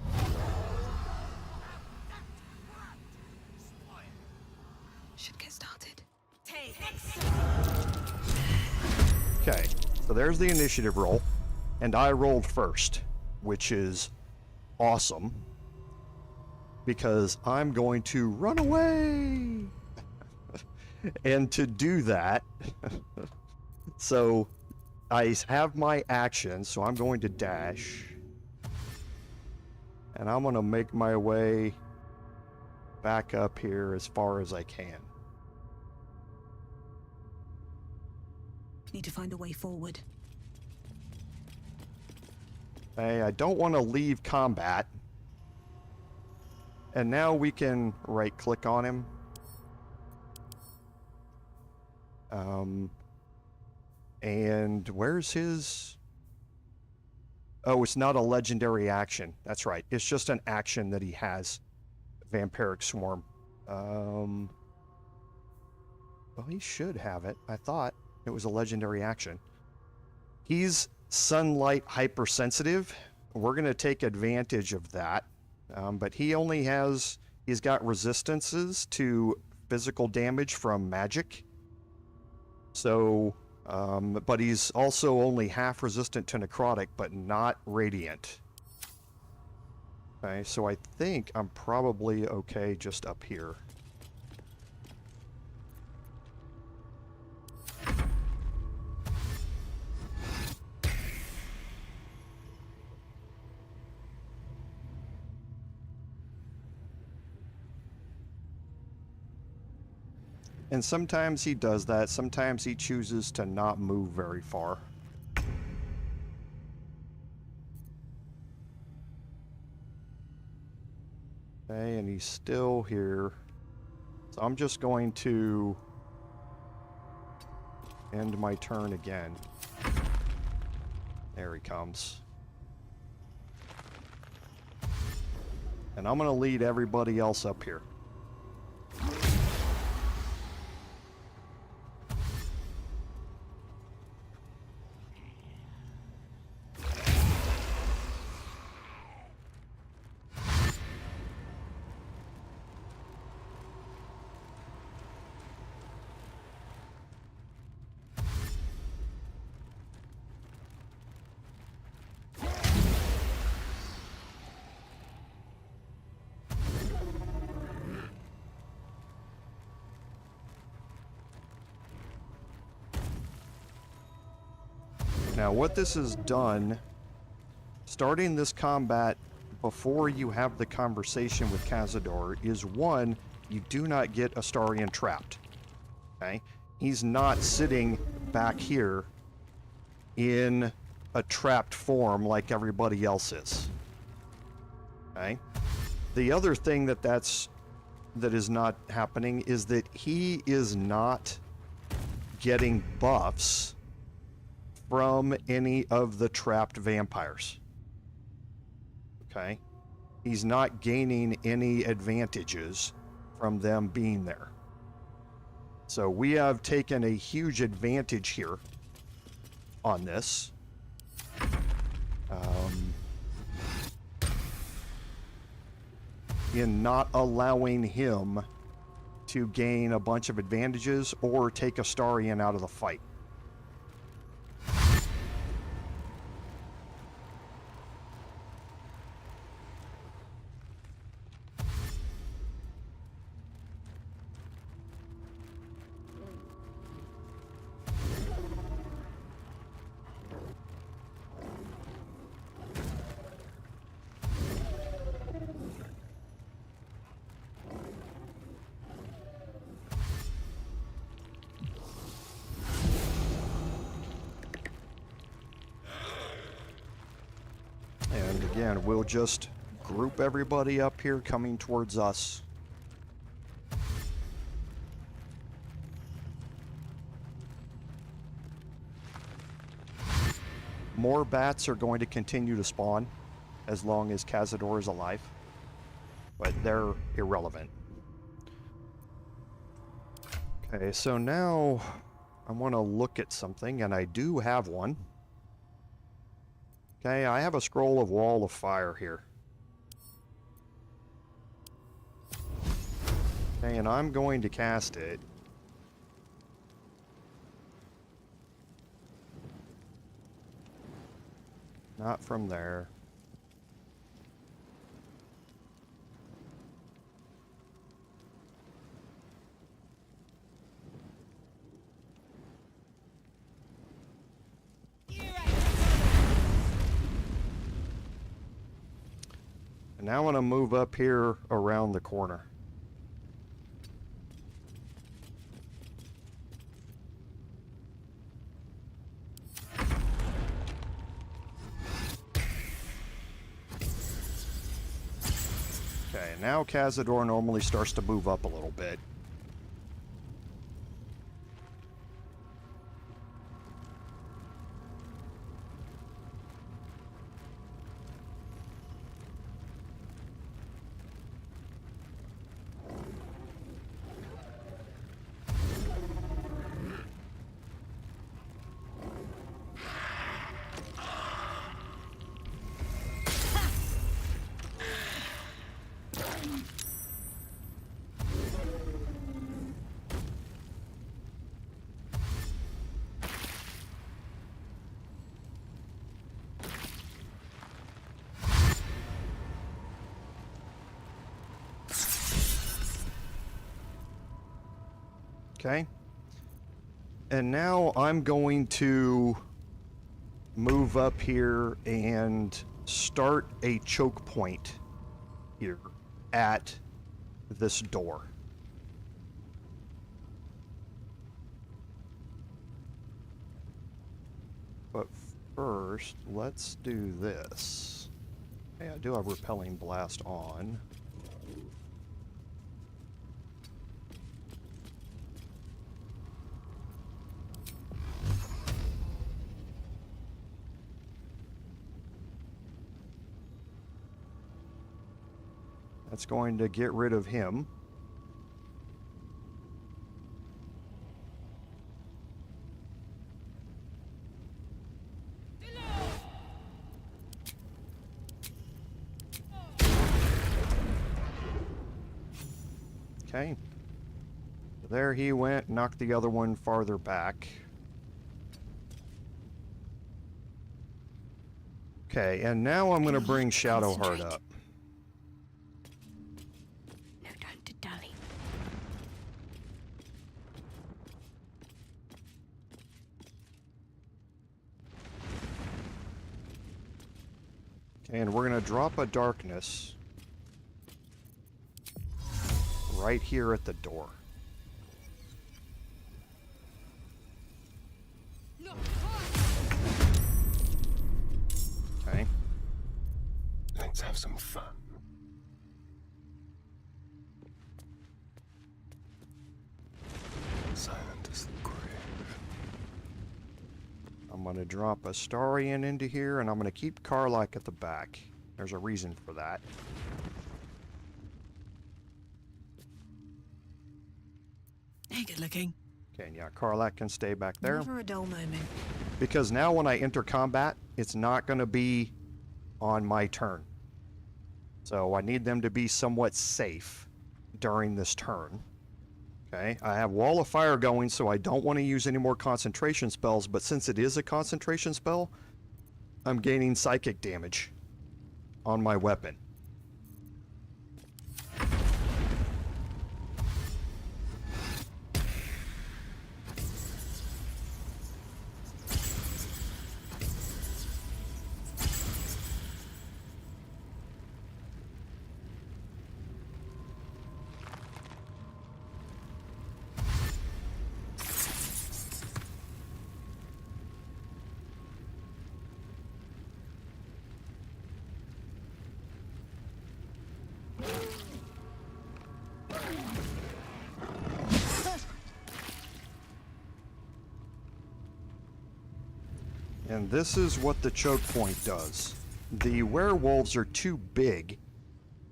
Should get started. Okay, so there's the initiative roll, and I rolled first, which is awesome, because I'm going to run away. And to do that, so I have my action, so I'm going to dash, and I'm going to make my way back up here as far as I can. Need to find a way forward. Hey, I don't want to leave combat. And now we can right-click on him. And where's his... Oh, it's not a legendary action. That's right. It's just an action that he has. Vampiric Swarm. Well, he should have it. I thought it was a legendary action. He's sunlight hypersensitive. We're going to take advantage of that. But he only has... He's got resistances to physical damage from magic. So... but he's also only half resistant to necrotic, but not radiant. Okay, so I think I'm probably okay just up here. And sometimes he does that. Sometimes he chooses to not move very far. Okay, and he's still here. So I'm just going to end my turn again. There he comes. And I'm going to lead everybody else up here. Now, what this has done, starting this combat before you have the conversation with Cazador, is one, you do not get Astarion trapped. Okay? He's not sitting back here in a trapped form like everybody else is. Okay? The other thing that is not happening is that he is not getting buffs from any of the trapped vampires. Okay? He's not gaining any advantages from them being there. So we have taken a huge advantage here on this. In not allowing him to gain a bunch of advantages or take Astarion out of the fight. And again, we'll just group everybody up here coming towards us. More bats are going to continue to spawn as long as Cazador is alive, but they're irrelevant. Okay, so now I want to look at something, and I do have one. Okay, I have a scroll of Wall of Fire here. Okay, and I'm going to cast it. Not from there. And now I want to move up here around the corner. Okay, now Cazador normally starts to move up a little bit. Okay. And now I'm going to move up here and start a choke point here at this door. But first, let's do this. Okay, I do have Repelling Blast on. That's going to get rid of him. Okay. There he went, knocked the other one farther back. Okay, and now I'm going to bring Shadowheart up. No time to dally. Okay, and we're going to drop a darkness right here at the door. Okay. Let's have some fun. Silent as the grave. I'm going to drop Astarion into here, and I'm going to keep Karlach at the back. There's a reason for that. Hey, good looking. Okay, and yeah, Karlach can stay back there. Never a dull moment. Because now when I enter combat, it's not going to be on my turn. So I need them to be somewhat safe during this turn. Okay, I have Wall of Fire going, so I don't want to use any more concentration spells, but since it is a concentration spell, I'm gaining psychic damage on my weapon. And this is what the choke point does. The werewolves are too big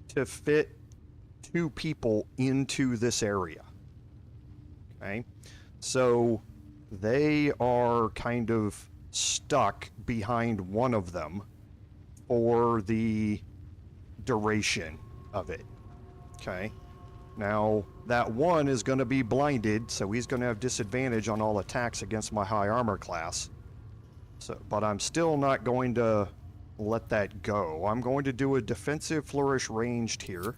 to fit 2 people into this area. Okay? So they are kind of stuck behind one of them for the duration of it. Okay? Now, that one is going to be blinded, so he's going to have disadvantage on all attacks against my high armor class. So, but I'm still not going to let that go. I'm going to do a defensive flourish ranged here.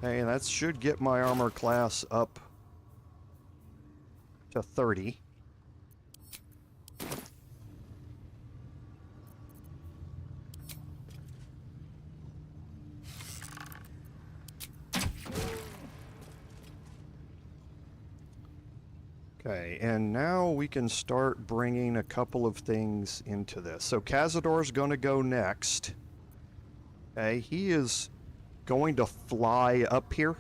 Okay, and that should get my armor class up to 30. Okay, and now we can start bringing a couple of things into this. So Cazador's going to go next. Okay, he is going to fly up here.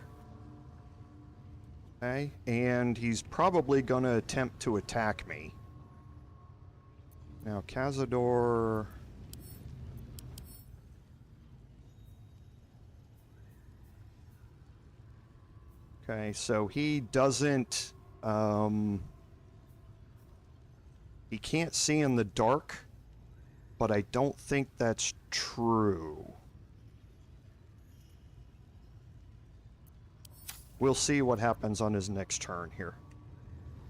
Okay, and he's probably going to attempt to attack me. Now, Cazador... Okay, so he doesn't... he can't see in the dark, but I don't think that's true. We'll see what happens on his next turn here.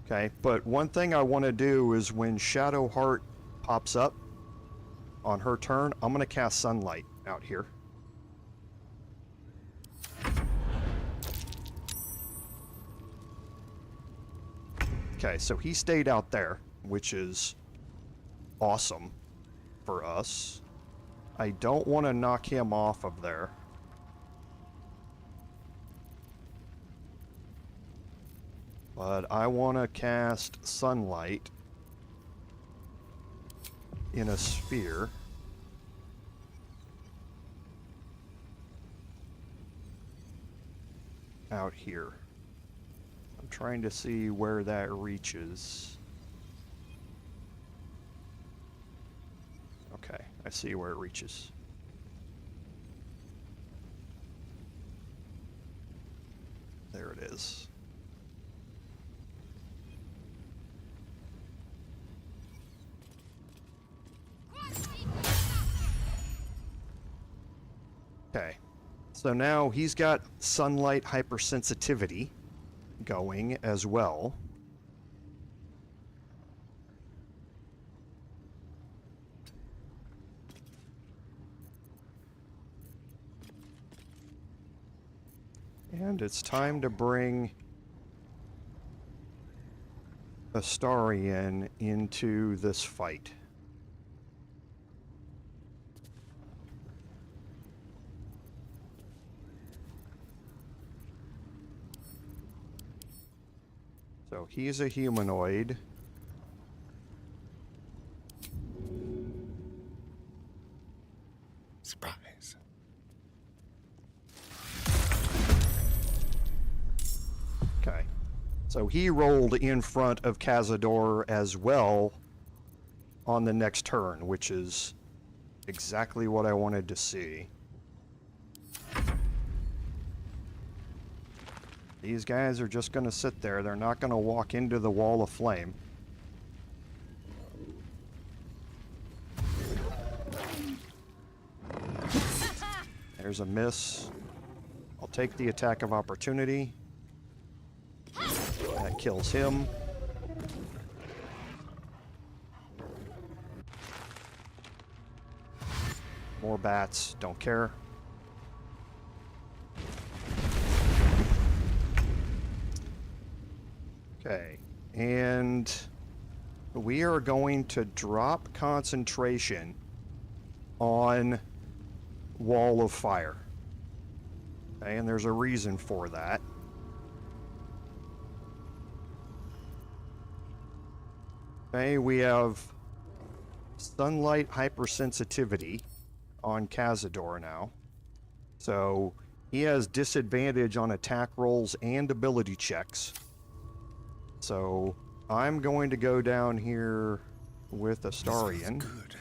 Okay, but one thing I want to do is when Shadowheart pops up on her turn, I'm going to cast Sunlight out here. Okay, so he stayed out there, which is awesome for us. I don't want to knock him off of there. But I want to cast Sunlight in a sphere. Out here. I'm trying to see where that reaches. Okay, I see where it reaches. There it is. Okay, so now he's got sunlight hypersensitivity going as well. And it's time to bring Astarion into this fight. So he's a humanoid. Surprise. Okay. So he rolled in front of Cazador as well on the next turn, which is exactly what I wanted to see. These guys are just going to sit there. They're not going to walk into the wall of flame. There's a miss. I'll take the attack of opportunity. That kills him. More bats. Don't care. Okay, and we are going to drop concentration on Wall of Fire. Okay, and there's a reason for that. Okay, we have sunlight hypersensitivity on Cazador now. So he has disadvantage on attack rolls and ability checks. So I'm going to go down here with Astarion. Good.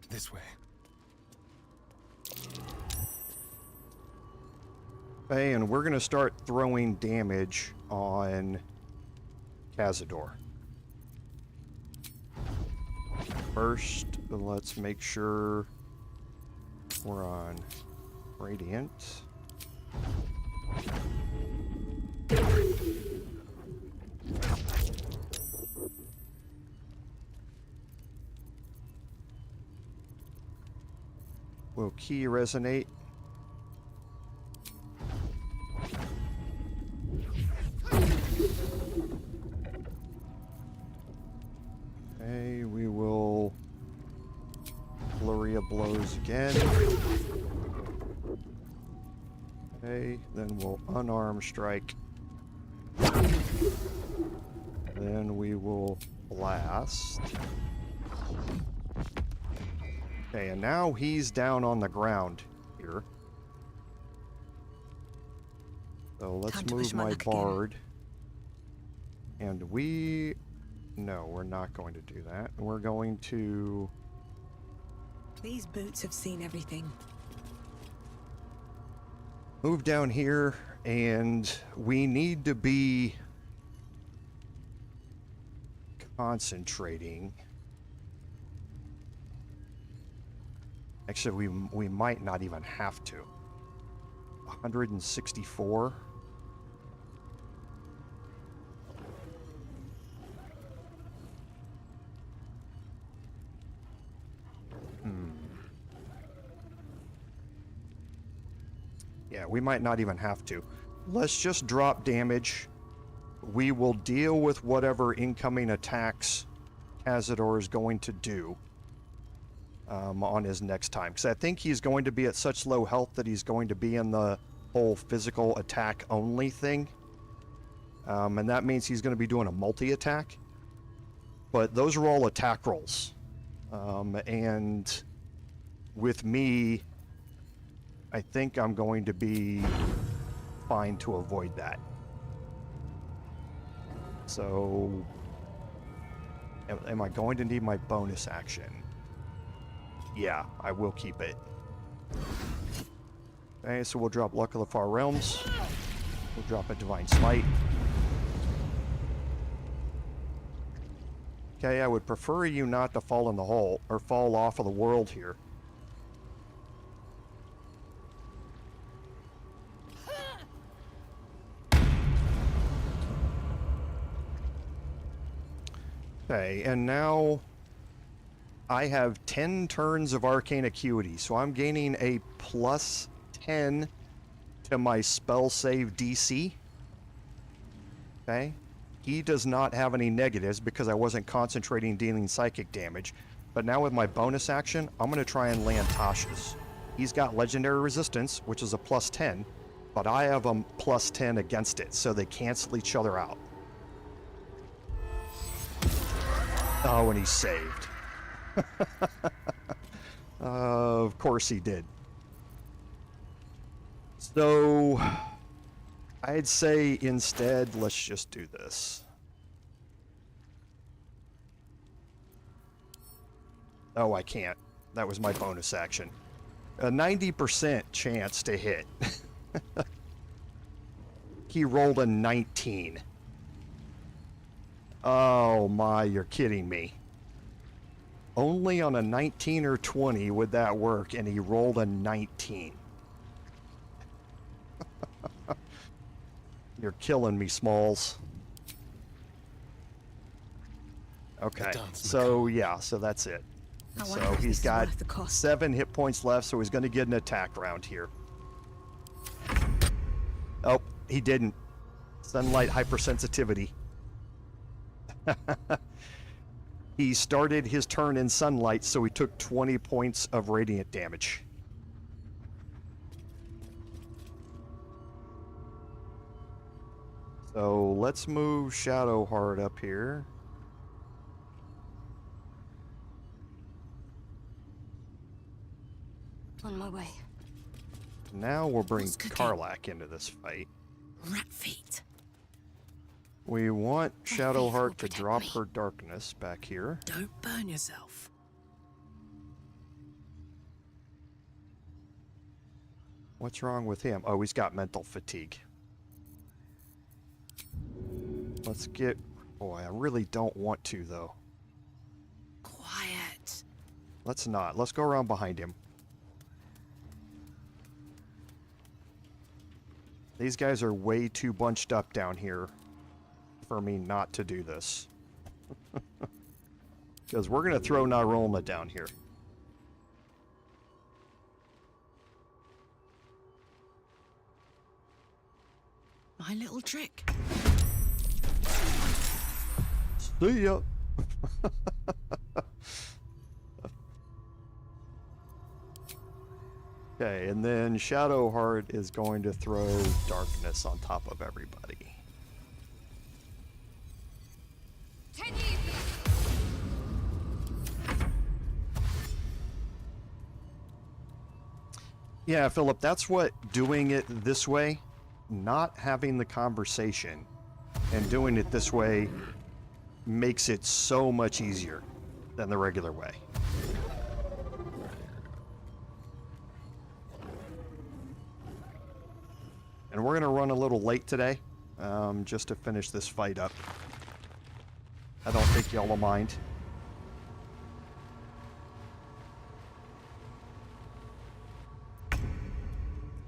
This way. Okay, and we're going to start throwing damage on Cazador. First, let's make sure we're on Radiant. Will key resonate? Okay, we will flurry of blows again. Okay, then we'll unarmed strike. Then we will blast. Okay, and now he's down on the ground here. So let's move my bard. And no, we're not going to do that. We're going to... These boots have seen everything. Move down here, and we need to be concentrating. Actually, we might not even have to. 164. Yeah, we might not even have to. Let's just drop damage. We will deal with whatever incoming attacks Cazador is going to do on his next time. Because I think he's going to be at such low health that he's going to be in the whole physical attack only thing. And that means he's going to be doing a multi-attack. But those are all attack rolls. And with me, I think I'm going to be fine to avoid that. So, am I going to need my bonus action? Yeah, I will keep it. Okay, so we'll drop Luck of the Far Realms. We'll drop a Divine Smite. Okay, I would prefer you not to fall in the hole, or fall off of the world here. Okay, and now I have 10 turns of Arcane Acuity, so I'm gaining a plus 10 to my spell save DC. Okay, he does not have any negatives because I wasn't concentrating dealing psychic damage, but now with my bonus action, I'm going to try and land Tasha's. He's got Legendary Resistance, which is a plus 10, but I have a plus 10 against it, so they cancel each other out. Oh, and he saved. Of course he did. So, I'd say instead, let's just do this. Oh, I can't. That was my bonus action. A 90% chance to hit. He rolled a 19. Oh my, you're kidding me. Only on a 19 or 20 would that work, and he rolled a 19. You're killing me, Smalls. Okay, so yeah, so that's it. So he's got 7 hit points left, so he's going to get an attack round here. Oh, he didn't. Sunlight hypersensitivity. He started his turn in sunlight, so he took 20 points of radiant damage. So let's move Shadowheart up here. On my way. Now we'll bring Karlach into this fight. Rat feet. We want Shadowheart to drop her darkness back here. Don't burn yourself. What's wrong with him? Oh, he's got mental fatigue. Let's get... Boy, I really don't want to, though. Quiet. Let's not. Let's go around behind him. These guys are way too bunched up down here for me not to do this. Because we're going to throw Narolna down here. My little trick. See ya. Okay, and then Shadowheart is going to throw darkness on top of everybody. Yeah, Philip, that's what doing it this way, not having the conversation, and doing it this way makes it so much easier than the regular way. And we're going to run a little late today, just to finish this fight up. I don't think y'all will mind.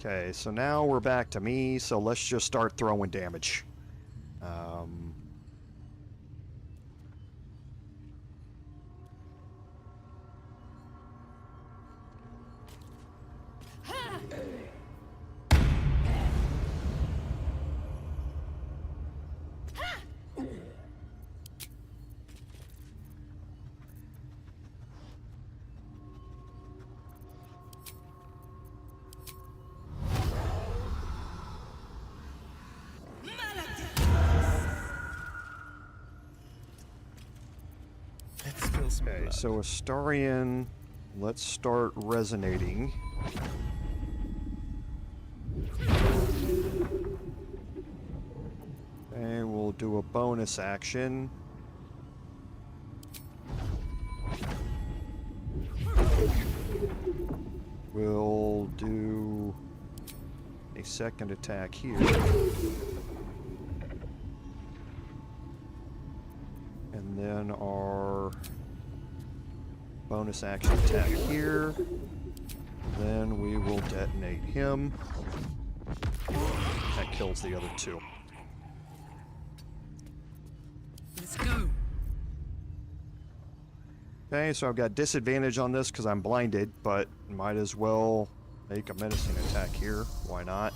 Okay, so now we're back to me, so let's just start throwing damage. Okay, so Astarion, let's start resonating. Okay, we'll do a bonus action. We'll do a second attack here. And then our bonus action attack here. Then we will detonate him. That kills the other two. Let's go. Okay, so I've got disadvantage on this because I'm blinded, but might as well make a menacing attack here. Why not?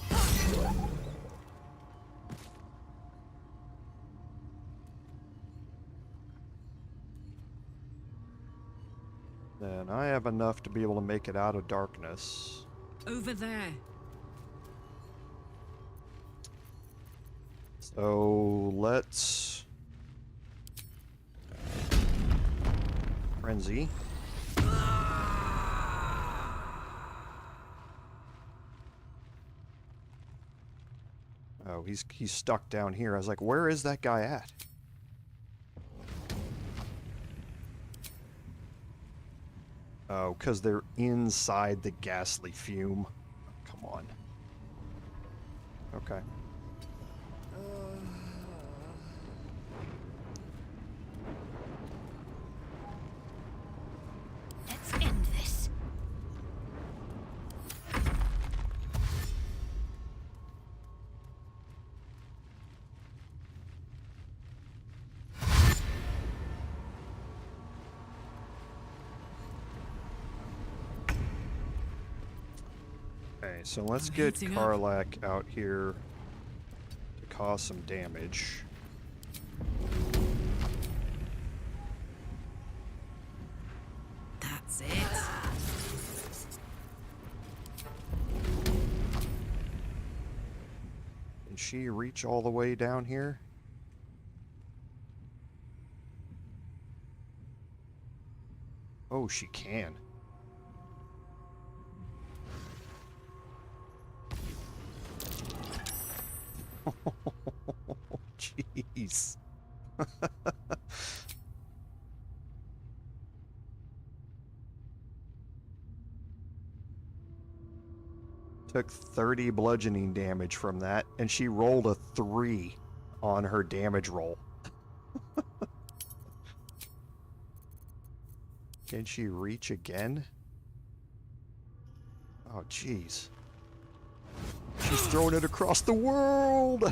Then I have enough to be able to make it out of darkness. Over there. So let's frenzy. Oh, he's stuck down here. I was like, where is that guy at? Oh, because they're inside the ghastly fume. Come on. Okay. Let's end this. Okay, so let's get Karlach out here to cause some damage. That's it. Can she reach all the way down here? Oh, she can. Jeez. Took 30 bludgeoning damage from that, and she rolled a 3 on her damage roll. Can she reach again? Oh, jeez. She's throwing it across the world!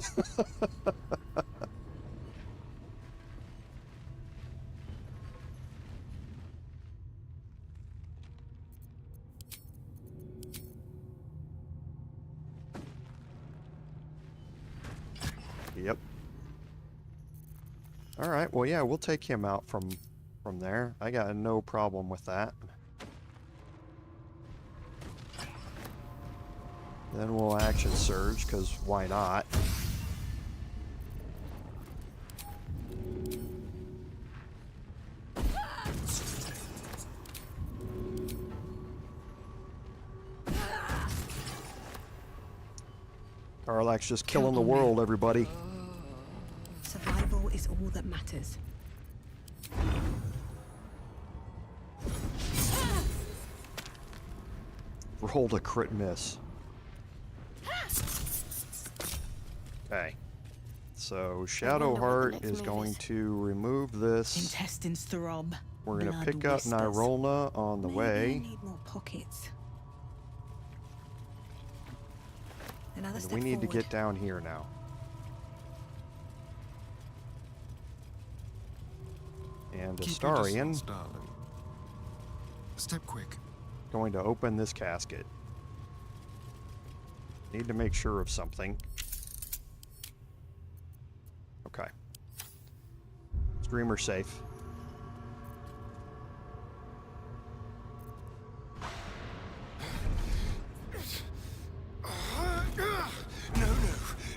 Yep. Alright, well yeah, we'll take him out from there. I got no problem with that. Then we'll action surge, because why not? Karlach's just killing the world, everybody. Survival is all that matters. Rolled a crit miss. Okay. So Shadowheart is going to remove this. Intestines throb. We're going to blood pick up whispers. Nyrolna on the Maybe way. I need more pockets. Another And step we need to forward. get down here now. And Keep your Astarion distance, darling. Step quick. going to open this casket. Need to make sure of something. Okay. Screamer safe.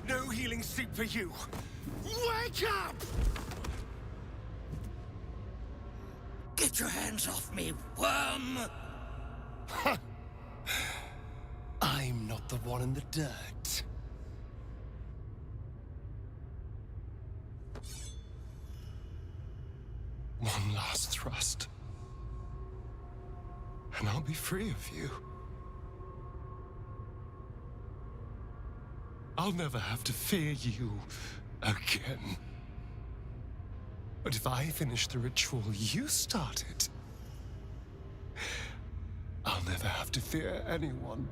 No healing sleep for you. Wake up! Get your hands off me, worm! I'm not the one in the dirt. One last thrust, and I'll be free of you. I'll never have to fear you again. But if I finish the ritual you started, I'll never have to fear anyone.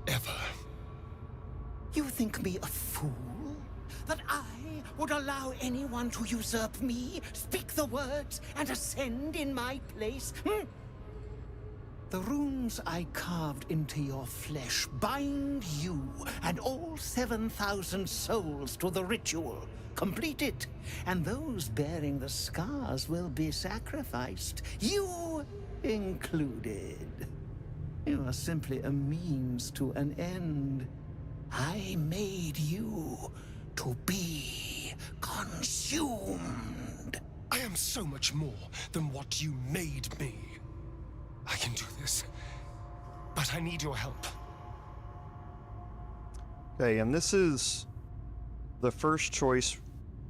Ever. You think me a fool? That I would allow anyone to usurp me, speak the words, and ascend in my place? The runes I carved into your flesh bind you and all 7,000 souls to the ritual. Complete it, and those bearing the scars will be sacrificed, you included. You are simply a means to an end. I made you to be consumed. I am so much more than what you made me. I can do this, but I need your help. Okay, and this is the first choice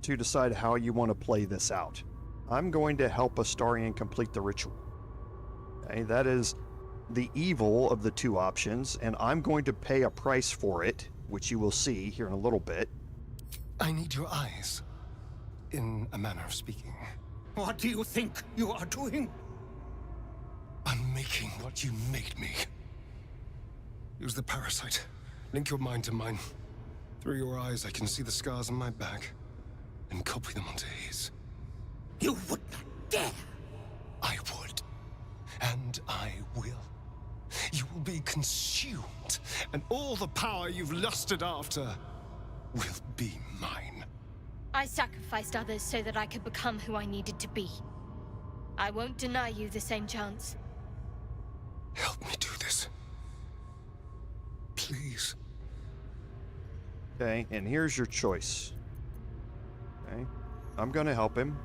to decide how you want to play this out. I'm going to help Astarion complete the ritual. Okay, that is the evil of the two options, and I'm going to pay a price for it, which you will see here in a little bit. I need your eyes, in a manner of speaking. What do you think you are doing? I'm making what you made me. Use the parasite. Link your mind to mine. Through your eyes, I can see the scars on my back, and copy them onto his. You would not dare! I would. And I will. You will be consumed, and all the power you've lusted after will be mine. I sacrificed others so that I could become who I needed to be. I won't deny you the same chance. Help me do this. Please. Okay, and here's your choice. Okay, I'm going to help him.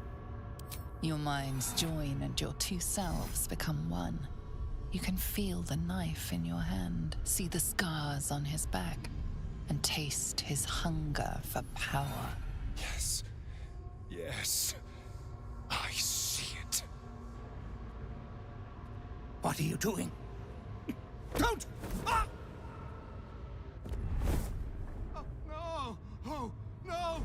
Your minds join and your two selves become one. You can feel the knife in your hand, see the scars on his back, and taste his hunger for power. Yes. Yes. I see it. What are you doing? Don't! Ah! Oh, no! Oh, no!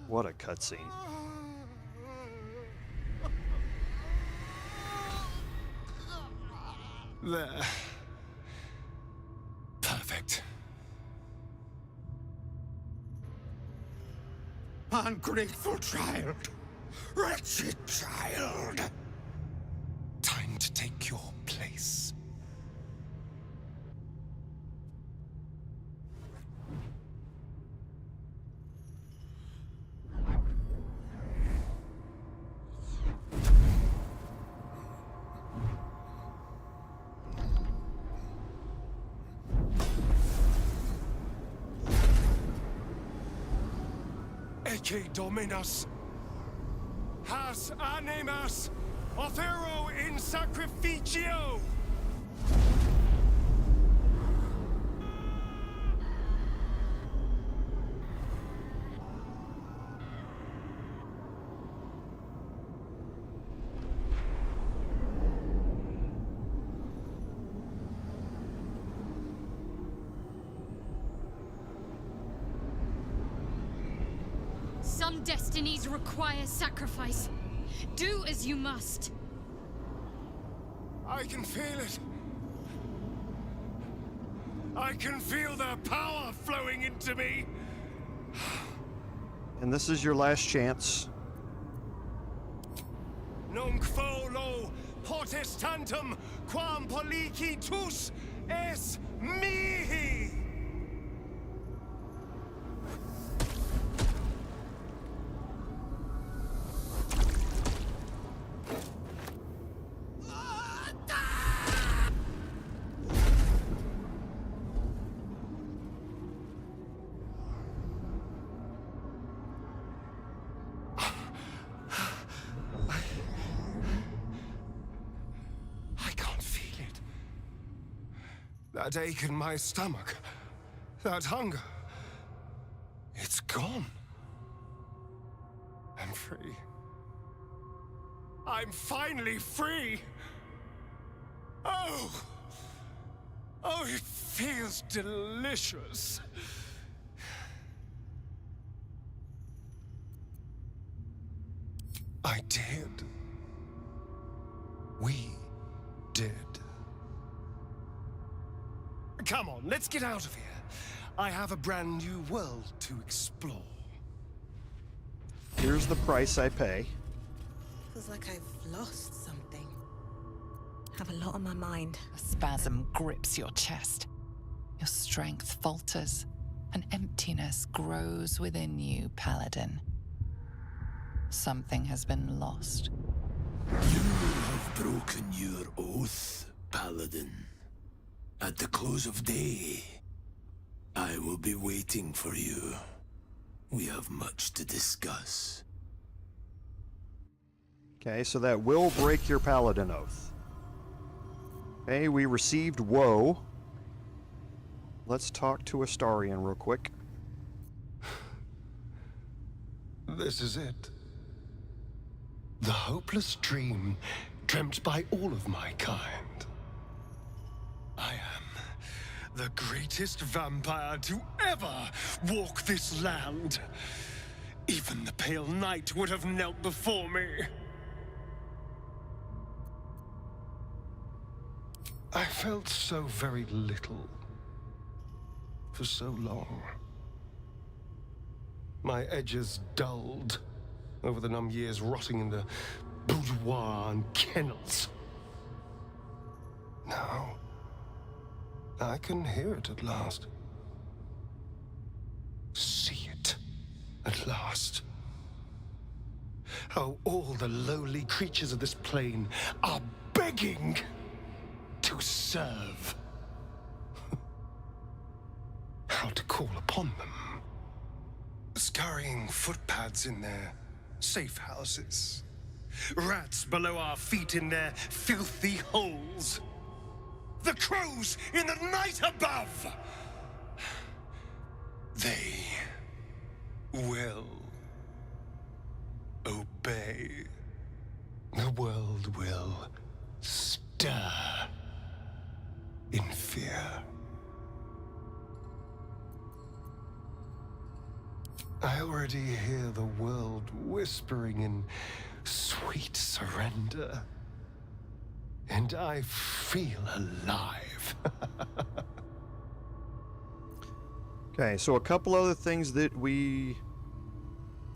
What a cutscene. There. Perfect. Ungrateful child. Wretched child. Time to take your place. Ecce Dominus. Has animas offero in sacrificio. Some destinies require sacrifice. Do as you must. I can feel it. I can feel their power flowing into me. And this is your last chance. Nunc volo potestantem quam policitus es mihi. That ache in my stomach, that hunger, it's gone. I'm free. I'm finally free! Oh! Oh, it feels delicious. I did. We did. Come on, let's get out of here. I have a brand new world to explore. Here's the price I pay. Feels like I've lost something. Have a lot on my mind. A spasm grips your chest. Your strength falters. An emptiness grows within you, Paladin. Something has been lost. You have broken your oath, Paladin. At the close of day, I will be waiting for you. We have much to discuss. Okay, so that will break your Paladin oath. Okay, we received woe. Let's talk to Astarion real quick. This is it. The hopeless dream dreamt by all of my kind. I am the greatest vampire to ever walk this land. Even the pale knight would have knelt before me. I felt so very little for so long. My edges dulled over the numb years rotting in the boudoir and kennels. Now, I can hear it at last. See it at last. How all the lowly creatures of this plane are begging to serve. How to call upon them. Scurrying footpads in their safe houses. Rats below our feet in their filthy holes. The crows in the night above! They will obey. The world will stir in fear. I already hear the world whispering in sweet surrender. And I feel alive. Okay, so a couple other things that we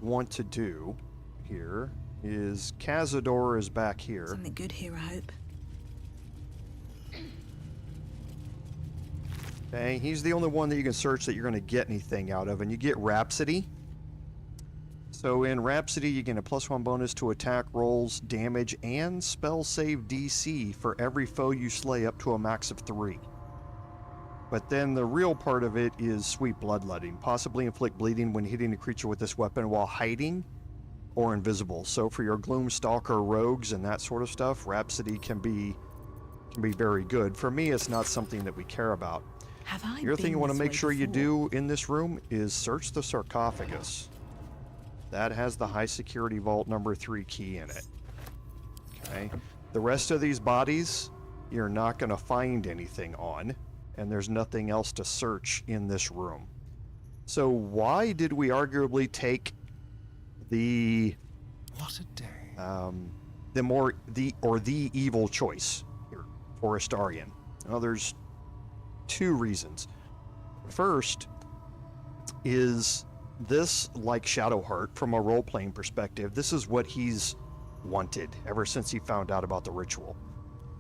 want to do here is Cazador is back here. Something good here, I hope. Okay, he's the only one that you can search that you're going to get anything out of, and you get Rhapsody. So in Rhapsody, you get a +1 bonus to attack rolls, damage, and spell save DC for every foe you slay up to a max of 3. But then the real part of it is Sweet Bloodletting. Possibly inflict bleeding when hitting a creature with this weapon while hiding or invisible. So for your Gloomstalker rogues and that sort of stuff, Rhapsody can be very good. For me, it's not something that we care about. The other thing you want to make sure you do in this room is search the sarcophagus. That has the high security vault number 3 key in it. Okay. The rest of these bodies, you're not going to find anything on, and there's nothing else to search in this room. So why did we arguably take the what a day the evil choice here for Astarion? Well, there's 2 reasons. First is this, like Shadowheart, from a role-playing perspective, this is what he's wanted ever since he found out about the ritual.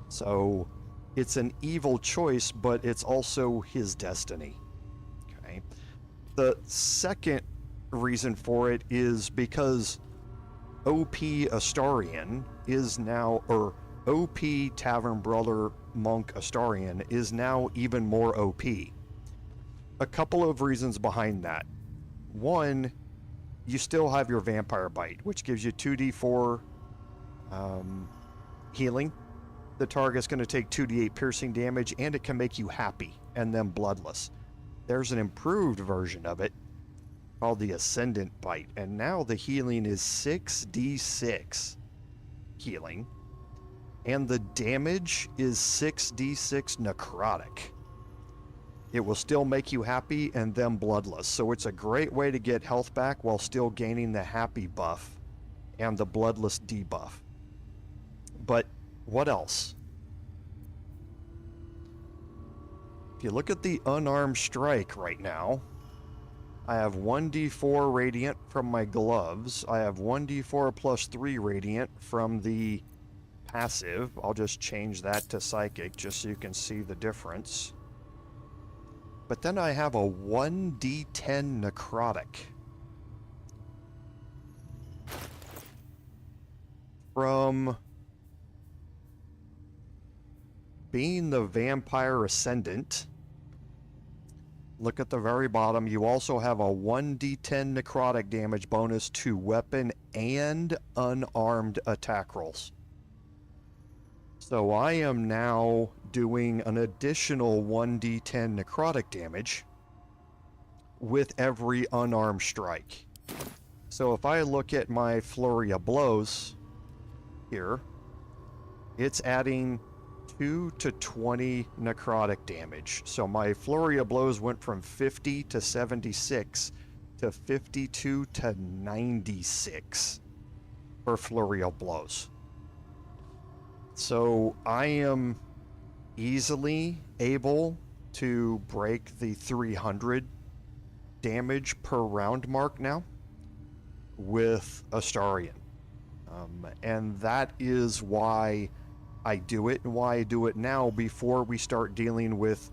So it's an evil choice, but it's also his destiny. Okay. The second reason for it is because OP Astarion is now, or OP Tavern Brawler Monk Astarion is now even more OP. A couple of reasons behind that. One, you still have your Vampire Bite, which gives you 2d4 healing. The target's going to take 2d8 piercing damage, and it can make you happy, and then bloodless. There's an improved version of it called the Ascendant Bite, and now the healing is 6d6 healing, and the damage is 6d6 necrotic. It will still make you happy and then bloodless, so it's a great way to get health back while still gaining the happy buff and the bloodless debuff. But what else? If you look at the unarmed strike right now, I have 1d4 radiant from my gloves. I have 1d4 plus 3 radiant from the passive. I'll just change that to psychic just so you can see the difference. But then I have a 1d10 necrotic from being the Vampire Ascendant. Look at the very bottom. You also have a 1d10 necrotic damage bonus to weapon and unarmed attack rolls. So I am now doing an additional 1d10 necrotic damage with every unarmed strike. So if I look at my flurry of blows here, it's adding 2 to 20 necrotic damage. So my flurry of blows went from 50 to 76 to 52 to 96 for flurry of blows. So I am easily able to break the 300 damage per round mark now with Astarion. And that is why I do it, and why I do it now before we start dealing with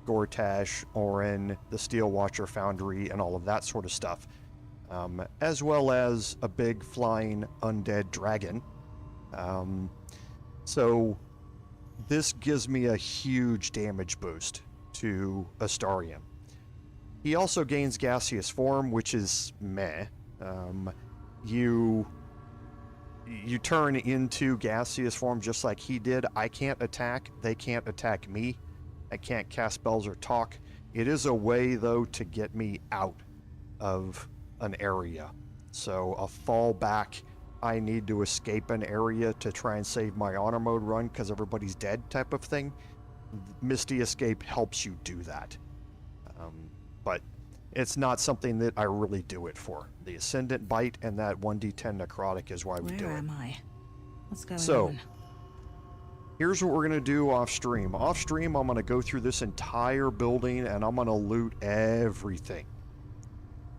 Gortash, Orin, the Steel Watcher Foundry, and all of that sort of stuff. As well as a big flying undead dragon. So this gives me a huge damage boost to Astarion. He also gains gaseous form, which is meh. You turn into gaseous form just like he did. I can't attack. They can't attack me. I can't cast spells or talk. It is a way, though, to get me out of an area. So a fallback, I need to escape an area to try and save my honor mode run because everybody's dead type of thing. Misty Escape helps you do that. But it's not something that I really do it for. The Ascendant Bite and that 1d10 necrotic is why we do it. Where am I? What's going on? So, here's what we're going to do off stream. Off stream, I'm going to go through this entire building and I'm going to loot everything.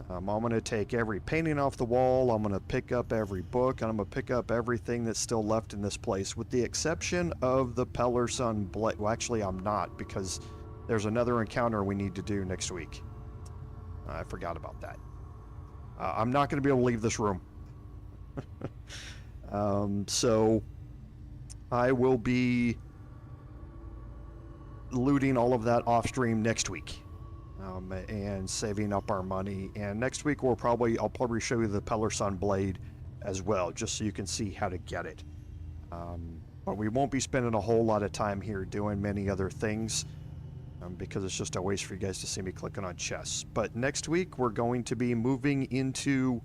I'm going to take every painting off the wall. I'm going to pick up every book, and I'm going to pick up everything that's still left in this place, with the exception of the Pellerson Blade. Well, actually, I'm not, because there's another encounter we need to do next week. I forgot about that. I'm not going to be able to leave this room. So I will be looting all of that off stream next week. And saving up our money, and next week I'll probably show you the Pellerson Blade as well, just so you can see how to get it. But we won't be spending a whole lot of time here doing many other things, because it's just a waste for you guys to see me clicking on chests. But next week we're going to be moving into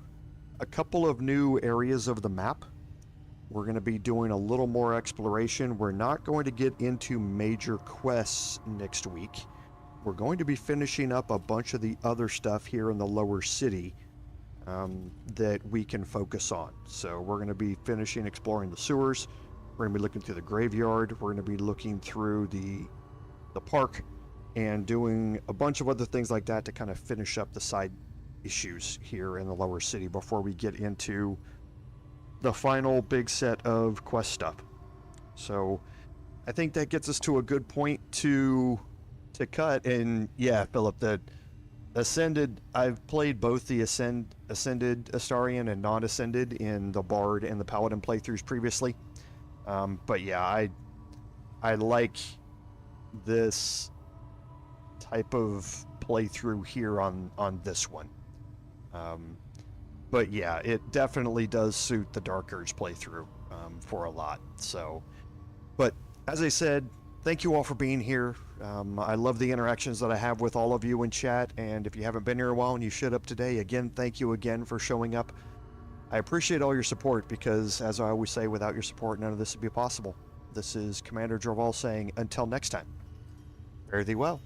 a couple of new areas of the map. We're going to be doing a little more exploration. We're not going to get into major quests next week. We're going to be finishing up a bunch of the other stuff here in the lower city that we can focus on. So we're going to be finishing exploring the sewers. We're going to be looking through the graveyard. We're going to be looking through the park and doing a bunch of other things like that to kind of finish up the side issues here in the lower city before we get into the final big set of quest stuff. So I think that gets us to a good point to cut. And yeah, Philip, the Ascended, I've played both the Ascended Astarion and non-Ascended in the Bard and the Paladin playthroughs previously. But yeah, I like this type of playthrough here on this one. But yeah, it definitely does suit the Dark Urge playthrough for a lot. So, but as I said, thank you all for being here. I love the interactions that I have with all of you in chat, and if you haven't been here a while and you showed up today, again, thank you again for showing up. I appreciate all your support, because, as I always say, without your support, none of this would be possible. This is Commander Jorval saying, until next time, fare thee well.